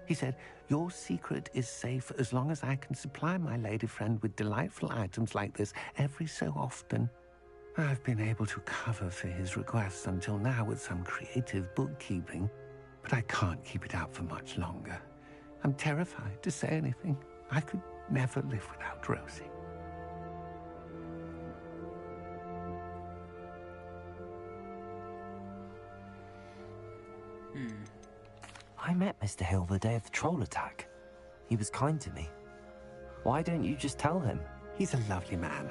He said, "Your secret is safe as long as I can supply my lady friend with delightful items like this every so often." I've been able to cover for his requests until now with some creative bookkeeping, but I can't keep it up for much longer. I'm terrified to say anything. I could never live without Rosie. I met Mr. Hill the day of the troll attack. He was kind to me. Why don't you just tell him? He's a lovely man.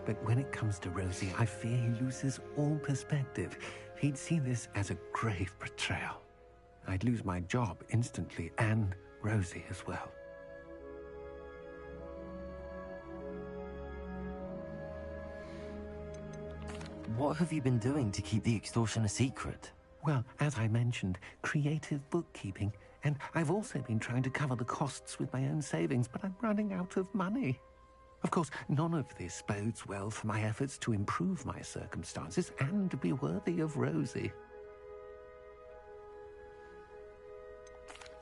But when it comes to Rosie, I fear he loses all perspective. He'd see this as a grave betrayal. I'd lose my job instantly, and Rosie as well. What have you been doing to keep the extortion a secret? Well, as I mentioned, creative bookkeeping. And I've also been trying to cover the costs with my own savings, but I'm running out of money. Of course, none of this bodes well for my efforts to improve my circumstances and to be worthy of Rosie.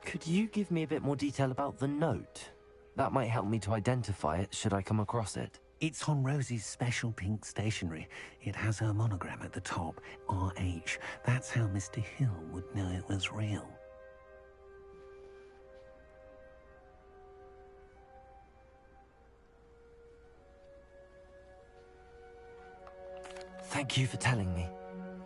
Could you give me a bit more detail about the note? That might help me to identify it should I come across it. It's on Rosie's special pink stationery. It has her monogram at the top, RH. That's how Mr. Hill would know it was real. Thank you for telling me.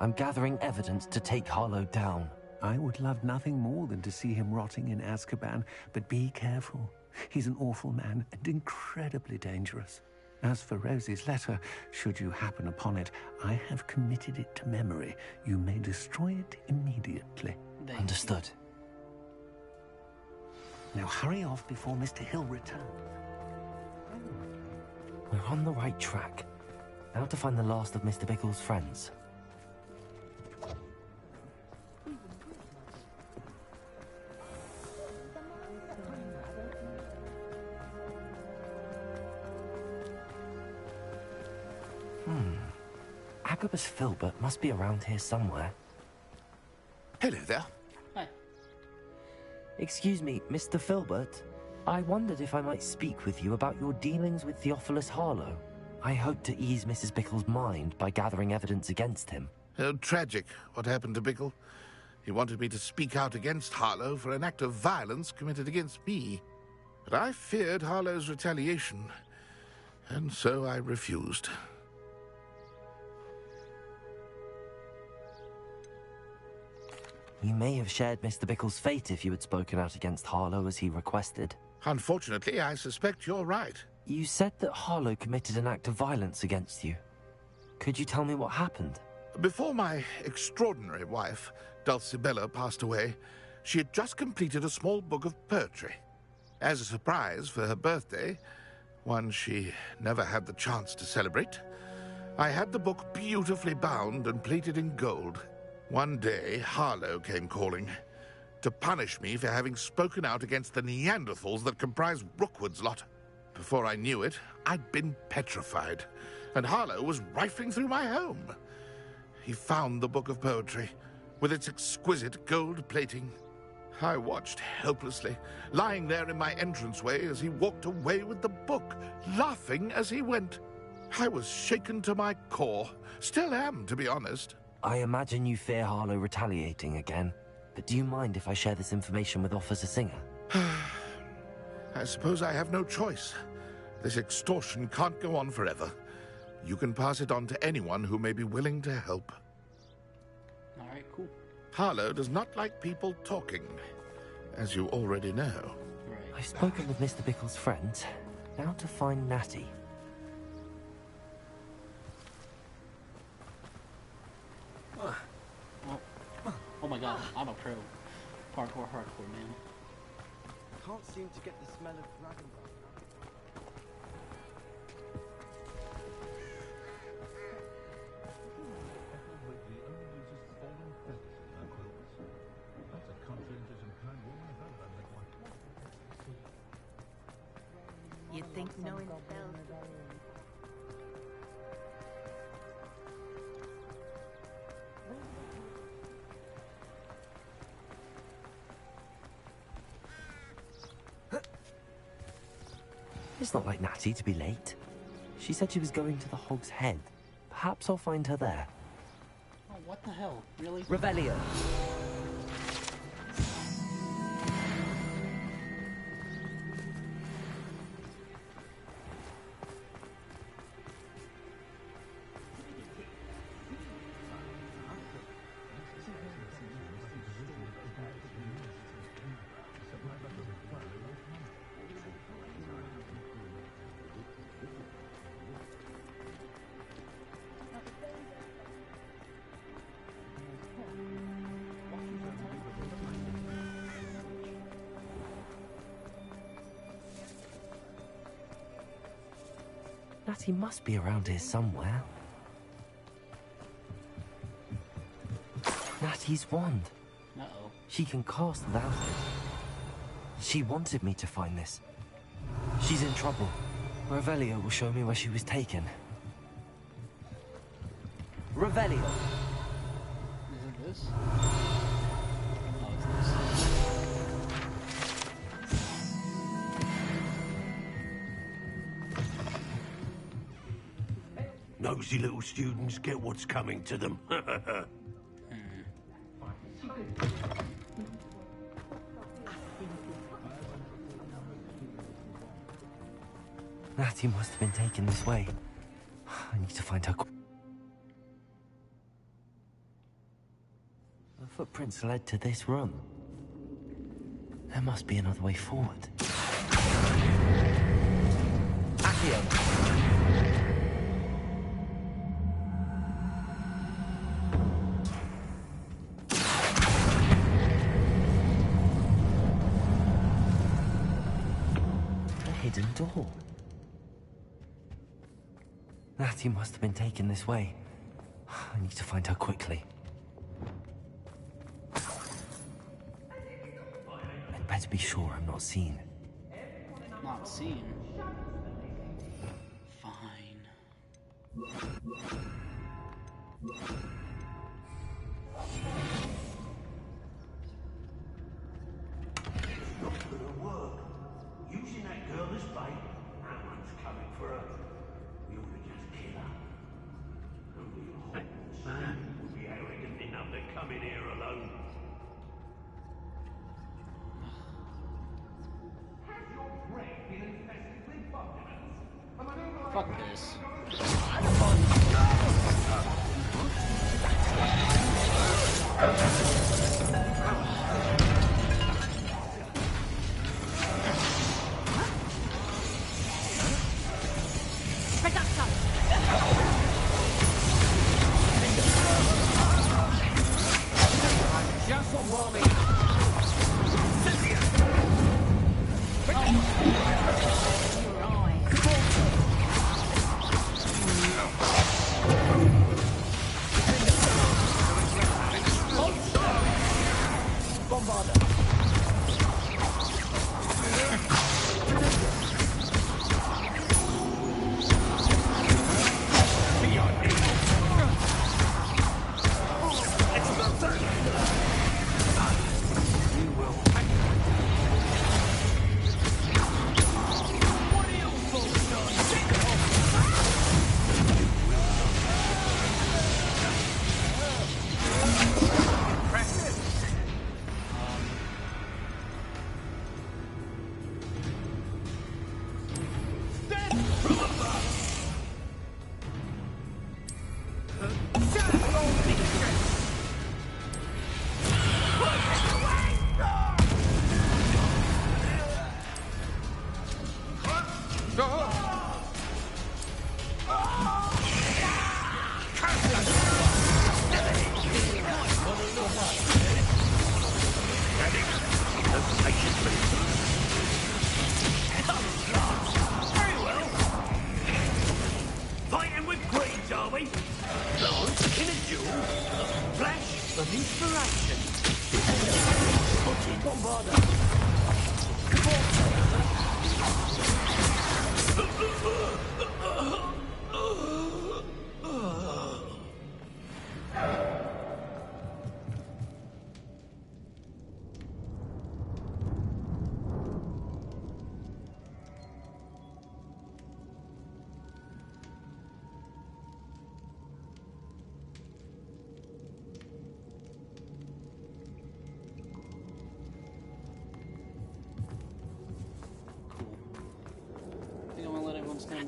I'm gathering evidence to take Harlow down. I would love nothing more than to see him rotting in Azkaban, but be careful. He's an awful man and incredibly dangerous. As for Rosie's letter, should you happen upon it, I have committed it to memory. You may destroy it immediately. Understood. Now hurry off before Mr. Hill returns. We're on the right track. Now to find the last of Mr. Bickle's friends. Agabus Filbert must be around here somewhere. Hello there. Hi. Excuse me, Mr. Filbert. I wondered if I might speak with you about your dealings with Theophilus Harlow. I hope to ease Mrs. Bickle's mind by gathering evidence against him. Oh, tragic what happened to Bickle. He wanted me to speak out against Harlow for an act of violence committed against me. But I feared Harlow's retaliation, and so I refused. You may have shared Mr. Bickle's fate if you had spoken out against Harlow as he requested. Unfortunately, I suspect you're right. You said that Harlow committed an act of violence against you. Could you tell me what happened? Before my extraordinary wife, Dulcibella, passed away, she had just completed a small book of poetry. As a surprise for her birthday, one she never had the chance to celebrate, I had the book beautifully bound and plated in gold. One day, Harlow came calling to punish me for having spoken out against the Neanderthals that comprise Rookwood's lot. Before I knew it, I'd been petrified, and Harlow was rifling through my home. He found the book of poetry, with its exquisite gold plating. I watched helplessly, lying there in my entranceway as he walked away with the book, laughing as he went. I was shaken to my core, still am, to be honest. I imagine you fear Harlow retaliating again, but do you mind if I share this information with Officer Singer? I suppose I have no choice. This extortion can't go on forever. You can pass it on to anyone who may be willing to help. Alright, cool. Harlow does not like people talking, as you already know. I've spoken with Mr. Bickle's friends. Now to find Natty. Oh my god, I'm a pro. Hardcore, man. Can't seem to get the smell of dragon breath. You'd think knowing spells. It's not like Natty to be late. She said she was going to the Hog's Head. Perhaps I'll find her there. Oh, what the hell? Really? Revelio. Natty must be around here somewhere. Natty's wand. Uh-oh. She can cast without it. She wanted me to find this. She's in trouble. Revelio will show me where she was taken. Revelio! Is it this? Oh, it's this. Nosy little students get what's coming to them. Natty must have been taken this way. I need to find her. The footprints led to this room. There must be another way forward. Accio! Hidden door. Natty must have been taken this way. I need to find her quickly. I'd better be sure I'm not seen. Not seen? Fine. Using that girl as bait, no one's coming for her. We ought to just kill her. Only a Hogwarts man would be arrogant enough to come in here alone. Has your brain been infested with buggers? Fuck this. Just one warming. Very well. Fighting with greens, are we? Blood in a duel. Flash of inspiration. Bombarder.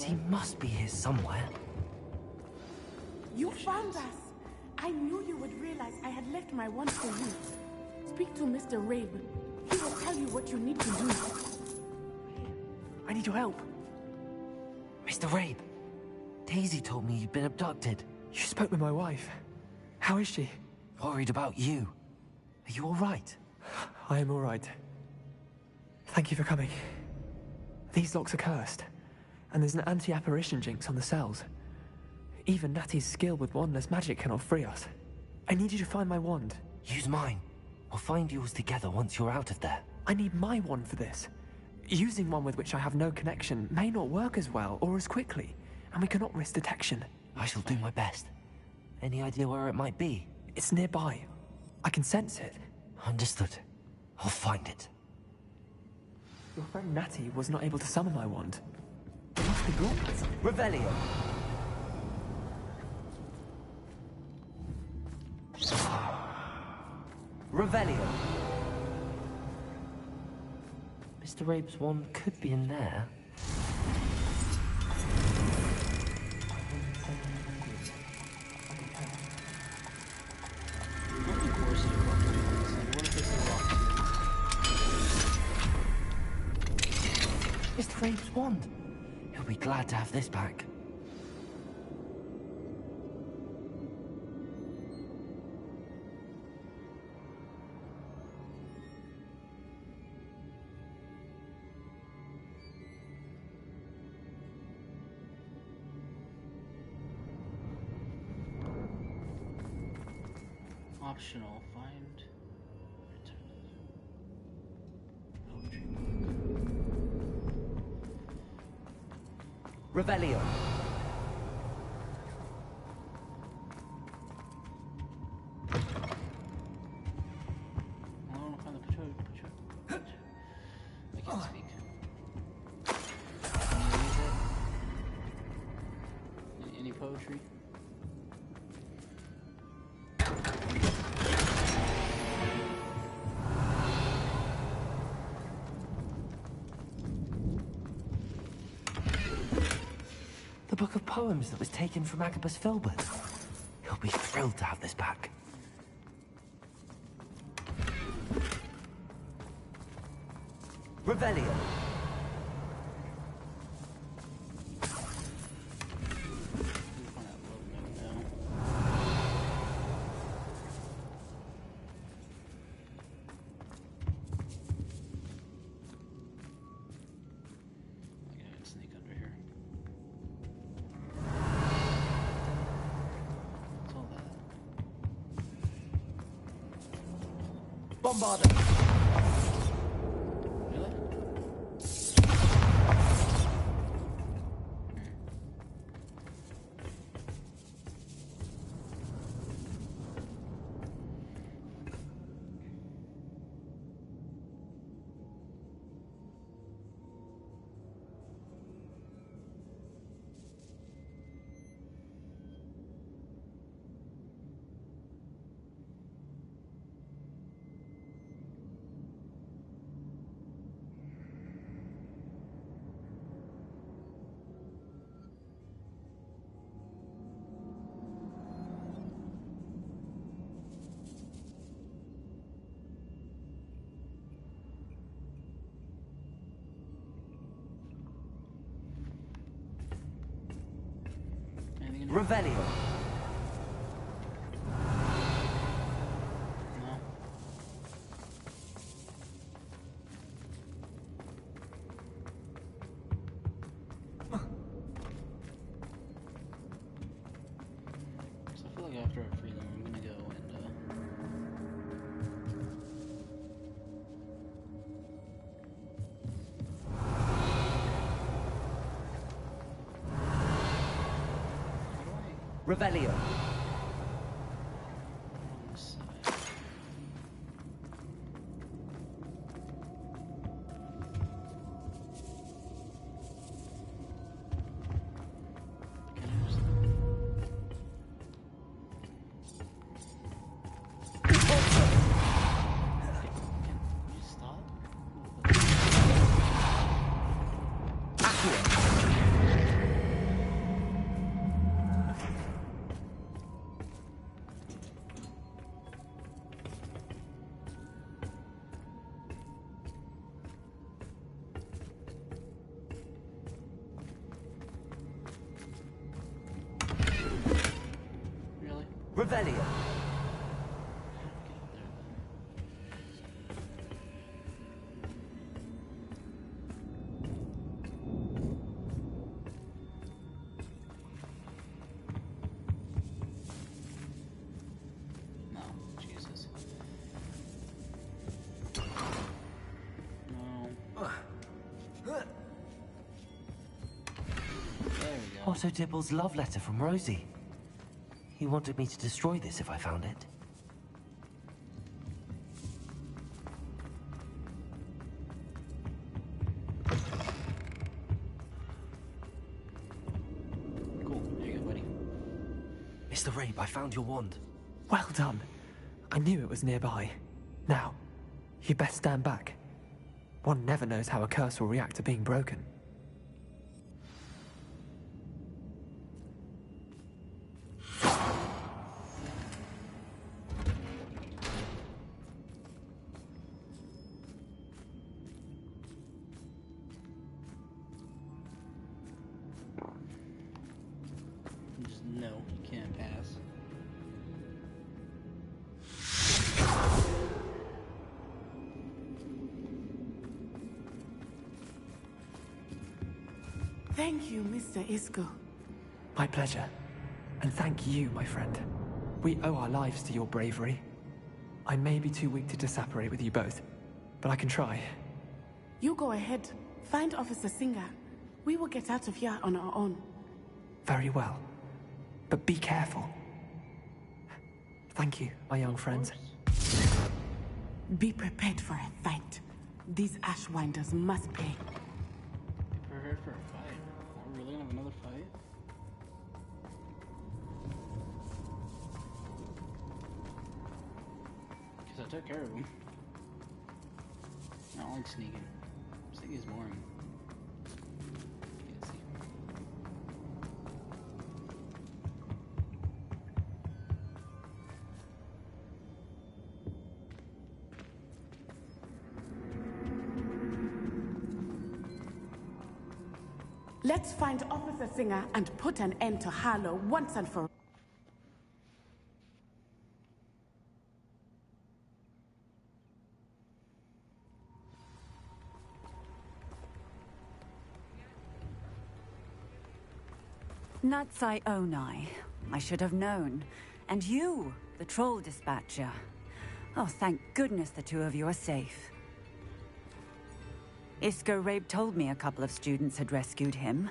He must be here somewhere. You found us! I knew you would realize I had left my wand for you. Speak to Mr. Rabe. He will tell you what you need to do. I need your help. Mr. Rabe, Daisy told me you'd been abducted. You spoke with my wife. How is she? Worried about you. Are you all right? I am all right. Thank you for coming. These locks are cursed, and there's an anti-apparition jinx on the cells. Even Natty's skill with wandless magic cannot free us. I need you to find my wand. Use mine. We'll find yours together once you're out of there. I need my wand for this. Using one with which I have no connection may not work as well or as quickly, and we cannot risk detection. I shall do my best. Any idea where it might be? It's nearby. I can sense it. Understood. I'll find it. Your friend Natty was not able to summon my wand. It must be blocked. Revelio. Revelio. Mr. Rabe's wand could be in there. Mr. Rabe's wand. He'll be glad to have this back. Optional. Find. Revelio. I want to find the I can't speak. Any poetry? The book of poems that was taken from Agabus Filbert. He'll be thrilled to have this back. Revelio. Bombarder. Revelio. No. So I feel like after I free them, I'm gonna go and Revelio. Revelio. no, Jesus. No. There we go. Otto Dibble's love letter from Rosie. He wanted me to destroy this if I found it. Cool. There you go, buddy. Mr. Rabe, I found your wand. Well done. I knew it was nearby. Now, you best stand back. One never knows how a curse will react to being broken. Just no, you can't pass. Thank you, Mr. Isco. My pleasure. And thank you, my friend. We owe our lives to your bravery. I may be too weak to disapparate with you both, but I can try. You go ahead. Find Officer Singer. We will get out of here on our own. Very well. But be careful. Thank you, my young friends. Be prepared for a fight. These Ashwinders must pay. Prepared for a fight? Are we really gonna have another fight? Because I took care of him. I don't like sneaking. Sneaking is boring. Can't see. Let's find Officer Singer and put an end to Harlow once and for all. Natsai Onai. I should have known. And you, the troll dispatcher. Oh, thank goodness the two of you are safe. Isco Rabe told me a couple of students had rescued him.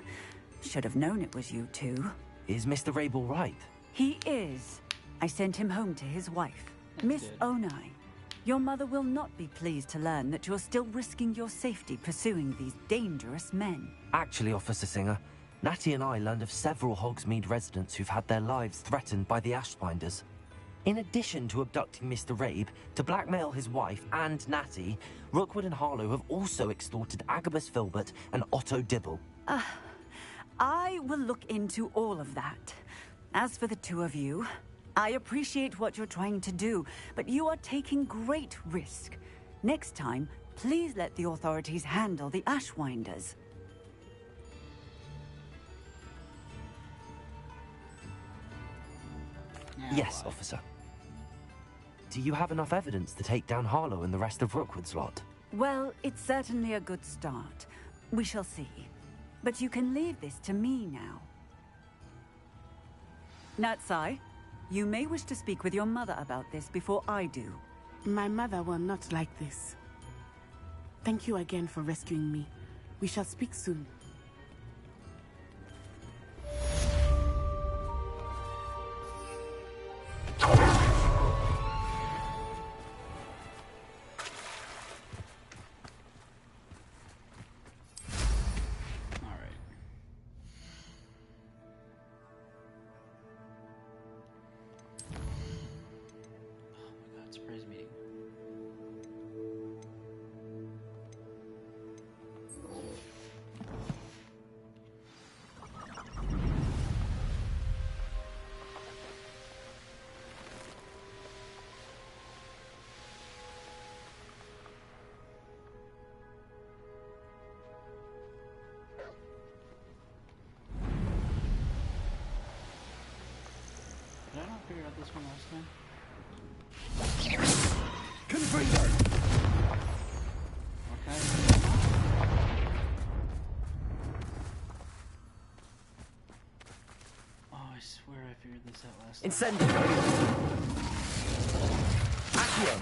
Should have known it was you two. Is Mr. Rabe all right? He is. I sent him home to his wife, Miss good. Onai. Your mother will not be pleased to learn that you're still risking your safety pursuing these dangerous men. Actually, Officer Singer, Natty and I learned of several Hogsmeade residents who've had their lives threatened by the Ashwinders. In addition to abducting Mr. Rabe to blackmail his wife and Natty, Rookwood and Harlow have also extorted Agabus Filbert and Otto Dibble. I will look into all of that. As for the two of you, I appreciate what you're trying to do, but you are taking great risk. Next time, please let the authorities handle the Ashwinders. Yes, officer. Do you have enough evidence to take down Harlow and the rest of Rookwood's lot? Well, it's certainly a good start. We shall see. But you can leave this to me now. Natsai, you may wish to speak with your mother about this before I do. My mother will not like this. Thank you again for rescuing me. We shall speak soon. Did I not figure out this one last time? Confringo! Okay. Oh, I swear I figured this out last time. Incendio! Accio!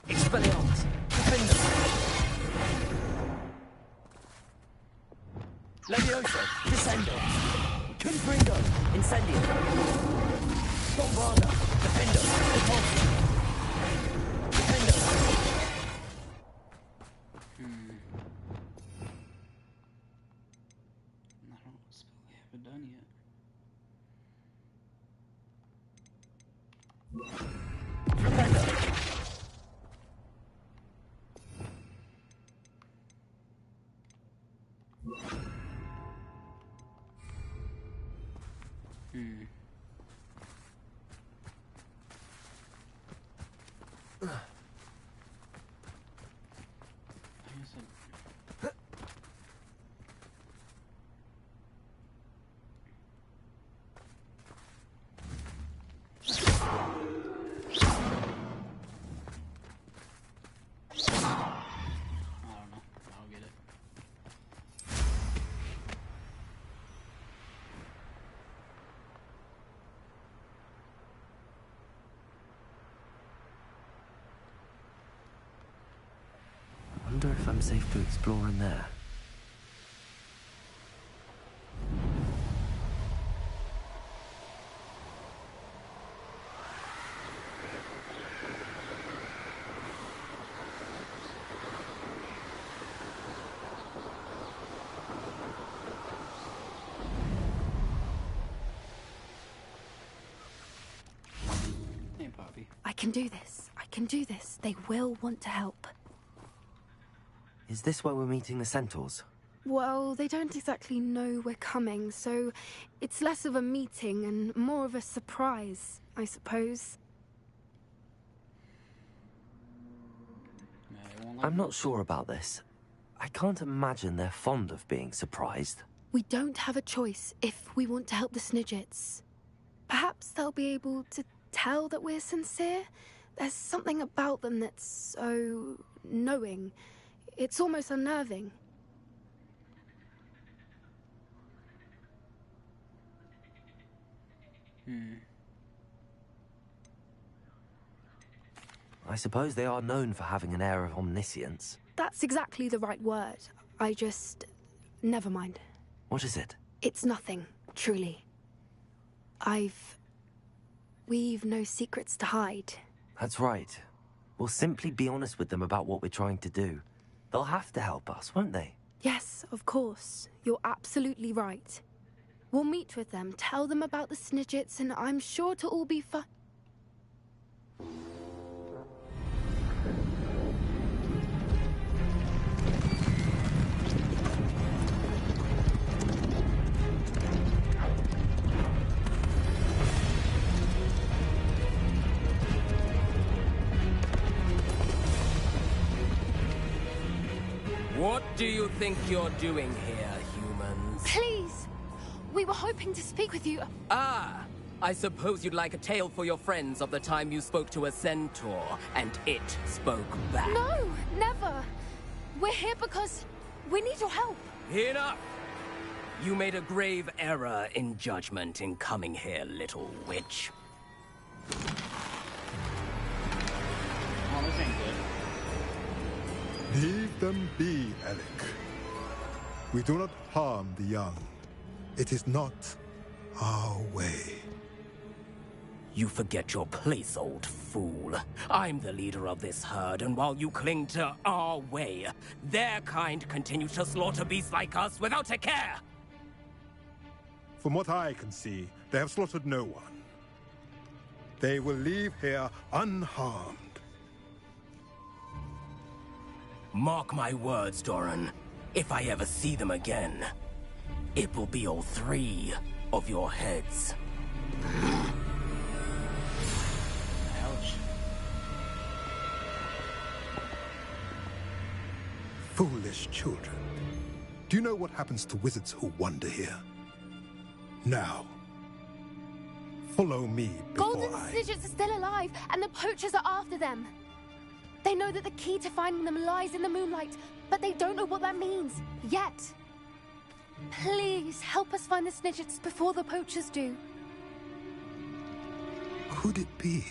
Expelliarmus! Defender! Levioso! Descendo! Confringo! Incendio! Bombarda! Defendo! Repulsor! Defendo! I don't know what spell I haven't done yet. Defender! I wonder if I'm safe to explore in there. Hey, Poppy. I can do this. I can do this. They will want to help. Is this where we're meeting the centaurs? Well, they don't exactly know we're coming, so it's less of a meeting and more of a surprise, I suppose. I'm not sure about this. I can't imagine they're fond of being surprised. We don't have a choice if we want to help the Snidgets. Perhaps they'll be able to tell that we're sincere. There's something about them that's so knowing. It's almost unnerving. I suppose they are known for having an air of omniscience. That's exactly the right word. I just... never mind. What is it? It's nothing, truly. We've no secrets to hide. That's right. We'll simply be honest with them about what we're trying to do. They'll have to help us, won't they? Yes, of course. You're absolutely right. We'll meet with them, tell them about the Snidgets, and I'm sure to all be fine. What do you think you're doing here, humans? Please! We were hoping to speak with you. Ah! I suppose you'd like a tale for your friends of the time you spoke to a centaur, and it spoke back. No, never. We're here because we need your help. Enough! You made a grave error in judgment in coming here, little witch. Oh, this ain't good. Leave them be, Alec. We do not harm the young. It is not our way. You forget your place, old fool. I'm the leader of this herd, and while you cling to our way, their kind continue to slaughter beasts like us without a care! From what I can see, they have slaughtered no one. They will leave here unharmed. Mark my words, Doran. If I ever see them again, it will be all 3 of your heads. Ouch. Foolish children. Do you know what happens to wizards who wander here? Now, follow me before Golden Snidgets are still alive, and the poachers are after them. They know that the key to finding them lies in the moonlight, but they don't know what that means, yet. Please, help us find the Snidgets before the poachers do. Could it be?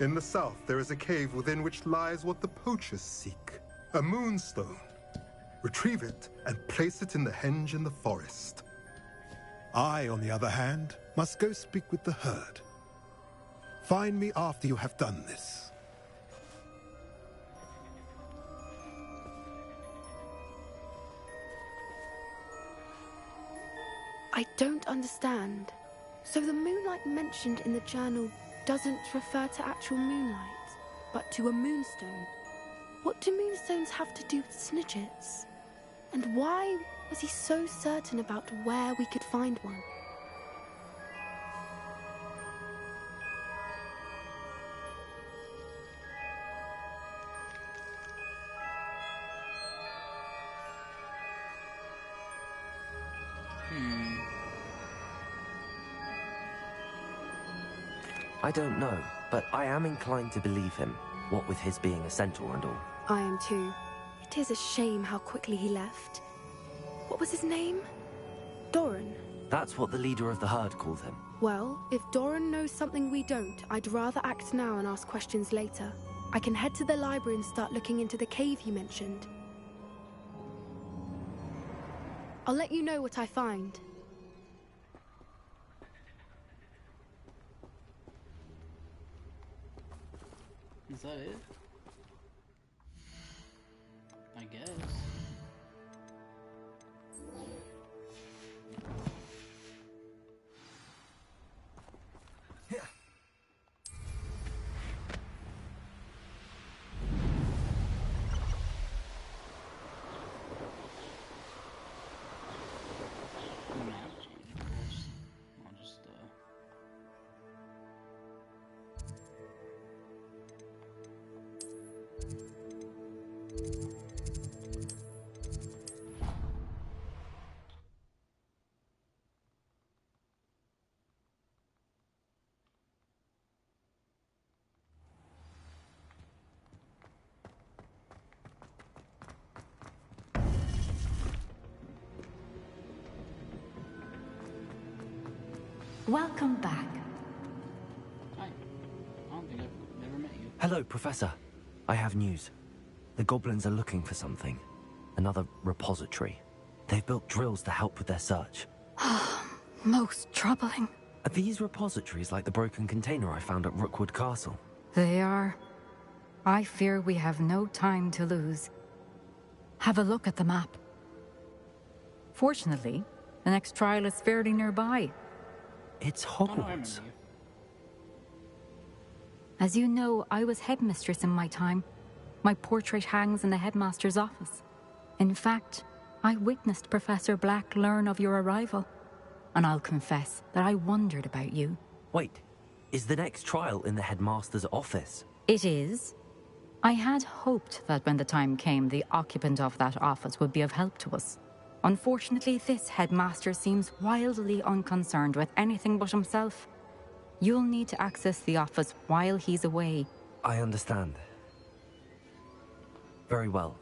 In the south, there is a cave within which lies what the poachers seek. A moonstone. Retrieve it and place it in the henge in the forest. I, on the other hand, must go speak with the herd. Find me after you have done this. I don't understand. So the moonlight mentioned in the journal doesn't refer to actual moonlight, but to a moonstone. What do moonstones have to do with Snidgets? And why was he so certain about where we could find one? I don't know, but I am inclined to believe him, what with his being a centaur and all. I am too. It is a shame how quickly he left. What was his name? Doran. That's what the leader of the herd called him. Well, if Doran knows something we don't, I'd rather act now and ask questions later. I can head to the library and start looking into the cave you mentioned. I'll let you know what I find. Is that it? I guess. Welcome back. Hi. I don't think I've ever met you. Hello, Professor. I have news. The goblins are looking for something. Another repository. They've built drills to help with their search. Most troubling. Are these repositories like the broken container I found at Rookwood Castle? They are. I fear we have no time to lose. Have a look at the map. Fortunately, the next trial is fairly nearby. It's Hogwarts. As you know, I was headmistress in my time. My portrait hangs in the headmaster's office. In fact, I witnessed Professor Black learn of your arrival. And I'll confess that I wondered about you. Wait, is the next trial in the headmaster's office? It is. I had hoped that when the time came, the occupant of that office would be of help to us. Unfortunately, this headmaster seems wildly unconcerned with anything but himself. You'll need to access the office while he's away. I understand. Very well.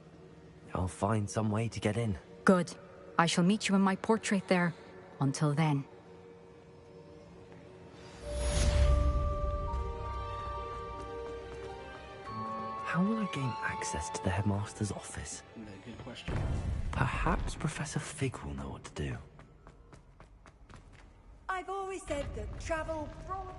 I'll find some way to get in. Good. I shall meet you in my portrait there. Until then. How will I gain access to the headmaster's office? Good question. Perhaps Professor Fig will know what to do. I've always said that travel brought...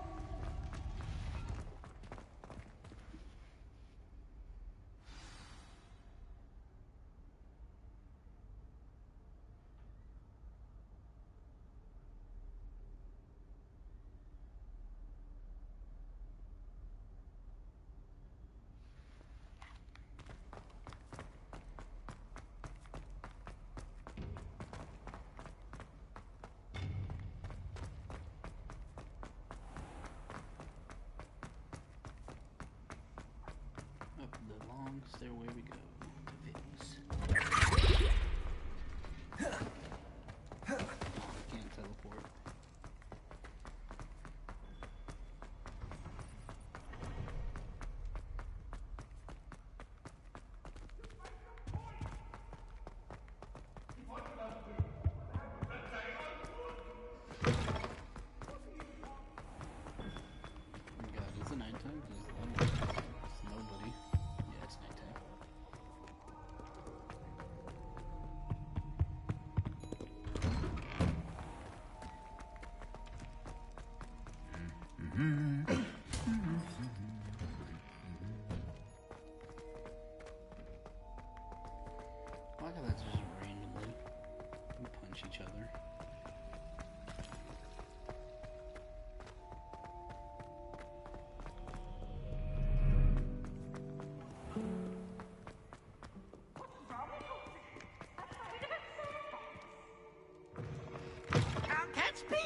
Up the long stairway we go to Fitness. Can't teleport. God, is it nighttime? It's nobody. Yeah, it's nighttime. I like how that's just randomly. We punch each other. Can't catch me!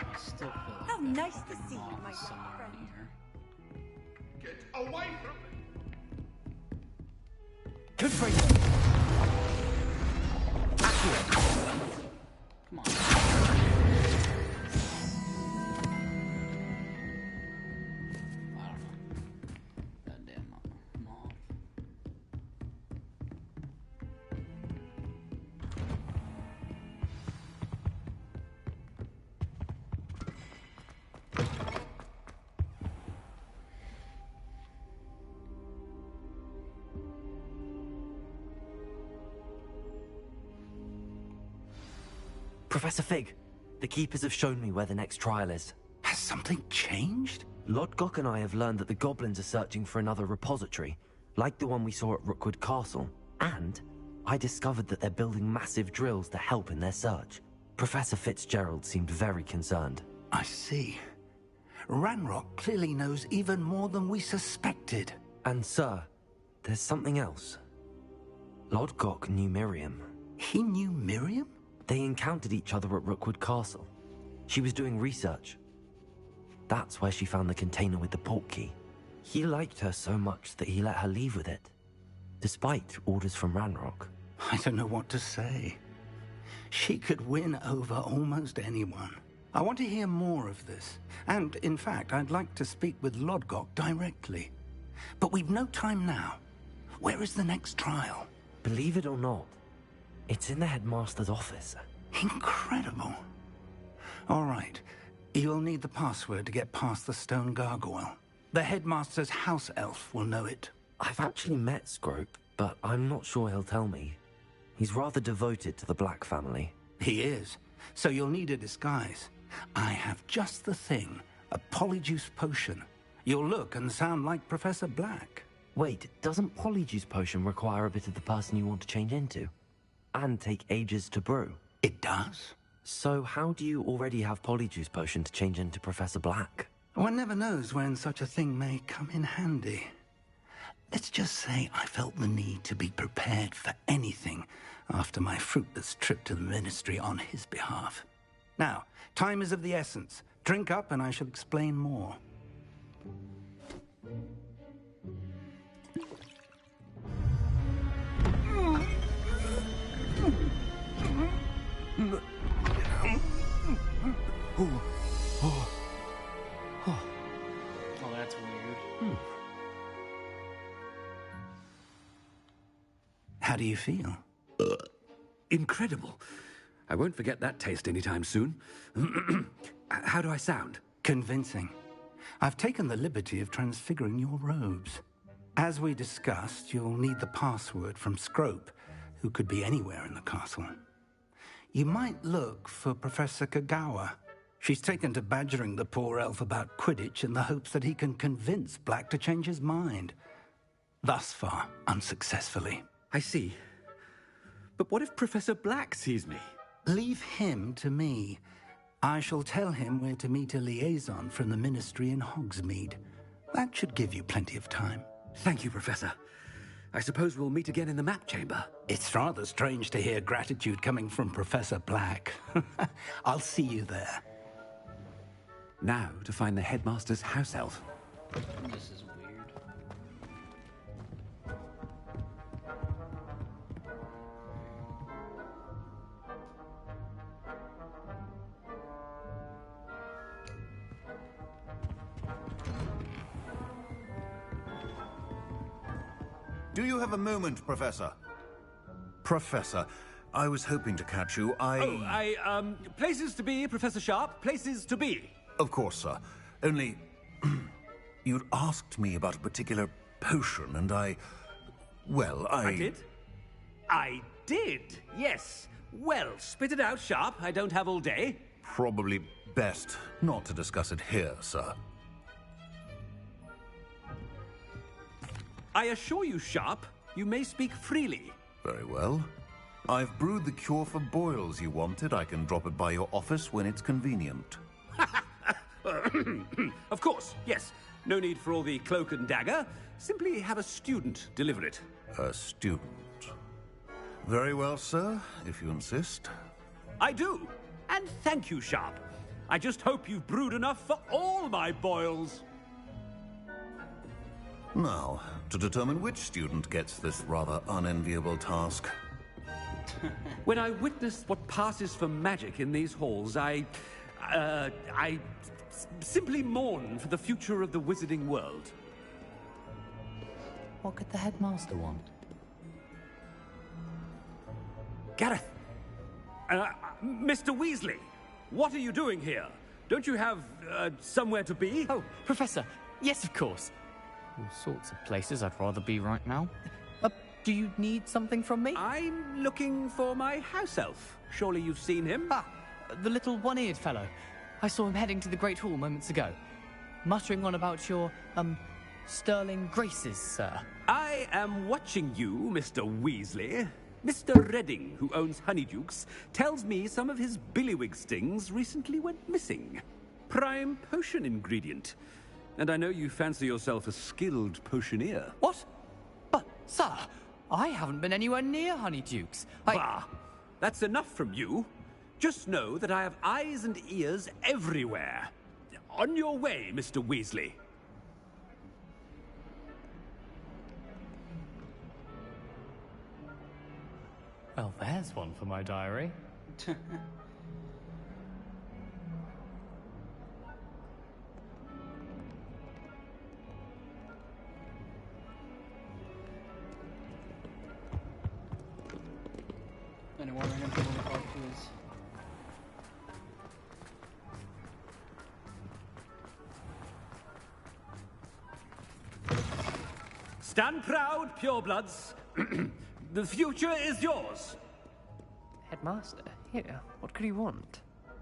I still feel like How that nice to fucking see you, moth my is young somewhere friend. in here. Get away from me! Good for you! Come on. I don't know. Goddamn moth. Professor Fig, the Keepers have shown me where the next trial is. Has something changed? Lodgok and I have learned that the goblins are searching for another repository, like the one we saw at Rookwood Castle. And I discovered that they're building massive drills to help in their search. Professor Fitzgerald seemed very concerned. I see. Ranrock clearly knows even more than we suspected. And sir, there's something else. Lodgok knew Miriam. He knew Miriam? They encountered each other at Rookwood Castle. She was doing research. That's where she found the container with the port key. He liked her so much that he let her leave with it, despite orders from Ranrock. I don't know what to say. She could win over almost anyone. I want to hear more of this. And, in fact, I'd like to speak with Lodgok directly. But we've no time now. Where is the next trial? Believe it or not, it's in the headmaster's office. Incredible. All right. You'll need the password to get past the stone gargoyle. The headmaster's house elf will know it. I've actually met Scrope, but I'm not sure he'll tell me. He's rather devoted to the Black family. He is. So you'll need a disguise. I have just the thing. A polyjuice potion. You'll look and sound like Professor Black. Wait, doesn't Polyjuice Potion require a bit of the person you want to change into? And take ages to brew? It does. So how do you already have Polyjuice Potion to change into Professor Black? One never knows when such a thing may come in handy. Let's just say I felt the need to be prepared for anything after my fruitless trip to the Ministry on his behalf. Now, time is of the essence. Drink up and I shall explain more. Oh, that's weird. How do you feel? Incredible. I won't forget that taste anytime soon. How do I sound? Convincing. I've taken the liberty of transfiguring your robes. As we discussed, you'll need the password from Scrope, who could be anywhere in the castle. You might look for Professor Kagawa. She's taken to badgering the poor elf about Quidditch in the hopes that he can convince Black to change his mind. Thus far, unsuccessfully. I see. But what if Professor Black sees me? Leave him to me. I shall tell him where to meet a liaison from the Ministry in Hogsmeade. That should give you plenty of time. Thank you, Professor. I suppose we'll meet again in the map chamber. It's rather strange to hear gratitude coming from Professor Black. I'll see you there. Now to find the headmaster's house elf. This is weird. Do you have a moment, Professor? Professor, I was hoping to catch you. Places to be, Professor Sharp. Places to be. Of course, sir. Only, you'd asked me about a particular potion, and I did? I did, yes. Well, spit it out, Sharp. I don't have all day. Probably best not to discuss it here, sir. I assure you, Sharp, you may speak freely. Very well. I've brewed the cure for boils you wanted. I can drop it by your office when it's convenient. Of course, yes. No need for all the cloak and dagger. Simply have a student deliver it. A student. Very well, sir, if you insist. I do. And thank you, Sharp. I just hope you've brewed enough for all my boils. Now, to determine which student gets this rather unenviable task. When I witnessed what passes for magic in these halls, I simply mourn for the future of the wizarding world. What could the headmaster want? Gareth! Mr. Weasley, what are you doing here? Don't you have, somewhere to be? Oh, Professor, yes, of course. All sorts of places I'd rather be right now. Do you need something from me? I'm looking for my house elf. Surely you've seen him? Ah, the little one-eared fellow. I saw him heading to the Great Hall moments ago, muttering on about your, sterling graces, sir. I am watching you, Mr. Weasley. Mr. Redding, who owns Honeydukes, tells me some of his billywig stings recently went missing. Prime potion ingredient. And I know you fancy yourself a skilled potioneer. What? But, sir, I haven't been anywhere near Honeydukes. Bah! That's enough from you. Just know that I have eyes and ears everywhere. On your way, Mr. Weasley. Well, there's one for my diary. Anyone random people in the park, please? Stand proud, purebloods. The future is yours. Headmaster, here, what could he want?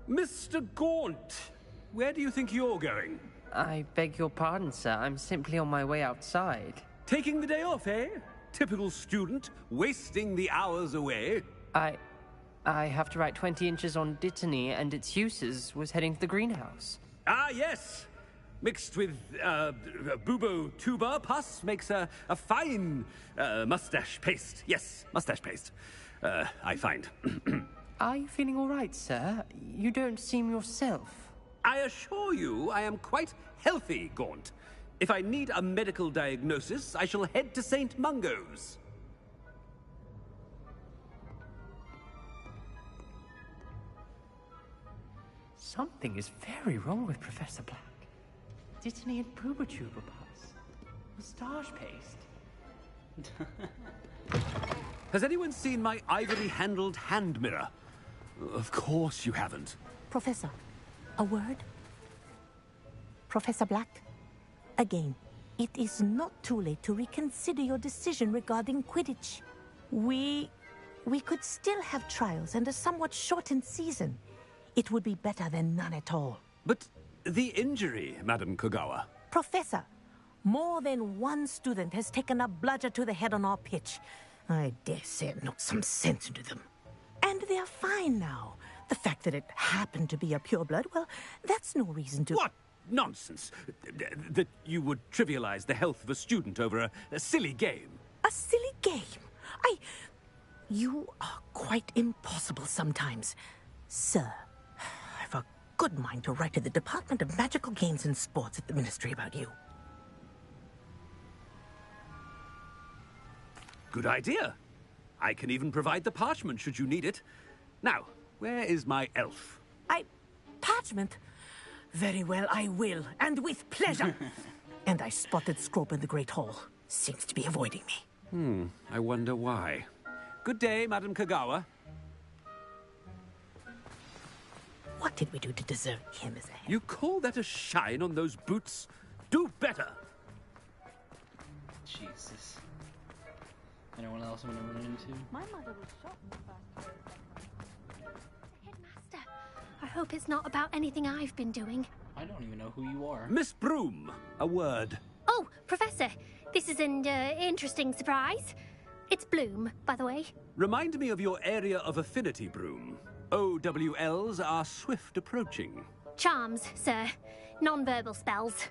Mr. Gaunt, where do you think you're going? I beg your pardon, sir. I'm simply on my way outside. Taking the day off, eh? Typical student, wasting the hours away. I have to write 20 inches on Dittany and its uses. Was heading to the greenhouse. Ah, yes. Mixed with bubo tuber pus makes a fine mustache paste. Yes, mustache paste. I find. Are you feeling all right, sir? You don't seem yourself. I assure you I am quite healthy, Gaunt. If I need a medical diagnosis, I shall head to St. Mungo's. Something is very wrong with Professor Black. Didn't he have Boobertuber pus? Moustache paste? Has anyone seen my ivory-handled hand mirror? Of course you haven't. Professor, a word? Professor Black, again, it is not too late to reconsider your decision regarding Quidditch. We could still have trials and a somewhat shortened season. It would be better than none at all. But the injury, Madam Kogawa. Professor, more than one student has taken a bludger to the head on our pitch. I dare say it knocked some sense into them. And they're fine now. The fact that it happened to be a pureblood, well, that's no reason to... What nonsense! That you would trivialize the health of a student over a silly game. A silly game? You are quite impossible sometimes. Sir, I've a good mind to write to the Department of Magical Games and Sports at the Ministry about you. Good idea. I can even provide the parchment should you need it. Now, where is my elf? Parchment? Very well, I will, and with pleasure. And I spotted Scrope in the Great Hall. Seems to be avoiding me. I wonder why. Good day, Madam Kogawa. What did we do to deserve him as a head? You call that a shine on those boots? Do better! Jesus. Anyone else want to run into? My mother was shocked. Headmaster, I hope it's not about anything I've been doing. I don't even know who you are. Miss Broom, a word. Oh, Professor, this is an interesting surprise. It's Bloom, by the way. Remind me of your area of affinity, Broom. OWLs are swift approaching. Charms, sir. Non-verbal spells.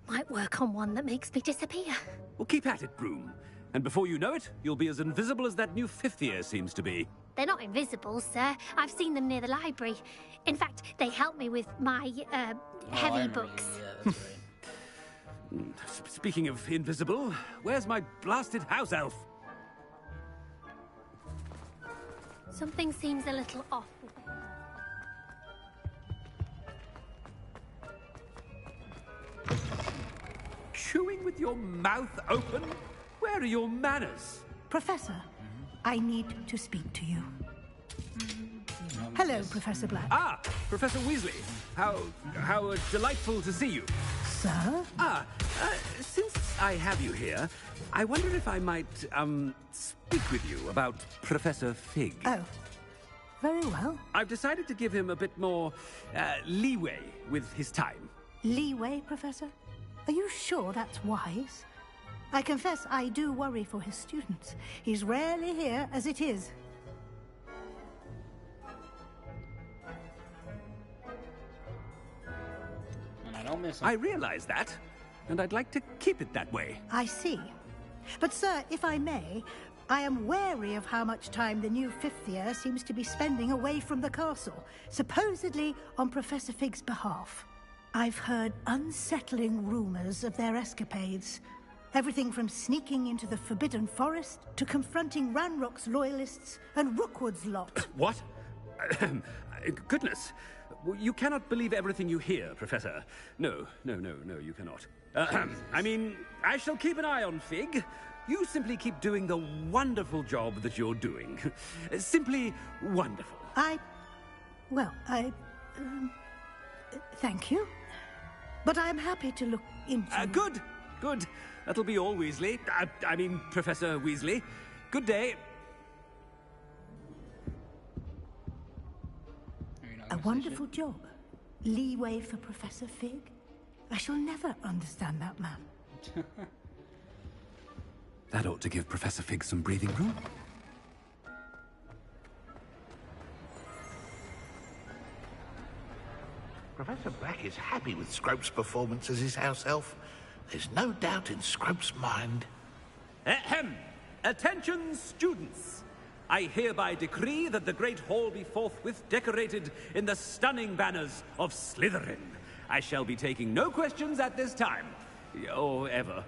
Might work on one that makes me disappear. Well, keep at it, Broom. And before you know it, you'll be as invisible as that new fifth year seems to be. They're not invisible, sir. I've seen them near the library. In fact, they help me with my, heavy books. Yeah, that's right. Speaking of invisible, where's my blasted house elf? Something seems a little off with it. Chewing with your mouth open? Where are your manners? Professor, I need to speak to you. Hello, Professor Black. Ah, Professor Weasley. How delightful to see you. Sir? Since I have you here, I wonder if I might, speak with you about Professor Fig. Oh, very well. I've decided to give him a bit more, leeway with his time. Leeway, Professor? Are you sure that's wise? I confess I do worry for his students. He's rarely here as it is. And I don't miss him. I realize that, and I'd like to keep it that way. I see. But, sir, if I may, I am wary of how much time the new fifth year seems to be spending away from the castle, supposedly on Professor Fig's behalf. I've heard unsettling rumors of their escapades. Everything from sneaking into the Forbidden Forest to confronting Ranrock's loyalists and Rookwood's lot. What? Goodness. You cannot believe everything you hear, Professor. No, you cannot. I mean, I shall keep an eye on Fig. You simply keep doing the wonderful job that you're doing. Simply wonderful. Thank you. But I'm happy to look into... Good. That'll be all, Weasley. I mean, Professor Weasley. Good day. A wonderful job. Leeway for Professor Fig. I shall never understand that man. That ought to give Professor Fig some breathing room. Professor Black is happy with Scrope's performance as his house elf. There's no doubt in Scrope's mind. Ahem! Attention, students! I hereby decree that the Great Hall be forthwith decorated in the stunning banners of Slytherin. I shall be taking no questions at this time. Or ever.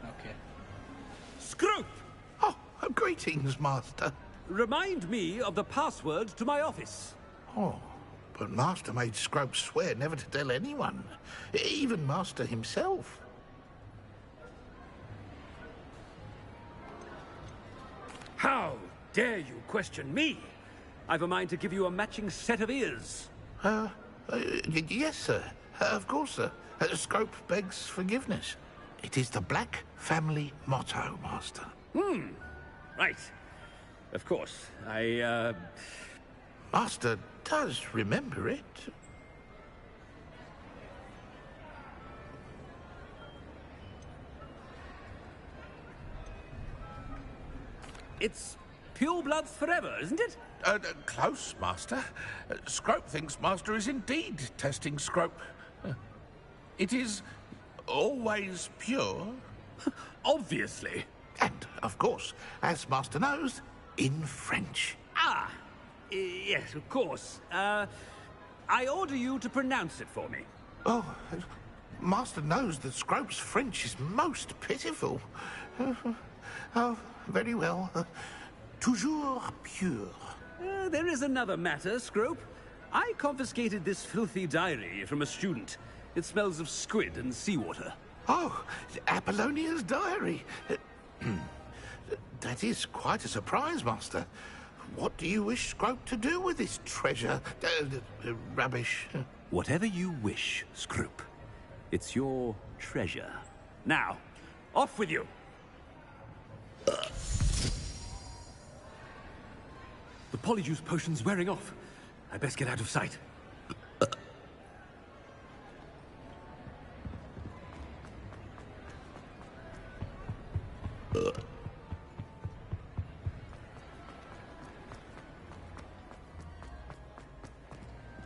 Okay. Scrope! Oh, greetings, Master. Remind me of the password to my office. Oh, but Master made Scrope swear never to tell anyone. Even Master himself. How dare you question me? I've a mind to give you a matching set of ears. Yes, sir. Of course, sir. Scrope begs forgiveness. It is the Black family motto, Master. Right. Of course. Master does remember it. It's pure bloods forever, isn't it? Close, Master. Scrope thinks Master is indeed testing Scrope. It is always pure. Obviously. And, of course, as Master knows, in French. Ah! Yes, of course. I order you to pronounce it for me. Oh, Master knows that Scrope's French is most pitiful. Oh, very well. Toujours pure. There is another matter, Scrope. I confiscated this filthy diary from a student. It smells of squid and seawater. Oh, Apollonia's diary. That is quite a surprise, Master. What do you wish Scrope to do with this treasure? Rubbish. Whatever you wish, Scrope. It's your treasure. Now, off with you. The polyjuice potion's wearing off. I best get out of sight.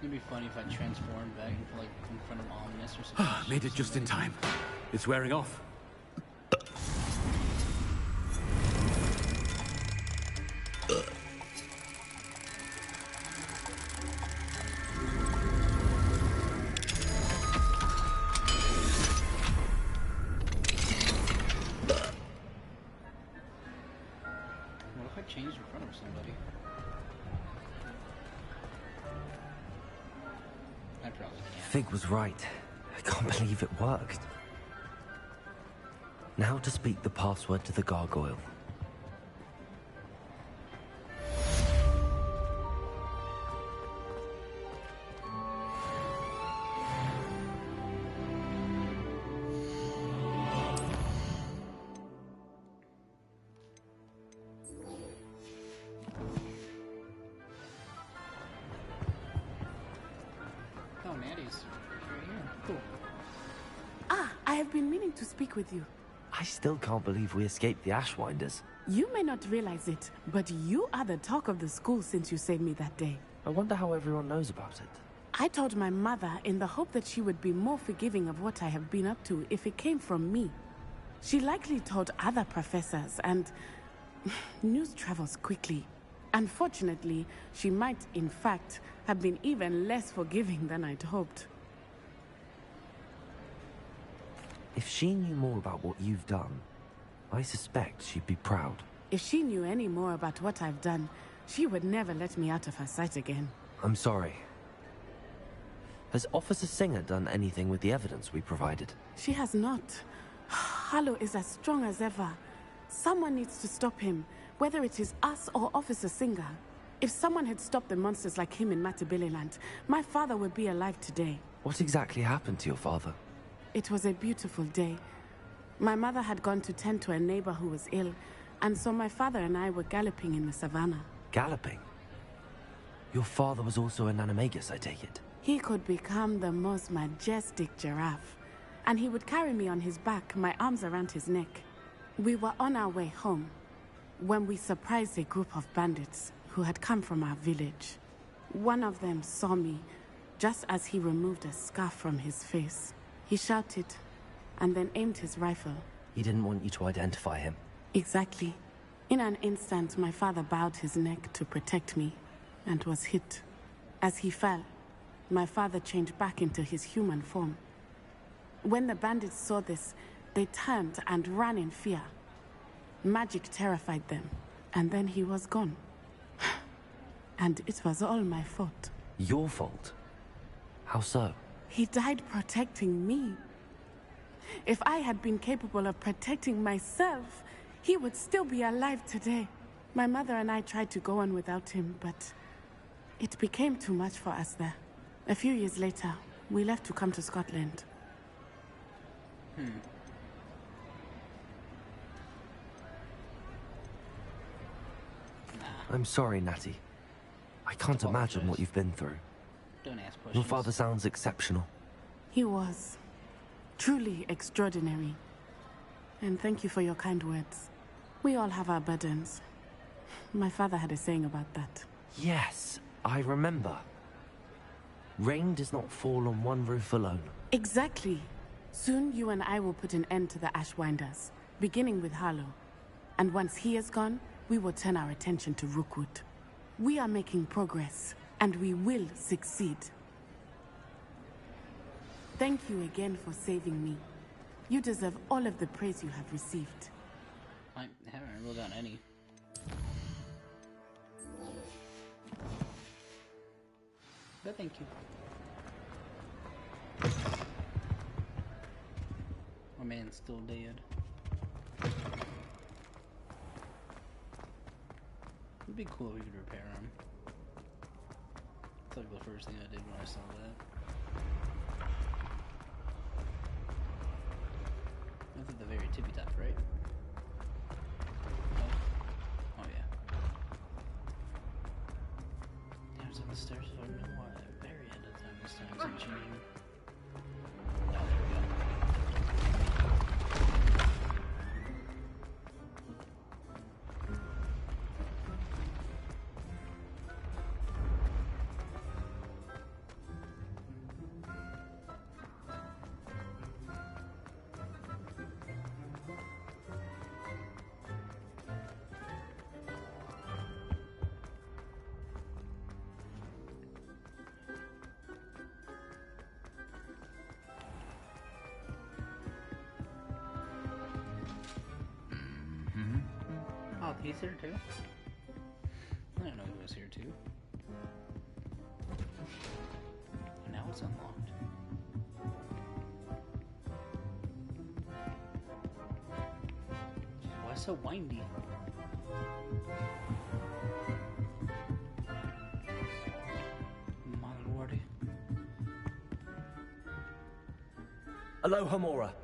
It'd be funny if I transformed back into, like, in front of Ominous or something. Made it just in time. It's wearing off. What if I changed in front of somebody? I probably can't. Fig was right. I can't believe it worked. Now to speak the password to the gargoyle. Oh, Natty's right here. Cool. Ah, I have been meaning to speak with you. I still can't believe we escaped the Ashwinders. You may not realize it, but you are the talk of the school since you saved me that day. I wonder how everyone knows about it. I told my mother in the hope that she would be more forgiving of what I have been up to if it came from me. She likely told other professors, and news travels quickly. Unfortunately, she might, in fact, have been even less forgiving than I'd hoped. If she knew more about what you've done, I suspect she'd be proud. If she knew any more about what I've done, she would never let me out of her sight again. I'm sorry. Has Officer Singer done anything with the evidence we provided? She has not. Harlow is as strong as ever. Someone needs to stop him, whether it is us or Officer Singer. If someone had stopped the monsters like him in Matabeleland, my father would be alive today. What exactly happened to your father? It was a beautiful day. My mother had gone to tend to a neighbor who was ill, and so my father and I were galloping in the savannah. Galloping? Your father was also an animagus, I take it? He could become the most majestic giraffe, and he would carry me on his back, my arms around his neck. We were on our way home. when we surprised a group of bandits who had come from our village. One of them saw me just as he removed a scarf from his face. He shouted and then aimed his rifle. He didn't want you to identify him. Exactly. In an instant, my father bowed his neck to protect me and was hit. As he fell, my father changed back into his human form. When the bandits saw this, they turned and ran in fear. Magic terrified them, and then he was gone. And it was all my fault. Your fault? How so? He died protecting me. If I had been capable of protecting myself, he would still be alive today. My mother and I tried to go on without him, but it became too much for us there. A few years later, we left to come to Scotland. I'm sorry, Natty. I can't imagine what you've been through. Don't ask questions. Your father sounds exceptional. He was truly extraordinary. And thank you for your kind words. We all have our burdens. My father had a saying about that. Yes, I remember. Rain does not fall on one roof alone. Exactly. Soon you and I will put an end to the Ashwinders, beginning with Harlow. And once he is gone, we will turn our attention to Rookwood. We are making progress, and we will succeed. Thank you again for saving me. You deserve all of the praise you have received. I haven't rolled down any. But thank you. My man's still dead. It'd be cool if we could repair him. It's like the first thing I did when I saw that. That's at the very tippy top, right? Oh yeah. Damn, it's on the stairs. I don't know why. Very end of time this time. Something changing. Oh, there we go. Oh, he's here too? I didn't know he was here too. And now it's unlocked. Jeez, why so windy? My lordy. Aloha Mora.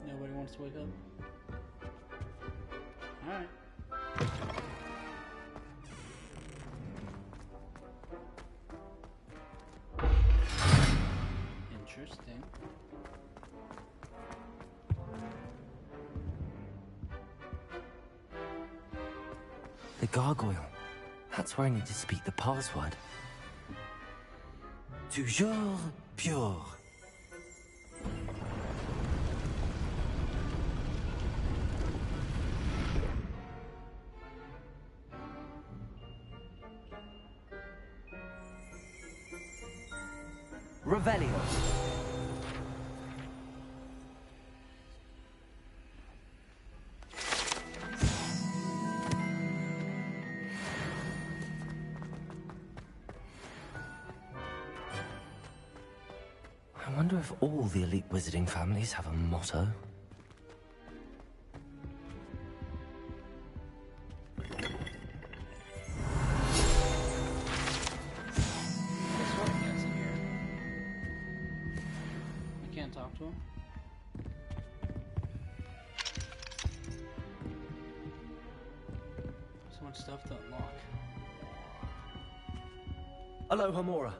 Nobody wants to wake up? Alright. Interesting. The gargoyle. That's where I need to speak the password. Toujours pure. Revelio. I wonder if all the elite wizarding families have a motto. Talk to him. So much stuff to unlock. Aloha Mora.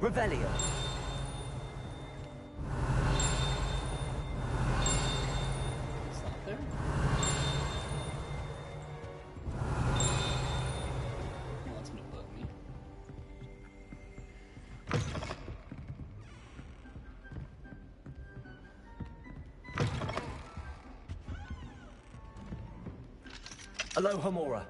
Revelio. It's not there? Well, that's gonna bug me. Aloha Mora.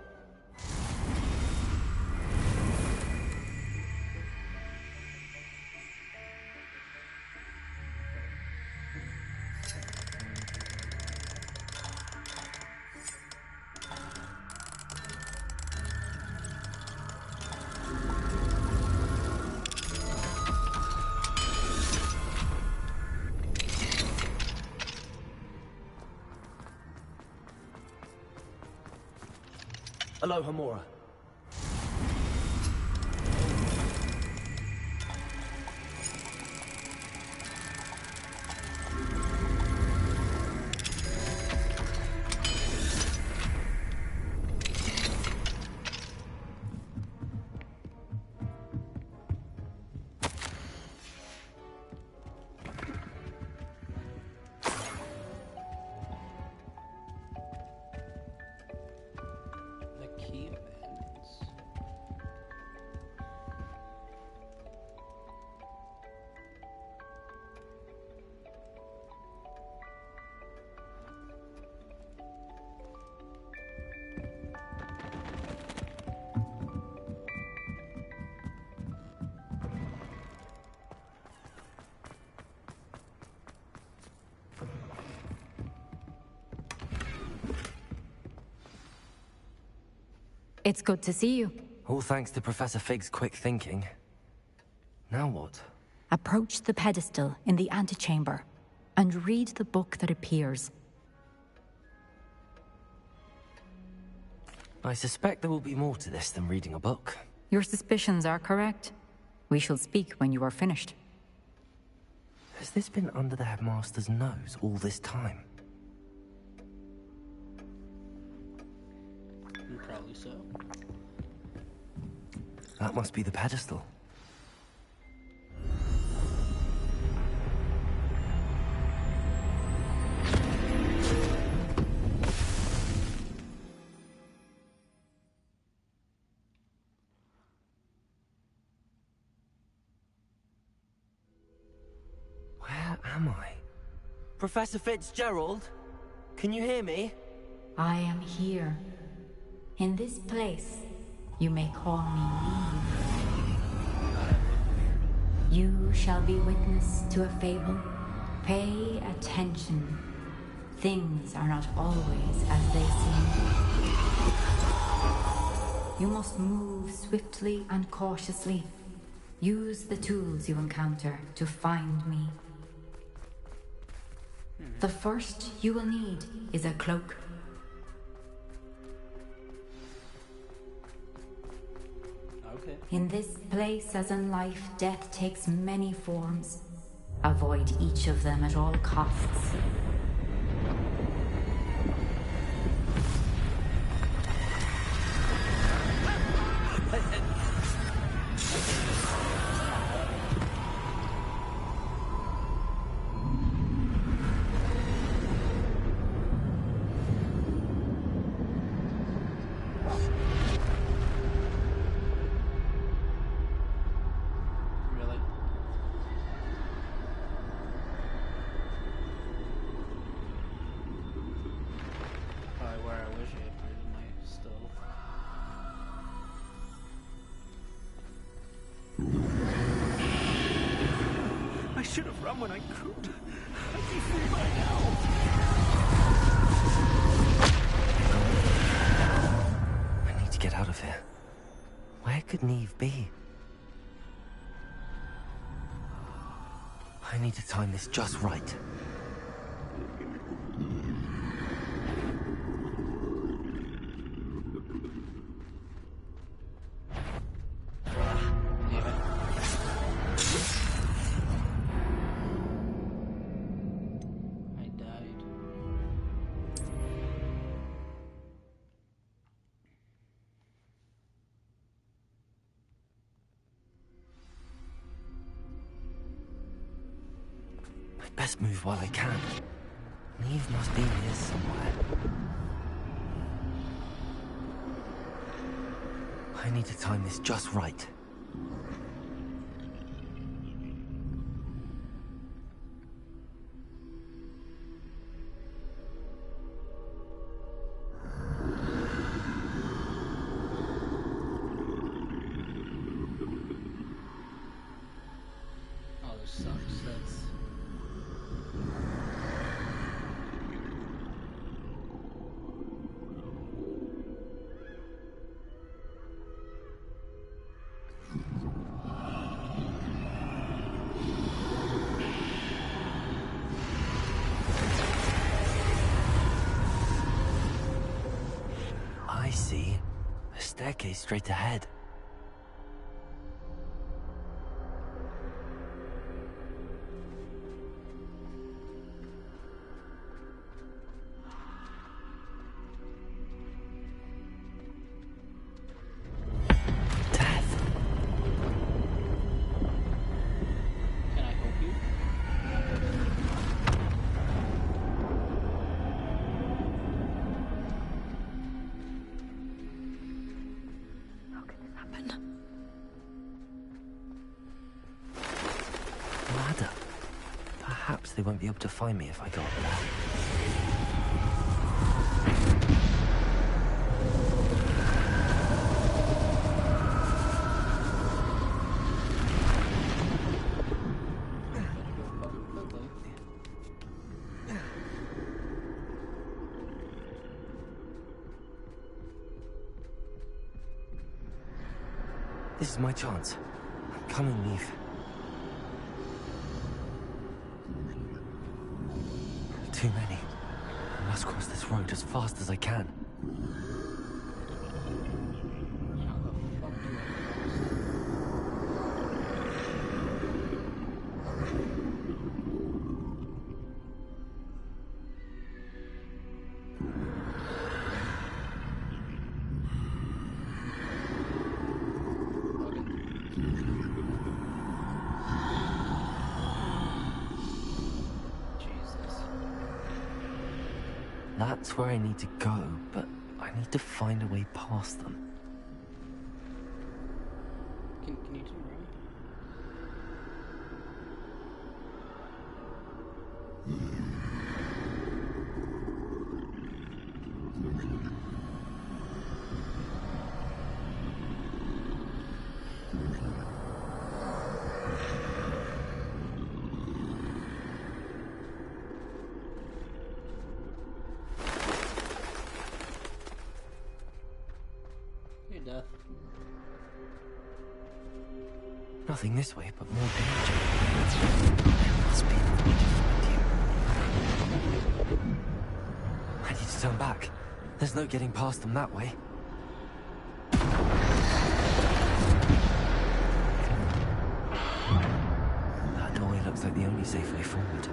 Aloha Mora. It's good to see you. All thanks to Professor Fig's quick thinking. Now what? Approach the pedestal in the antechamber and read the book that appears. I suspect there will be more to this than reading a book. Your suspicions are correct. We shall speak when you are finished. Has this been under the headmaster's nose all this time? Probably so. That must be the pedestal. Where am I? Professor Fitzgerald? Can you hear me? I am here. In this place, you may call me Eve. You shall be witness to a fable. Pay attention. Things are not always as they seem. You must move swiftly and cautiously, Use the tools you encounter to find me. The first you will need is a cloak. Okay. In this place, as in life, death takes many forms. Avoid each of them at all costs. Really? Probably where I wish I had written my stuff. I should have run when I could. I'd be free by now. I need to get out of here. Where could Neve be? I need to time this just right. I died. I best move while I can. Neve must be here somewhere. I need to time this just right. Oh, this sucks. That's... I see. A staircase straight ahead. Can I help you? How can this happen? Ladder. Perhaps they won't be able to find me if I go up there. This is my chance. I'm coming, Neve. Too many. I must cross this road as fast as I can. That's where I need to go, but I need to find a way past them. Can you turn around? Hey, Death. Nothing this way, but more danger. There must be a way to find you. I need to turn back. There's no getting past them that way. That doorway looks like the only safe way forward.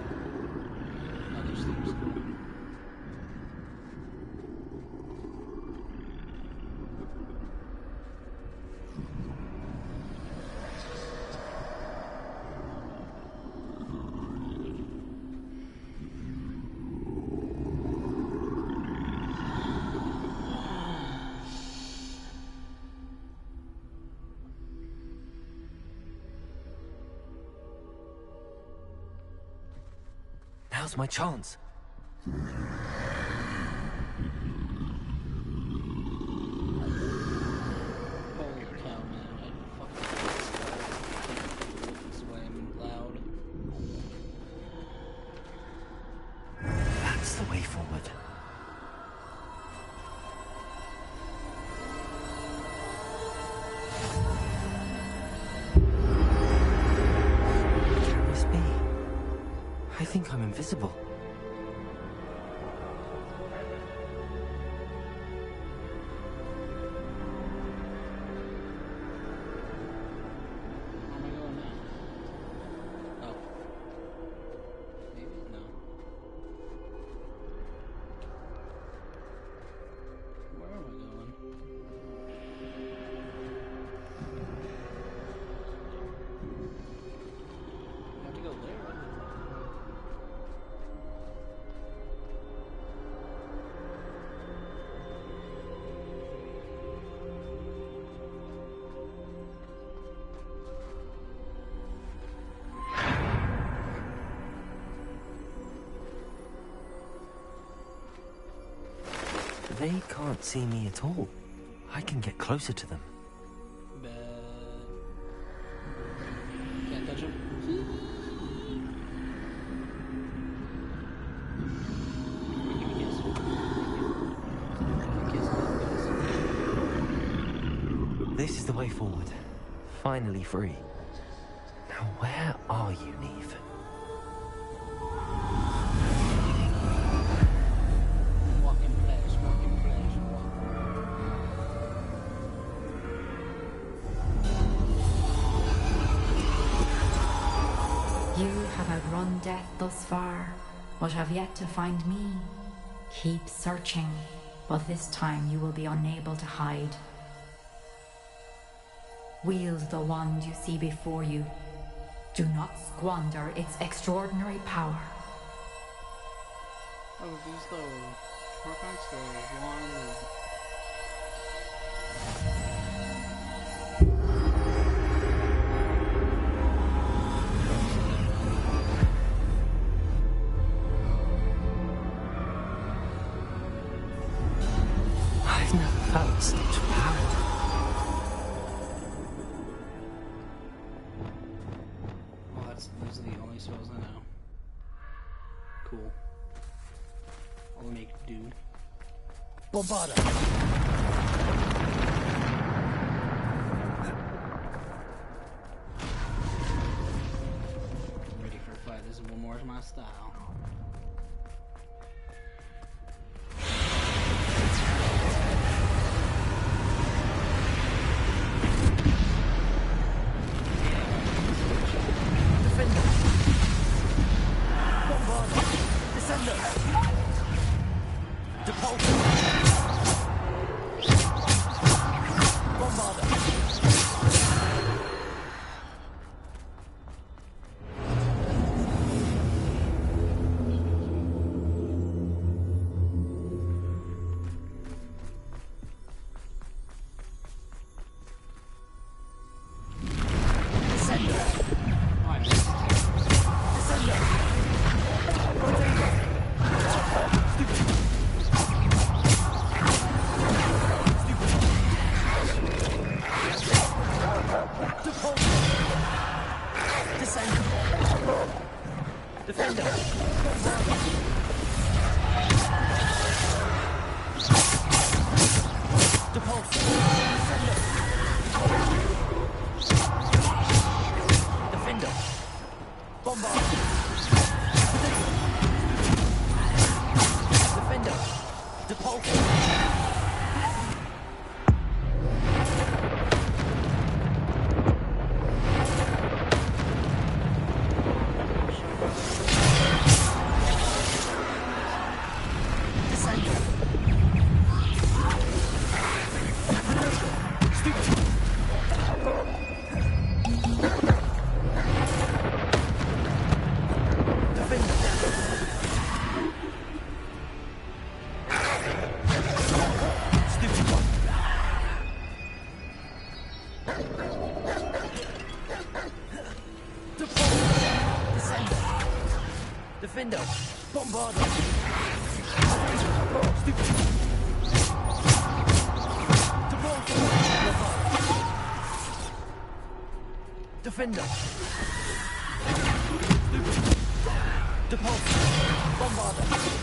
Now's my chance. Holy cow, man. I fucking this way loud. That's the way forward. Can this be? I think I'm invisible. They can't see me at all. I can get closer to them. Can't touch him. This is the way forward. Finally free. Now where are you, Neve? You have outrun death thus far, but have yet to find me. Keep searching, but this time you will be unable to hide. Wield the wand you see before you. Do not squander its extraordinary power. Oh, these the Horcrux, the wand. I've never felt such power. Well, those are the only spells I know. Cool. I'll make do. Bovada! I'm ready for a fight. This is one more of my style. Defender! Bombarder! Defender! Depulse! Bombarder!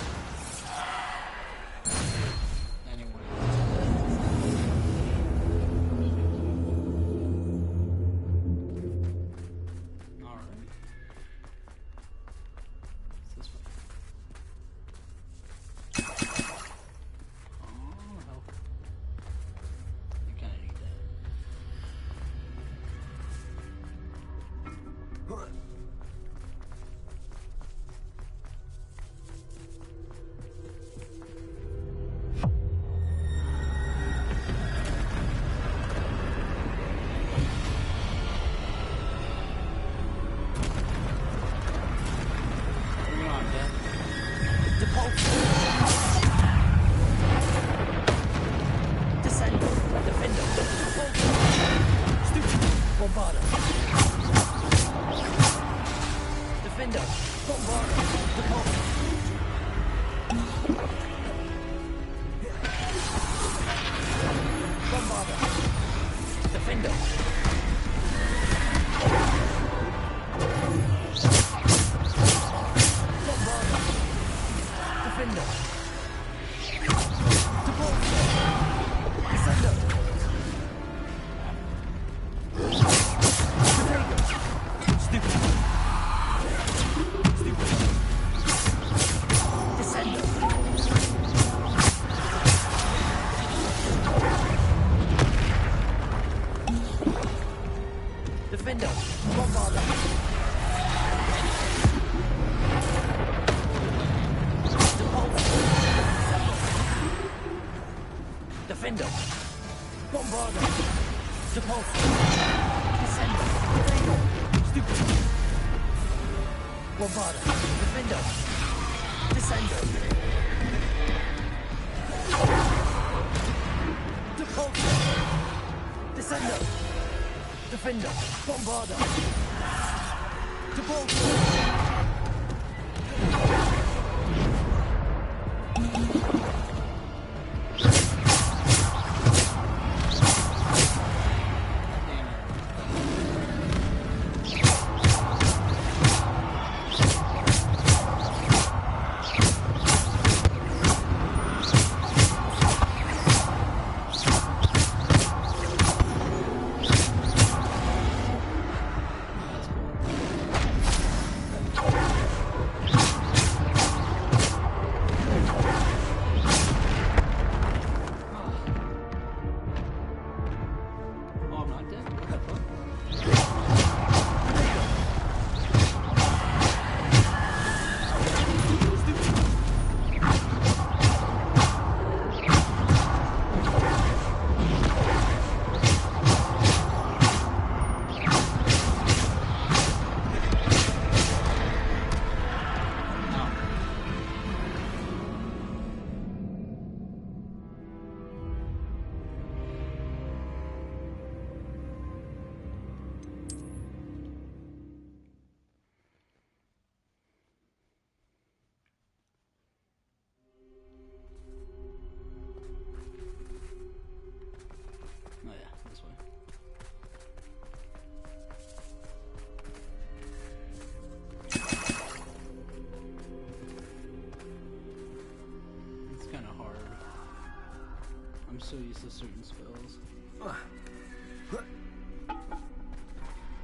So used to certain spells.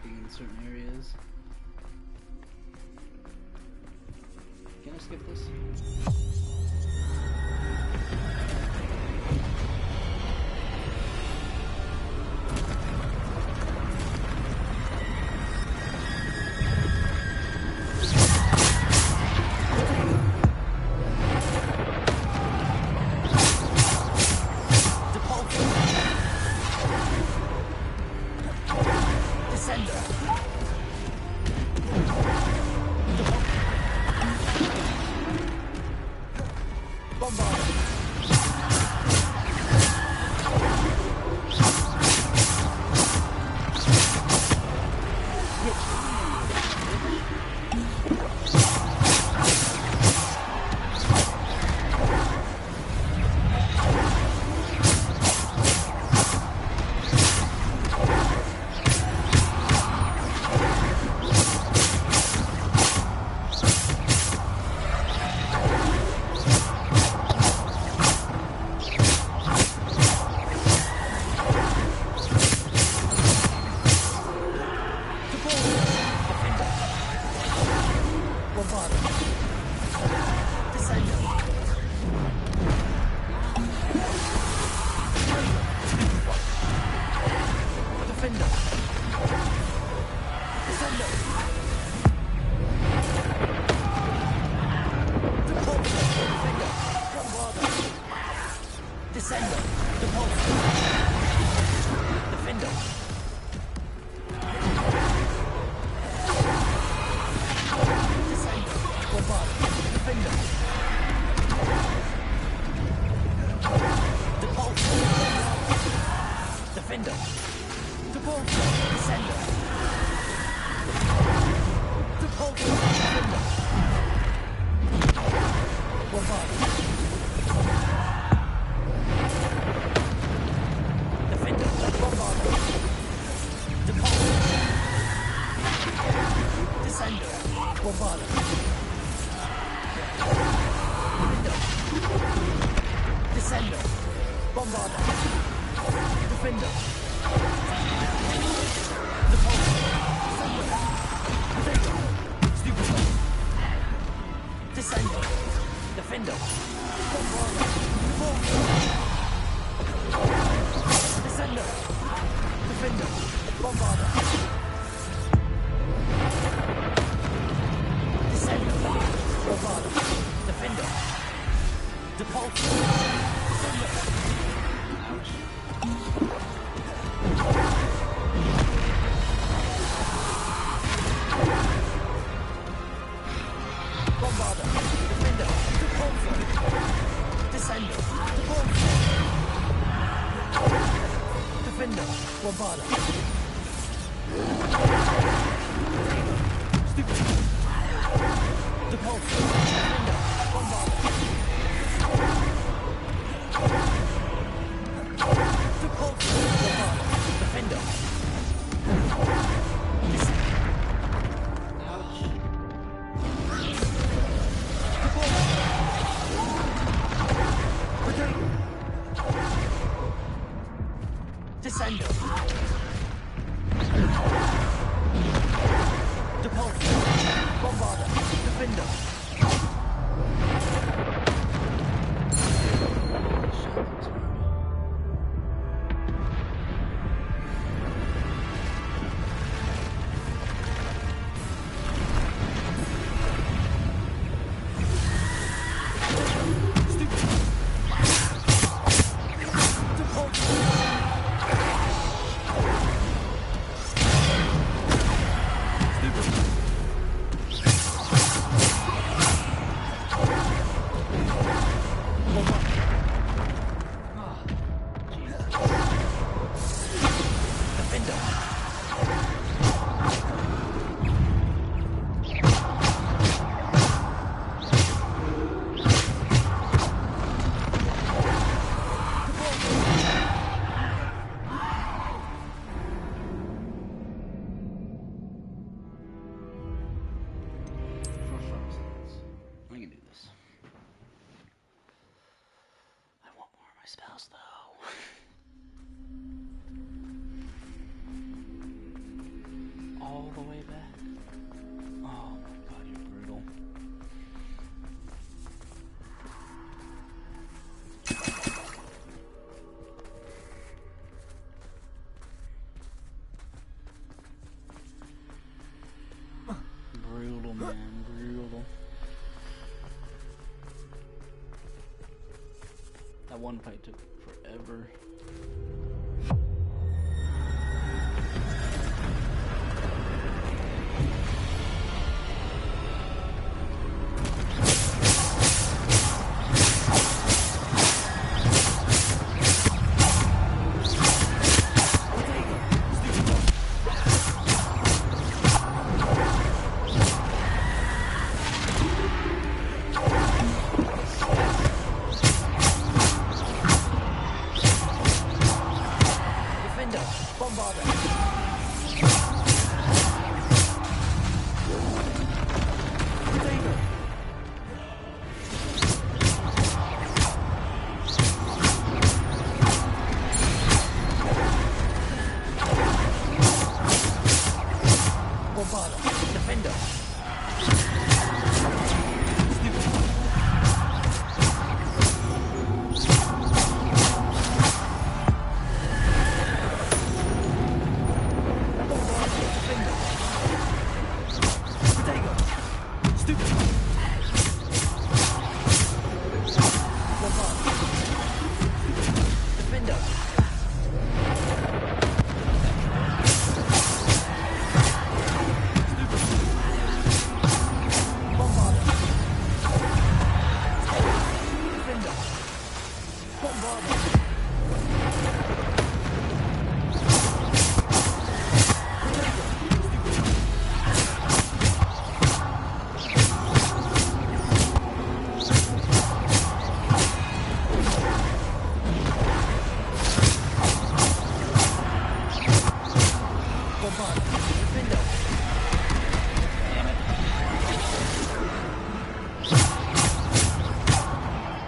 Being in certain areas. Can I skip this? Defender. Descender. Depulsor. Defender. Bombarder. Descender. Depulsor. Defender. Descender. Bombarder. Defender. Depulsor. Defender. Depulsor. Descender. Depulsor. Defender. Bombarder. Defender. Bombarder. Depulsor. Descender. Bombarder. Descender. Bombarder. Defender. Descender. Defender. Bombarder. Descender. Defender. Bombarder. Descender. Bombarder. Defender. Depulsor. Descender. Bombarder. Defender. Depulsor. Descender. Depulsor. Defender. Bombarder. Depulsor. Defender. Bombarder. Depulsor. Bombarder. Defender. Descender. Depulsor. Bombarder. Defender. Spells though. All the way back. Oh my god, you're brutal. Brutal, man, brutal. That one fight took forever.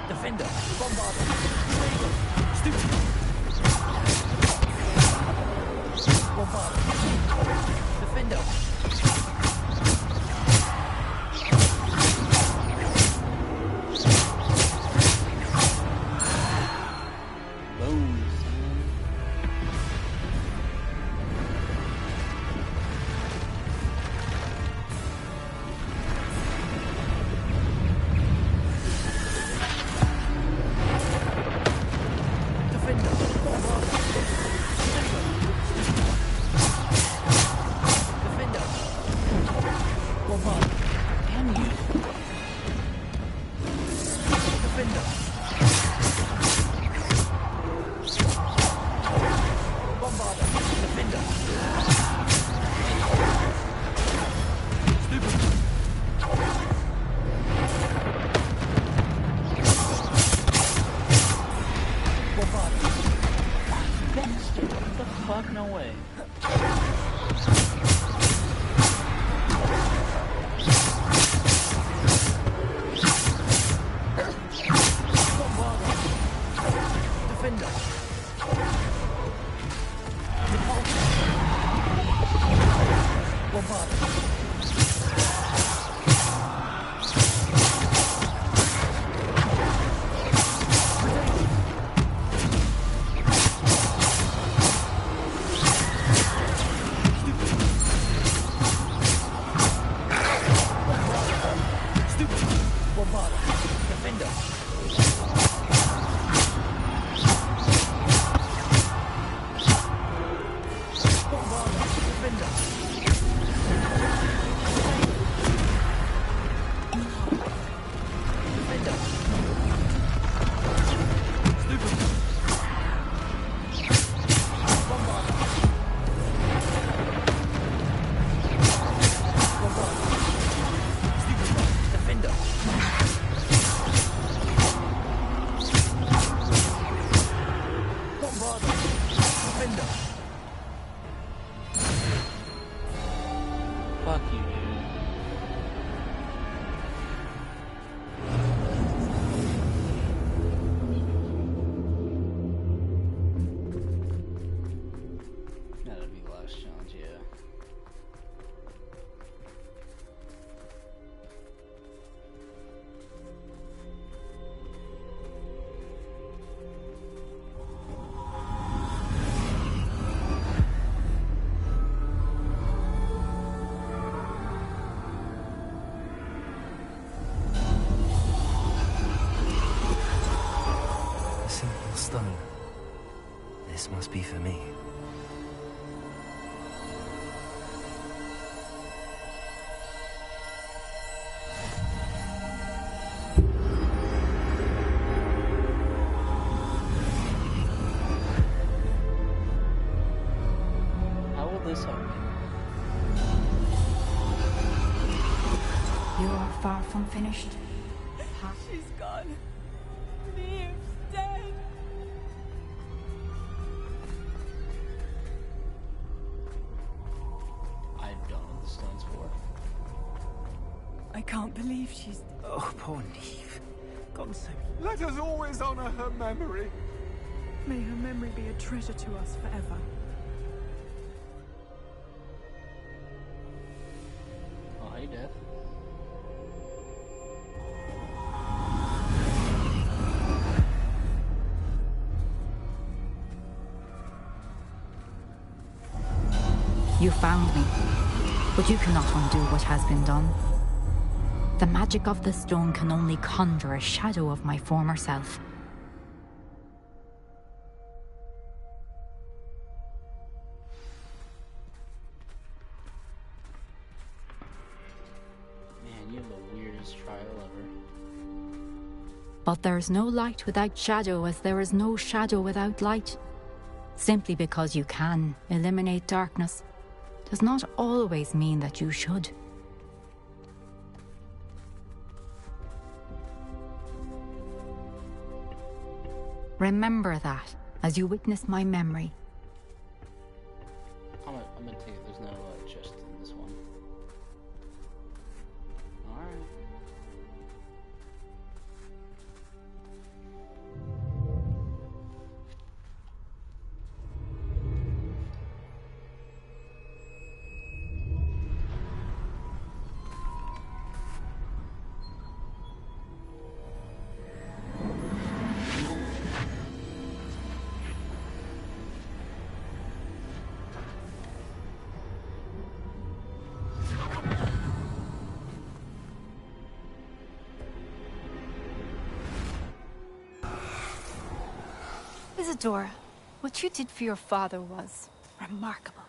Defender, Bombarder, Stupid. Bombarder, Defender. Boom. Fuck, no way. Defender. Fuck you, dude. That'll be the last challenge, yeah. Stone. This must be for me. How will this help me? You are far from finished. She's gone. Neve's dead. I don't know what the stone's for. I can't believe she's... Oh, poor Neve. Gone so... Let us always honor her memory. May her memory be a treasure to us forever. Oh, hey, Death. You found me, but you cannot undo what has been done. The magic of the stone can only conjure a shadow of my former self. Man, you have the weirdest trial ever. But there is no light without shadow, as there is no shadow without light. Simply because you can eliminate darkness does not always mean that you should. Remember that as you witness my memory. I'm gonna I'm gonna take it. There's no chest in this one. Alright. Isadora, what you did for your father was remarkable.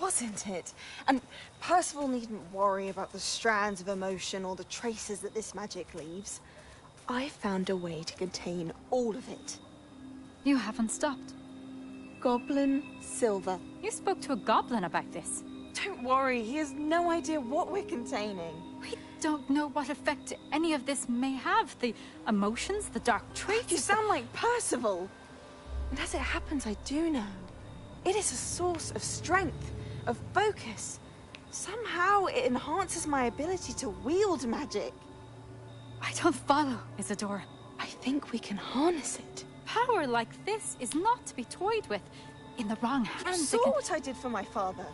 Wasn't it? And Percival needn't worry about the strands of emotion or the traces that this magic leaves. I found a way to contain all of it. You haven't stopped. Goblin Silver. You spoke to a goblin about this. Don't worry, he has no idea what we're containing. We don't know what effect any of this may have. The emotions, the dark traits. You sound like Percival. And as it happens, I do know. It is a source of strength, of focus. Somehow it enhances my ability to wield magic. I don't follow, Isadora. I think we can harness it. Power like this is not to be toyed with. In the wrong hands, You saw what I did for my father.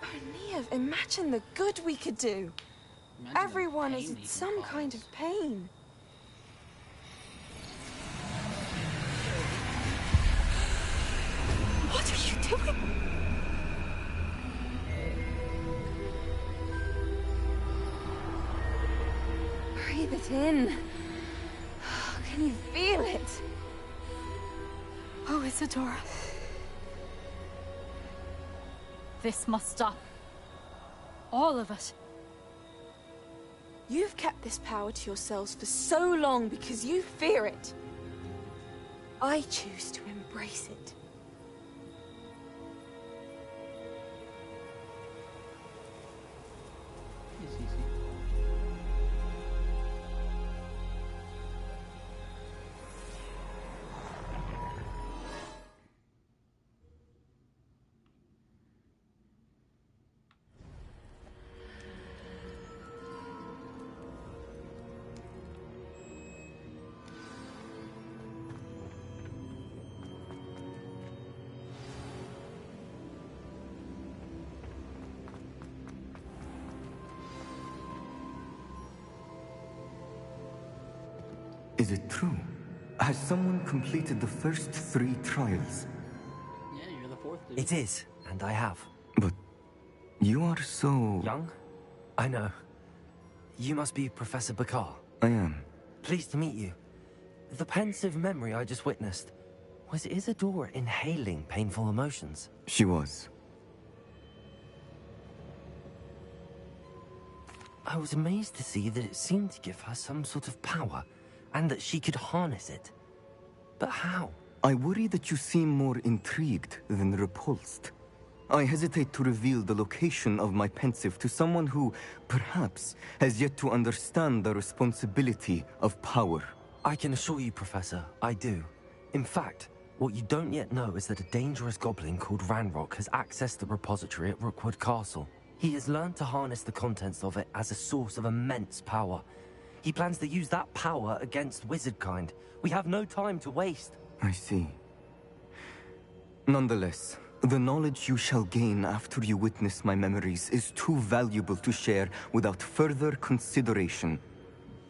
Oh, Neve, imagine the good we could do. Everyone is in some kind of pain. What are you doing? Breathe it in. Can you feel it? Oh, Isadora. This must stop. All of it. You've kept this power to yourselves for so long because you fear it. I choose to embrace it. Is it true? Has someone completed the first 3 trials? Yeah, you're the 4th dude. It is, and I have. But you are so... Young? I know. You must be Professor Bakar. I am. Pleased to meet you. The pensive memory I just witnessed, was Isadora inhaling painful emotions? She was. I was amazed to see that it seemed to give her some sort of power, and that she could harness it. But how? I worry that you seem more intrigued than repulsed. I hesitate to reveal the location of my pensive to someone who, perhaps, has yet to understand the responsibility of power. I can assure you, Professor, I do. In fact, what you don't yet know is that a dangerous goblin called Ranrock has accessed the repository at Rookwood Castle. He has learned to harness the contents of it as a source of immense power. He plans to use that power against wizardkind. We have no time to waste. I see. Nonetheless, the knowledge you shall gain after you witness my memories is too valuable to share without further consideration.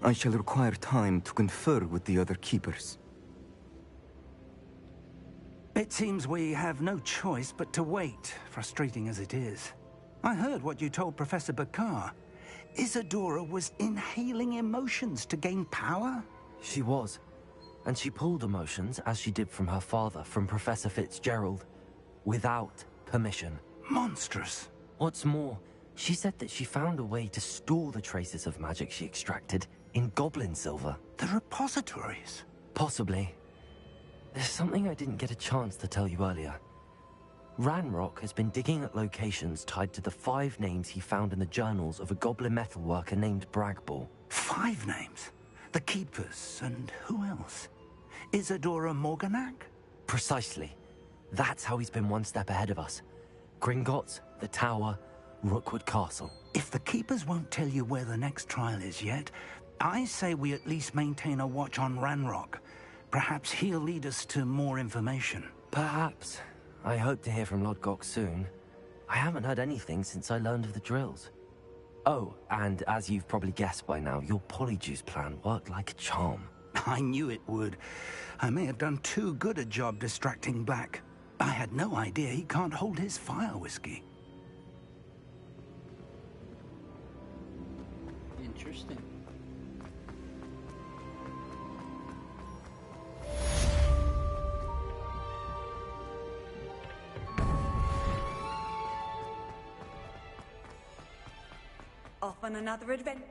I shall require time to confer with the other keepers. It seems we have no choice but to wait, frustrating as it is. I heard what you told Professor Bakar. Isadora was inhaling emotions to gain power? She was. And she pulled emotions, as she did from her father, from Professor Fitzgerald, without permission. Monstrous. What's more, she said that she found a way to store the traces of magic she extracted in goblin silver. The repositories? Possibly. There's something I didn't get a chance to tell you earlier. Ranrock has been digging at locations tied to the 5 names he found in the journals of a goblin metalworker named Bragball. 5 names? The Keepers, and who else? Isadora Morganac? Precisely. That's how he's been one step ahead of us. Gringotts, the Tower, Rookwood Castle. If the Keepers won't tell you where the next trial is yet, I say we at least maintain a watch on Ranrock. Perhaps he'll lead us to more information. Perhaps. I hope to hear from Lodgok soon. I haven't heard anything since I learned of the drills. Oh, and as you've probably guessed by now, your Polyjuice plan worked like a charm. I knew it would. I may have done too good a job distracting Black. I had no idea he can't hold his fire whiskey. Interesting. Off on another adventure.